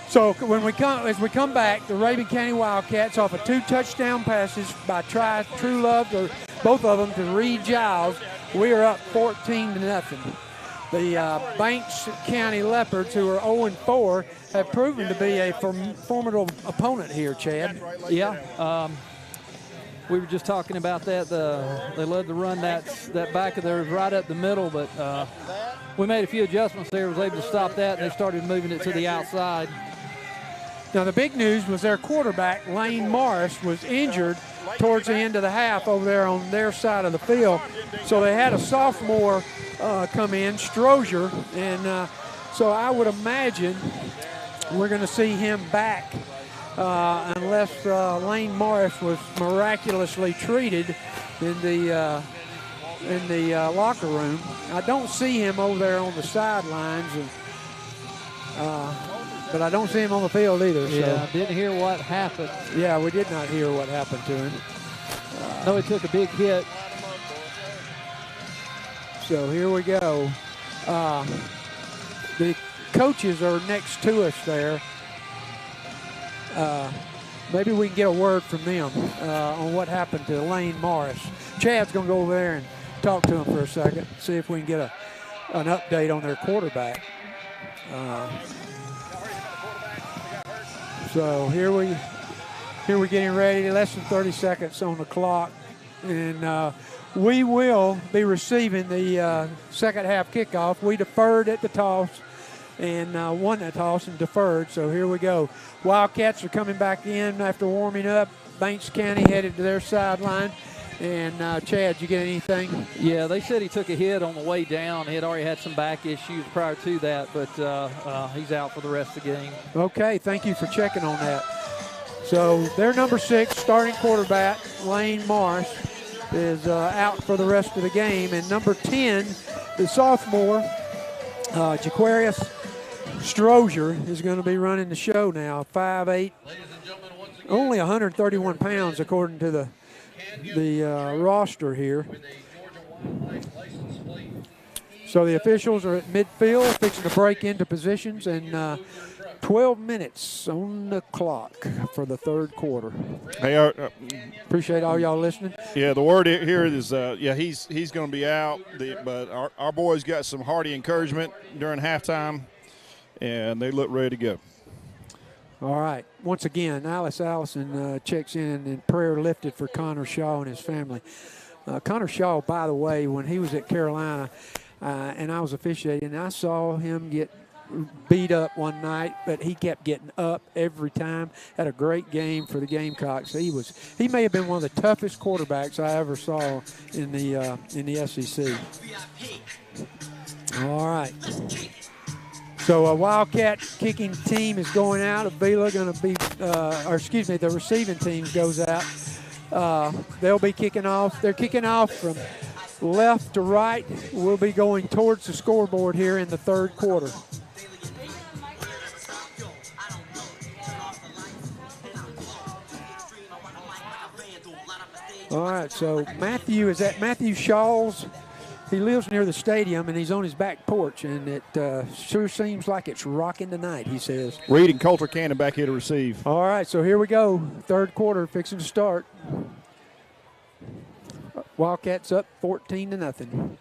So as we come back, the Rabun County Wildcats off of 2 touchdown passes by True Love, or both of them, to Reed Giles. We are up 14-0. The Banks County Leopards, who are 0-4, have proven to be a formidable opponent here, Chad. Yeah. We were just talking about that. They love to run that back of theirs right up the middle, but we made a few adjustments there, was able to stop that, and they started moving it to the outside. Now, the big news was their quarterback, Lane Morris, was injured towards the end of the half over there on their side of the field. So they had a sophomore come in, Strozier, and so I would imagine we're going to see him back unless Lane Morris was miraculously treated in the locker room. I don't see him over there on the sidelines, but I don't see him on the field either. Yeah, so. Didn't hear what happened. Yeah, we did not hear what happened to him. No, he took a big hit. So here we go. The coaches are next to us there. Maybe we can get a word from them on what happened to Lane Morris. Chad's going to go over there and talk to him for a second, see if we can get an update on their quarterback. So here we're getting ready, less than 30 seconds on the clock, and we will be receiving the second half kickoff. We deferred at the toss and won the toss and deferred, so here we go. Wildcats are coming back in after warming up. Banks County headed to their sideline, And Chad, did you get anything? Yeah, they said he took a hit on the way down. He had already had some back issues prior to that, but he's out for the rest of the game. Okay, thank you for checking on that. So their number 6 starting quarterback, Lane Marsh, is out for the rest of the game. And number 10, the sophomore, Jaquarius Strozier, is going to be running the show now. 5'8", only 131 pounds according to the roster here. So the officials are at midfield, fixing to break into positions, and 12 minutes on the clock for the third quarter. Hey, appreciate all y'all listening. Yeah, the word here is, he's going to be out, but our boys got some hearty encouragement during halftime, and they look ready to go. All right. Once again, Alice Allison checks in and prayer lifted for Connor Shaw and his family. Connor Shaw, by the way, when he was at Carolina and I was officiating, I saw him get beat up one night, but he kept getting up every time. Had a great game for the Gamecocks. He may have been one of the toughest quarterbacks I ever saw in the SEC. All right. So a Wildcat kicking team is going out. Avila going to be, the receiving team goes out. They'll be kicking off. They're kicking off from left to right. We'll be going towards the scoreboard here in the third quarter. All right, so Matthew is at Matthew Shaw's. He lives near the stadium, and he's on his back porch, and it sure seems like it's rocking tonight, he says. Reed and Coulter Cannon back here to receive. All right, so here we go. Third quarter fixing to start. Wildcats up 14-0.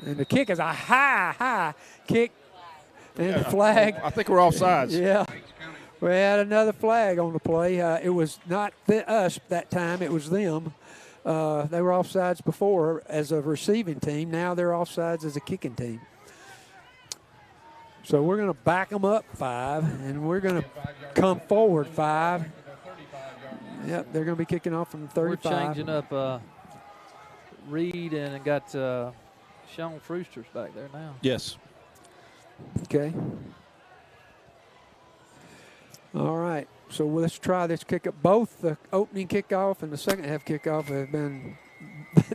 And the kick is a high kick. And the flag. I think we're offsides. Yeah. We had another flag on the play. It was not us that time. It was them. They were offsides before as a receiving team. Now they're offsides as a kicking team. So we're going to back them up 5, and we're going to come forward 5. Yep, they're going to be kicking off from 35. We're changing up Reed and got Sean Frooster's back there now. Yes. Okay. All right. So let's try this kickoff. Both the opening kickoff and the second half kickoff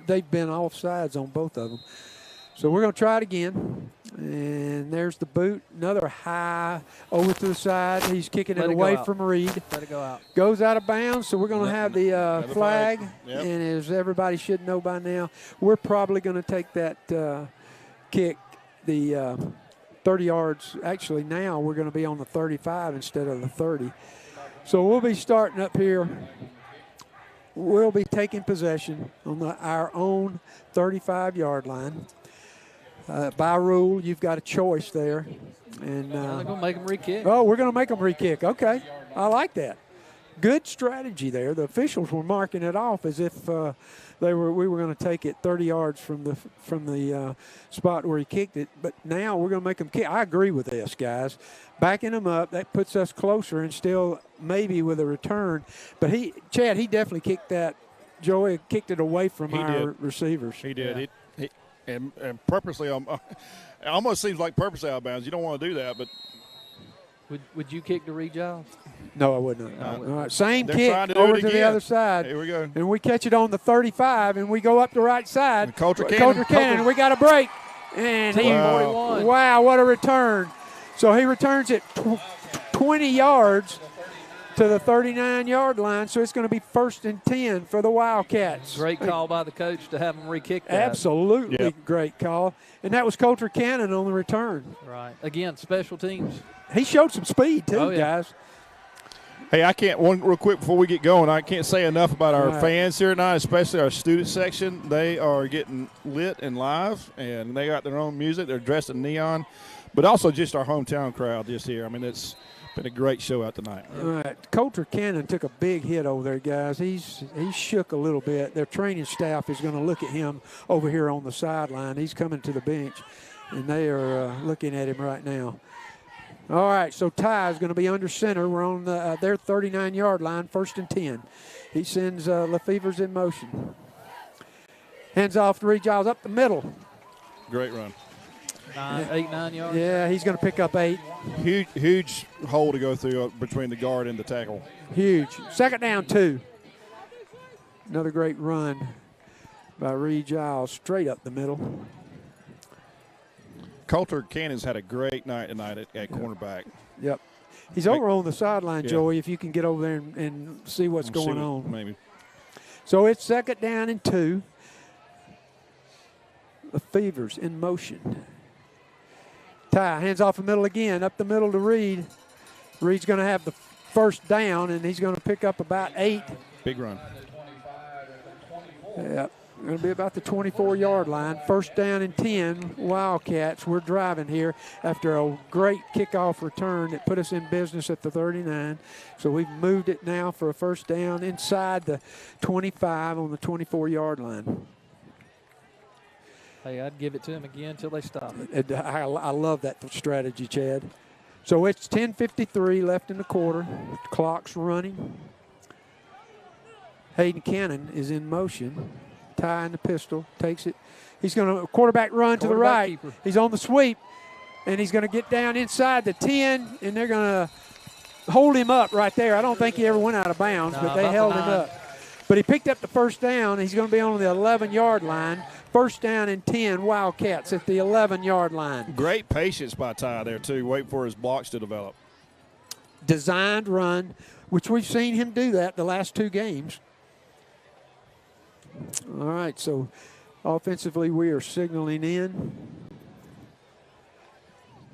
they've been offsides on both of them. So we're going to try it again. And there's the boot. Another high over to the side. He's kicking it away from Reed. Let it go out. Goes out of bounds, so we're going to have the flag. Yep. And as everybody should know by now, we're probably going to take that kick, the 30 yards. Actually, now we're going to be on the 35 instead of the 30. So we'll be starting up here. We'll be taking possession on our own 35-yard line. By rule, you've got a choice there. And they're going to make them re-kick. Oh, we're going to make them re-kick. Okay. I like that. Good strategy there. The officials were marking it off as if we were going to take it 30 yards from the spot where he kicked it. But now we're going to make them kick. I agree with this, guys. Backing them up, that puts us closer and still maybe with a return. But Chad, he definitely kicked that. Joey kicked it away from our receivers. He did. Yeah. And purposely, it almost seems like purposely out of bounds. You don't want to do that, but. Would you kick the re-Giles? No, I wouldn't. All right, same They're kick over to the other side. Here we go. And we catch it on the 35, and we go up the right side. Coulter Cannon. We got a break. And he, 41. Wow, what a return. So he returns it 20 yards to the 39-yard line, so it's going to be 1st and 10 for the Wildcats. Great call by the coach to have them re-kick that. Absolutely great call. And that was Coulter Cannon on the return. Right. Again, special teams. He showed some speed, too, guys. Hey, one real quick before we get going, I can't say enough about our fans here tonight, especially our student section. They are getting lit and live, and they got their own music. They're dressed in neon, but also just our hometown crowd just here. I mean, it's been a great show out tonight. All right. Coulter Cannon took a big hit over there, guys. He's shook a little bit. Their training staff is going to look at him over here on the sideline. He's coming to the bench, and they are looking at him right now. All right, so Ty is going to be under center. We're on their 39-yard line, 1st and 10. He sends Lefevre's in motion. Hands off to Reed Giles up the middle. Great run. 8, 9 yards. Yeah, he's going to pick up 8. Huge hole to go through between the guard and the tackle. Huge. Second down, 2. Another great run by Reed Giles, straight up the middle. Coulter Cannon's had a great night tonight at cornerback. Yep. He's over on the sideline, Yeah. Joey, if you can get over there and see what's going on. Maybe. So it's second down and 2. The Fevers in motion. Ty, hands off the middle again, up the middle to Reed. Reed's going to have the first down, and he's going to pick up about 8. Big run. Yeah, going to be about the 24-yard line. First down and 10, Wildcats. We're driving here after a great kickoff return that put us in business at the 39. So we've moved it now for a first down inside the 25 on the 24-yard line. Hey, I'd give it to him again until they stop. I love that strategy, Chad. So it's 10:53 left in the quarter. Clock's running. Hayden Cannon is in motion. Ty in the pistol, takes it. He's going to quarterback run to the right. Keeper. He's on the sweep, and he's going to get down inside the 10, and they're going to hold him up right there. I don't think he ever went out of bounds, but they held him up. But he picked up the first down. He's going to be on the 11-yard line. First down and 10, Wildcats at the 11-yard line. Great patience by Ty there, too. Wait for his blocks to develop. Designed run, which we've seen him do that the last 2 games. All right, so offensively we are signaling in.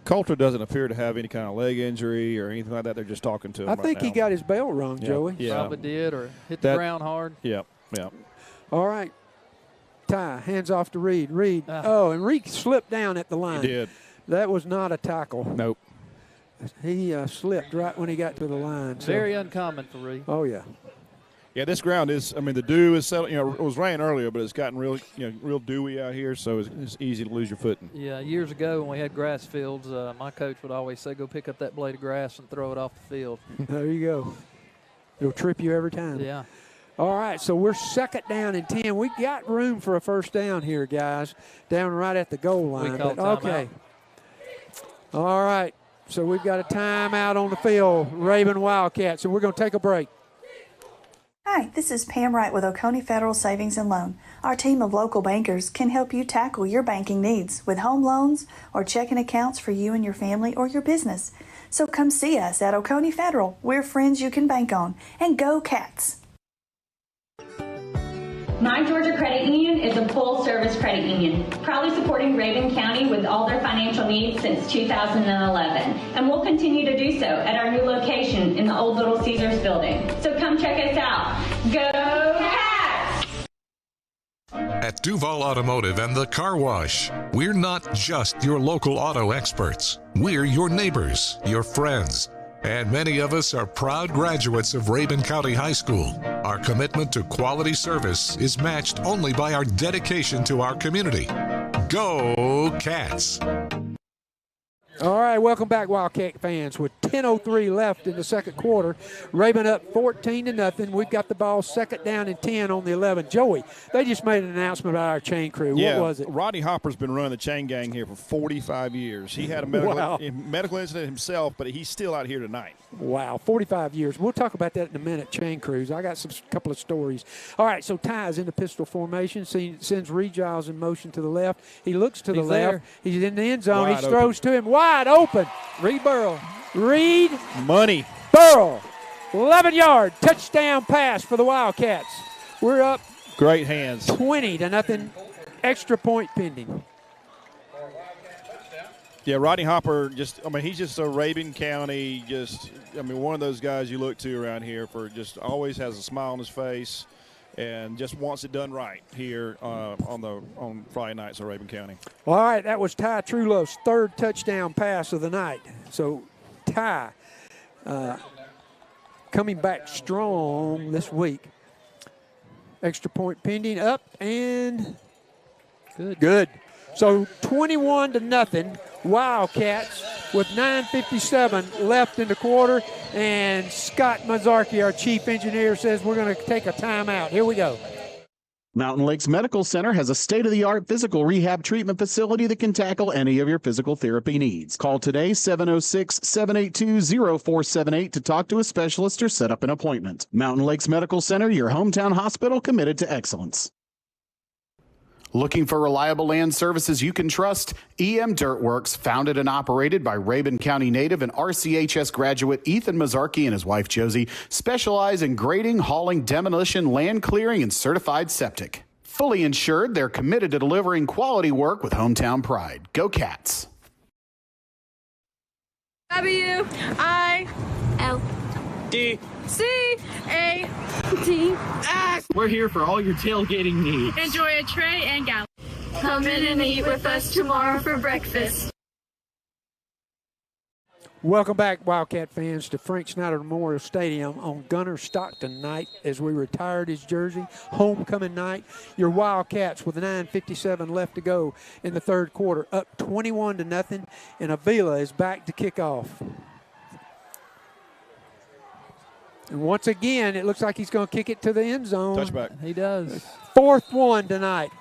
Coulter doesn't appear to have any kind of leg injury or anything like that. They're just talking to him I right think now. he got his bell rung, Joey. Yeah. Probably did, or hit the ground hard. Yep. All right. Ty, hands off to Reed. Reed. And Reed slipped down at the line. He did. That was not a tackle. Nope. He slipped right when he got to the line. So. Very uncommon for Reed. Oh, yeah. Yeah, this ground is, the dew is settled. It was raining earlier, but it's gotten real dewy out here, so it's easy to lose your footing. Yeah, years ago when we had grass fields, my coach would always say, go pick up that blade of grass and throw it off the field. There you go. It'll trip you every time. Yeah. All right, so we're second down and 10. We got room for a first down here, guys, down right at the goal line. We called okay. All right, so we've got a timeout on the field, Rabun Wildcats, and we're going to take a break. Hi, this is Pam Wright with Oconee Federal Savings and Loan. Our team of local bankers can help you tackle your banking needs with home loans or checking accounts for you and your family or your business. So come see us at Oconee Federal. We're friends you can bank on. And go Cats! My Georgia Credit Union is a full-service credit union, proudly supporting Rabun County with all their financial needs since 2011, and we'll continue to do so at our new location in the old Little Caesars building. So come check us out. Go Cats! At Duval Automotive and the Car Wash, we're not just your local auto experts. We're your neighbors, your friends. And many of us are proud graduates of Rabun County High School. Our commitment to quality service is matched only by our dedication to our community. Go Cats! All right, welcome back, Wildcat fans. With 10:03 left in the second quarter, Rabun up 14-0. We've got the ball second down and 10 on the 11. Joey, they just made an announcement about our chain crew. Yeah, what was it? Rodney Hopper's been running the chain gang here for 45 years. He had a medical incident himself, but he's still out here tonight. Wow, 45 years. We'll talk about that in a minute, chain crews. I got couple of stories. All right, so Ty's in the pistol formation, sends Reed Giles in motion to the left. He looks to the left. He's in the end zone. He throws to him wide open. Reed Burrow. Reed. Money. Burrow. 11-yard touchdown pass for the Wildcats. We're up. Great hands. 20-0. Extra point pending. Yeah, Rodney Hopper, he's just a Rabun County, one of those guys you look to around here for just always has a smile on his face and just wants it done right here on Friday nights in Rabun County. All right, that was Ty Trulove's third touchdown pass of the night. So Ty coming back strong this week. Extra point pending, up and good. So 21-0, Wildcats with 9:57 left in the quarter. And Scott Mazzarchi, our chief engineer, says we're going to take a timeout. Here we go. Mountain Lakes Medical Center has a state-of-the-art physical rehab treatment facility that can tackle any of your physical therapy needs. Call today 706-782-0478 to talk to a specialist or set up an appointment. Mountain Lakes Medical Center, your hometown hospital committed to excellence. Looking for reliable land services you can trust? EM Dirtworks, founded and operated by Rabun County native and RCHS graduate Ethan Mazzarki and his wife Josie, specialize in grading, hauling, demolition, land clearing, and certified septic. Fully insured, they're committed to delivering quality work with hometown pride. Go Cats! W-I-L-D-C-A-T-S. We're here for all your tailgating needs. Enjoy a tray and gallon. Come in and eat with us tomorrow for breakfast. Welcome back, Wildcat fans, to Frank Snyder Memorial Stadium on Gunner Stockton night as we retired his jersey. Homecoming night. Your Wildcats with 9:57 left to go in the third quarter, up 21-0, and Avila is back to kick off. And once again, it looks like he's going to kick it to the end zone. Touchback. He does. Fourth one tonight.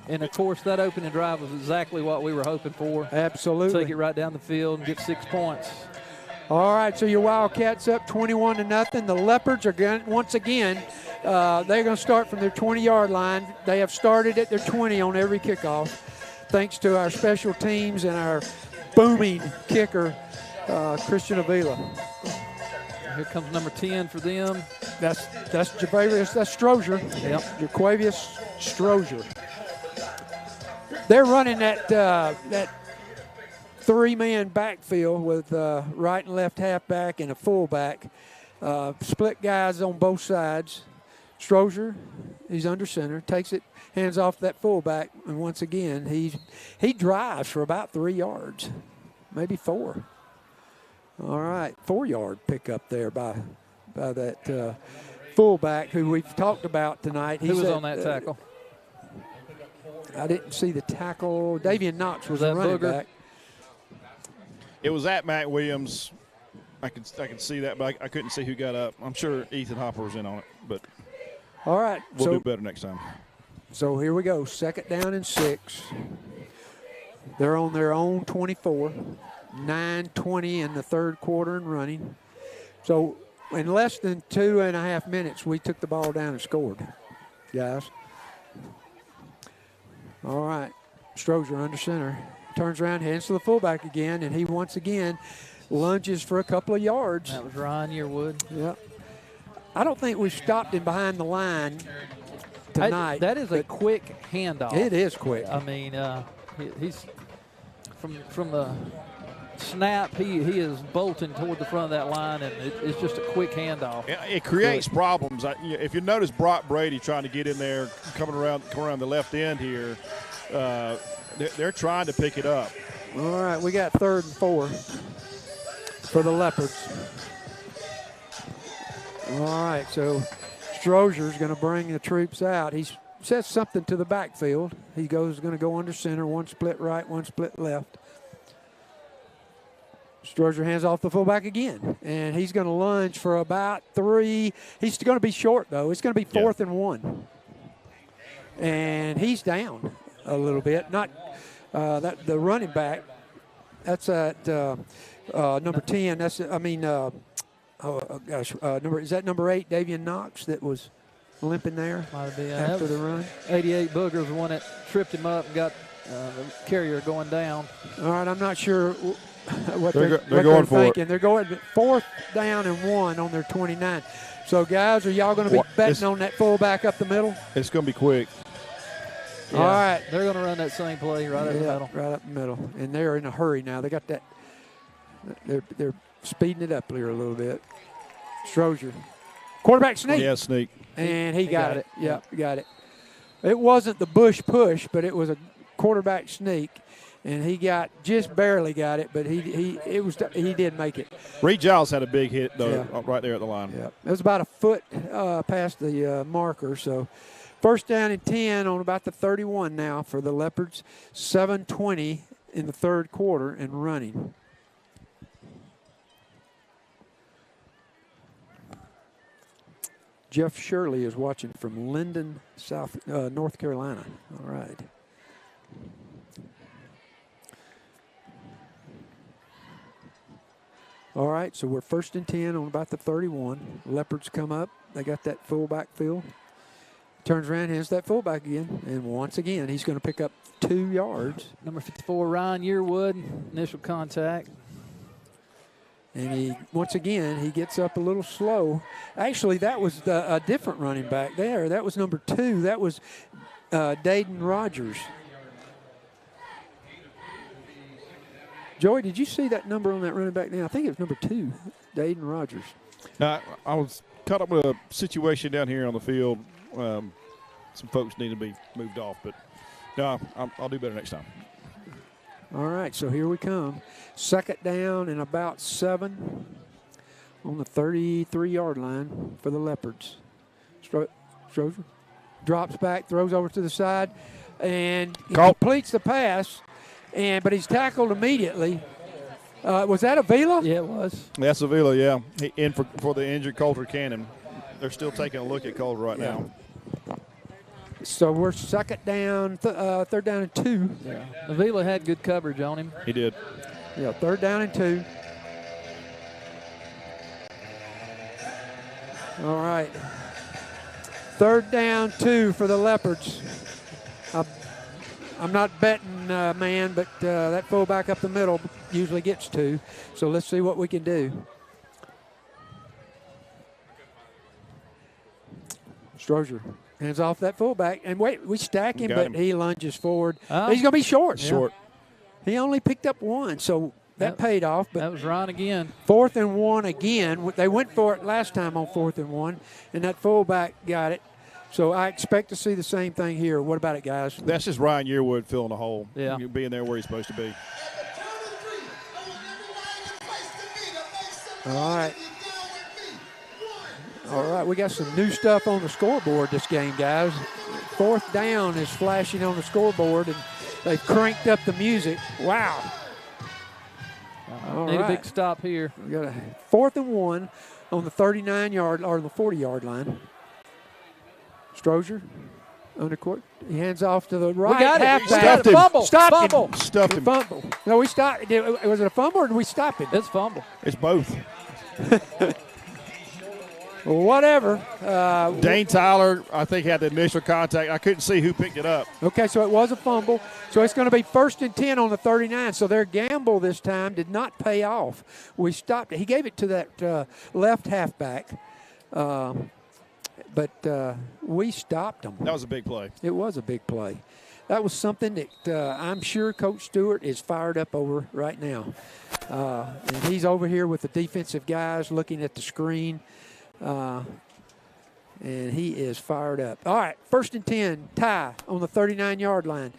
And, of course, that opening drive was exactly what we were hoping for. Absolutely. Take it right down the field and get 6 points. All right, so your Wildcats up 21-0. The Leopards are going once again. They're going to start from their 20-yard line. They have started at their 20 on every kickoff, thanks to our special teams and our booming kicker, Christian Avila. Here comes number 10 for them. That's Javarius. That's Strozier. Yep. Jaquavius Strozier. They're running that three-man backfield with right and left halfback and a fullback. Split guys on both sides. Strozier, he's under center, takes it, hands off that fullback, and once again, he drives for about 3 yards, maybe 4. All right, 4-yard pickup there by that fullback who we've talked about tonight. Who was on that tackle? I didn't see the tackle. Davian Knox was the running back. It was at Matt Williams. I can see that, but I couldn't see who got up. I'm sure Ethan Hopper was in on it, but all right, we'll do better next time. So here we go, 2nd down and 6. They're on their own 24. 9:20 in the third quarter and running. So in less than 2.5 minutes, we took the ball down and scored, guys. All right, Strozier under center. Turns around, hands to the fullback again, and he once again lunges for a couple of yards. That was Ryan Yearwood. Yep. I don't think we've stopped him behind the line tonight. That is a quick handoff. It is quick. I mean, he's from the snap, he is bolting toward the front of that line, and it's just a quick handoff. It creates problems. If you notice Brock Brady trying to get in there, coming around the left end here, they're trying to pick it up. All right, we got 3rd and 4 for the Leopards. All right, so Strozier's going to bring the troops out. He says something to the backfield. He going to go under center, one split right, one split left. Strozier hands off the fullback again, and he's going to lunge for about 3. He's going to be short, though. It's going to be 4th and 1. And he's down a little bit. Not the running back. That's at number 10. That's is that number 8, Davian Knox, that was limping there after the run? 88 Booger was the one that tripped him up and got the carrier going down. All right, I'm not sure what they're they're going for thinking. They're going 4th down and 1 on their 29. So, guys, are y'all going to be betting on that fullback up the middle? It's going to be quick. Yeah, all right. They're going to run that same play right up the middle. Right up the middle. And they're in a hurry now. They got that. They're speeding it up here a little bit. Strozier. Quarterback sneak. Yeah, sneak. And he got it. Yep, got it. It wasn't the Bush push, but it was a quarterback sneak. And he just barely got it, but he did make it. Reed Giles had a big hit, though, right there at the line. Yeah, it was about a foot past the marker. So 1st down and 10 on about the 31 now for the Leopards. 7:20 in the third quarter and running. Jeff Shirley is watching from Linden, North Carolina. All right. All right, so we're 1st and 10 on about the 31. Leopards come up. They got that fullback field. Turns around, hands that fullback again, and once again, he's going to pick up 2 yards. Number 54, Ryan Yearwood, initial contact. And once again, he gets up a little slow. Actually, that was a different running back there. That was number 2. That was Dayton Rogers. Joey, did you see that number on that running back now? I think it was number 2, Dayton Rogers. Now, I was caught up with a situation down here on the field. Some folks need to be moved off, but no, I'll do better next time. All right, so here we come. 2nd down and about 7 on the 33-yard line for the Leopards. Strozier drops back, throws over to the side, and he completes the pass, but he's tackled immediately. Was that Avila? Yeah, it was. That's Avila, yeah. In for the injured Coulter Cannon. They're still taking a look at Coulter right now. So we're 2nd down, 3rd down and 2. Yeah. Avila had good coverage on him. He did. Yeah, 3rd down and 2. All right. 3rd down, 2 for the Leopards. I'm not betting, man, but that fullback up the middle usually gets 2. So let's see what we can do. Strozier hands off that fullback. And wait, we stack him, but he lunges forward. He's going to be short. Short. He only picked up 1, so that paid off. But that was Ron again. 4th and 1 again. They went for it last time on 4th and 1, and that fullback got it. So I expect to see the same thing here. What about it, guys? That's just Ryan Yearwood filling the hole. Yeah. Being there where he's supposed to be. All right. All right, we got some new stuff on the scoreboard this game, guys. 4th down is flashing on the scoreboard, and they've cranked up the music. Wow. Need a big stop here. We got a 4th and 1 on the 39-yard or the 40-yard line. Strozier under court. He hands off to the right. We got it. Halfback. Fumble. Stopped him. Stuffed him. Fumble. No, we stopped. Was it a fumble or did we stop him? It's fumble. It's both. Whatever. Dane Tyler, I think, had the initial contact. I couldn't see who picked it up. Okay, so it was a fumble. So it's going to be 1st and 10 on the 39. So their gamble this time did not pay off. We stopped it. He gave it to that left halfback, but we stopped him. That was a big play. It was a big play. That was something that I'm sure Coach Stewart is fired up over right now. And he's over here with the defensive guys looking at the screen. And he is fired up. All right, 1st and 10, Ty on the 39-yard line.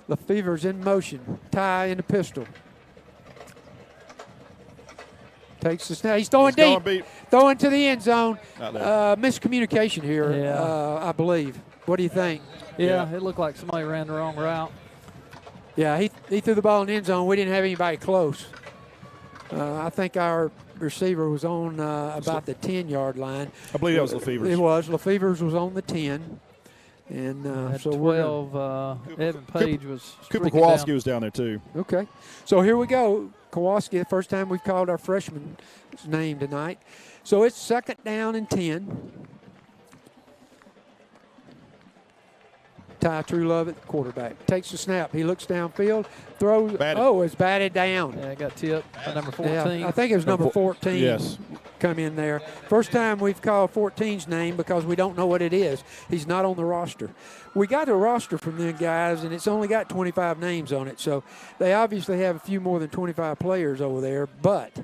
Lefevre's in motion. Ty in the pistol. Takes the snap. He's throwing deep. Throwing to the end zone. Miscommunication here, I believe. What do you think? Yeah, it looked like somebody ran the wrong route. Yeah, he threw the ball in the end zone. We didn't have anybody close. I think our receiver was on about the 10-yard line. I believe that was Lefevre's. It was. Lefevre's was on the 10. And so 12, Evan Page was. Cooper Kowalski was down there too. Okay. So here we go. Kowalski, the first time we've called our freshman's name tonight. So it's 2nd down and 10. Ty Truelove at the quarterback. Takes the snap. He looks downfield. Throws. Batted. Oh, it's batted down. Yeah, got tipped by number 14. Yeah, I think it was number 14. Yes. Come in there. First time we've called 14's name because we don't know what it is. He's not on the roster. We got a roster from them guys, and it's only got 25 names on it. So they obviously have a few more than 25 players over there, but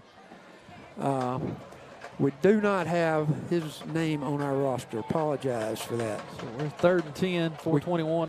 we do not have his name on our roster. Apologize for that. So we're 3rd and 10, 4:21.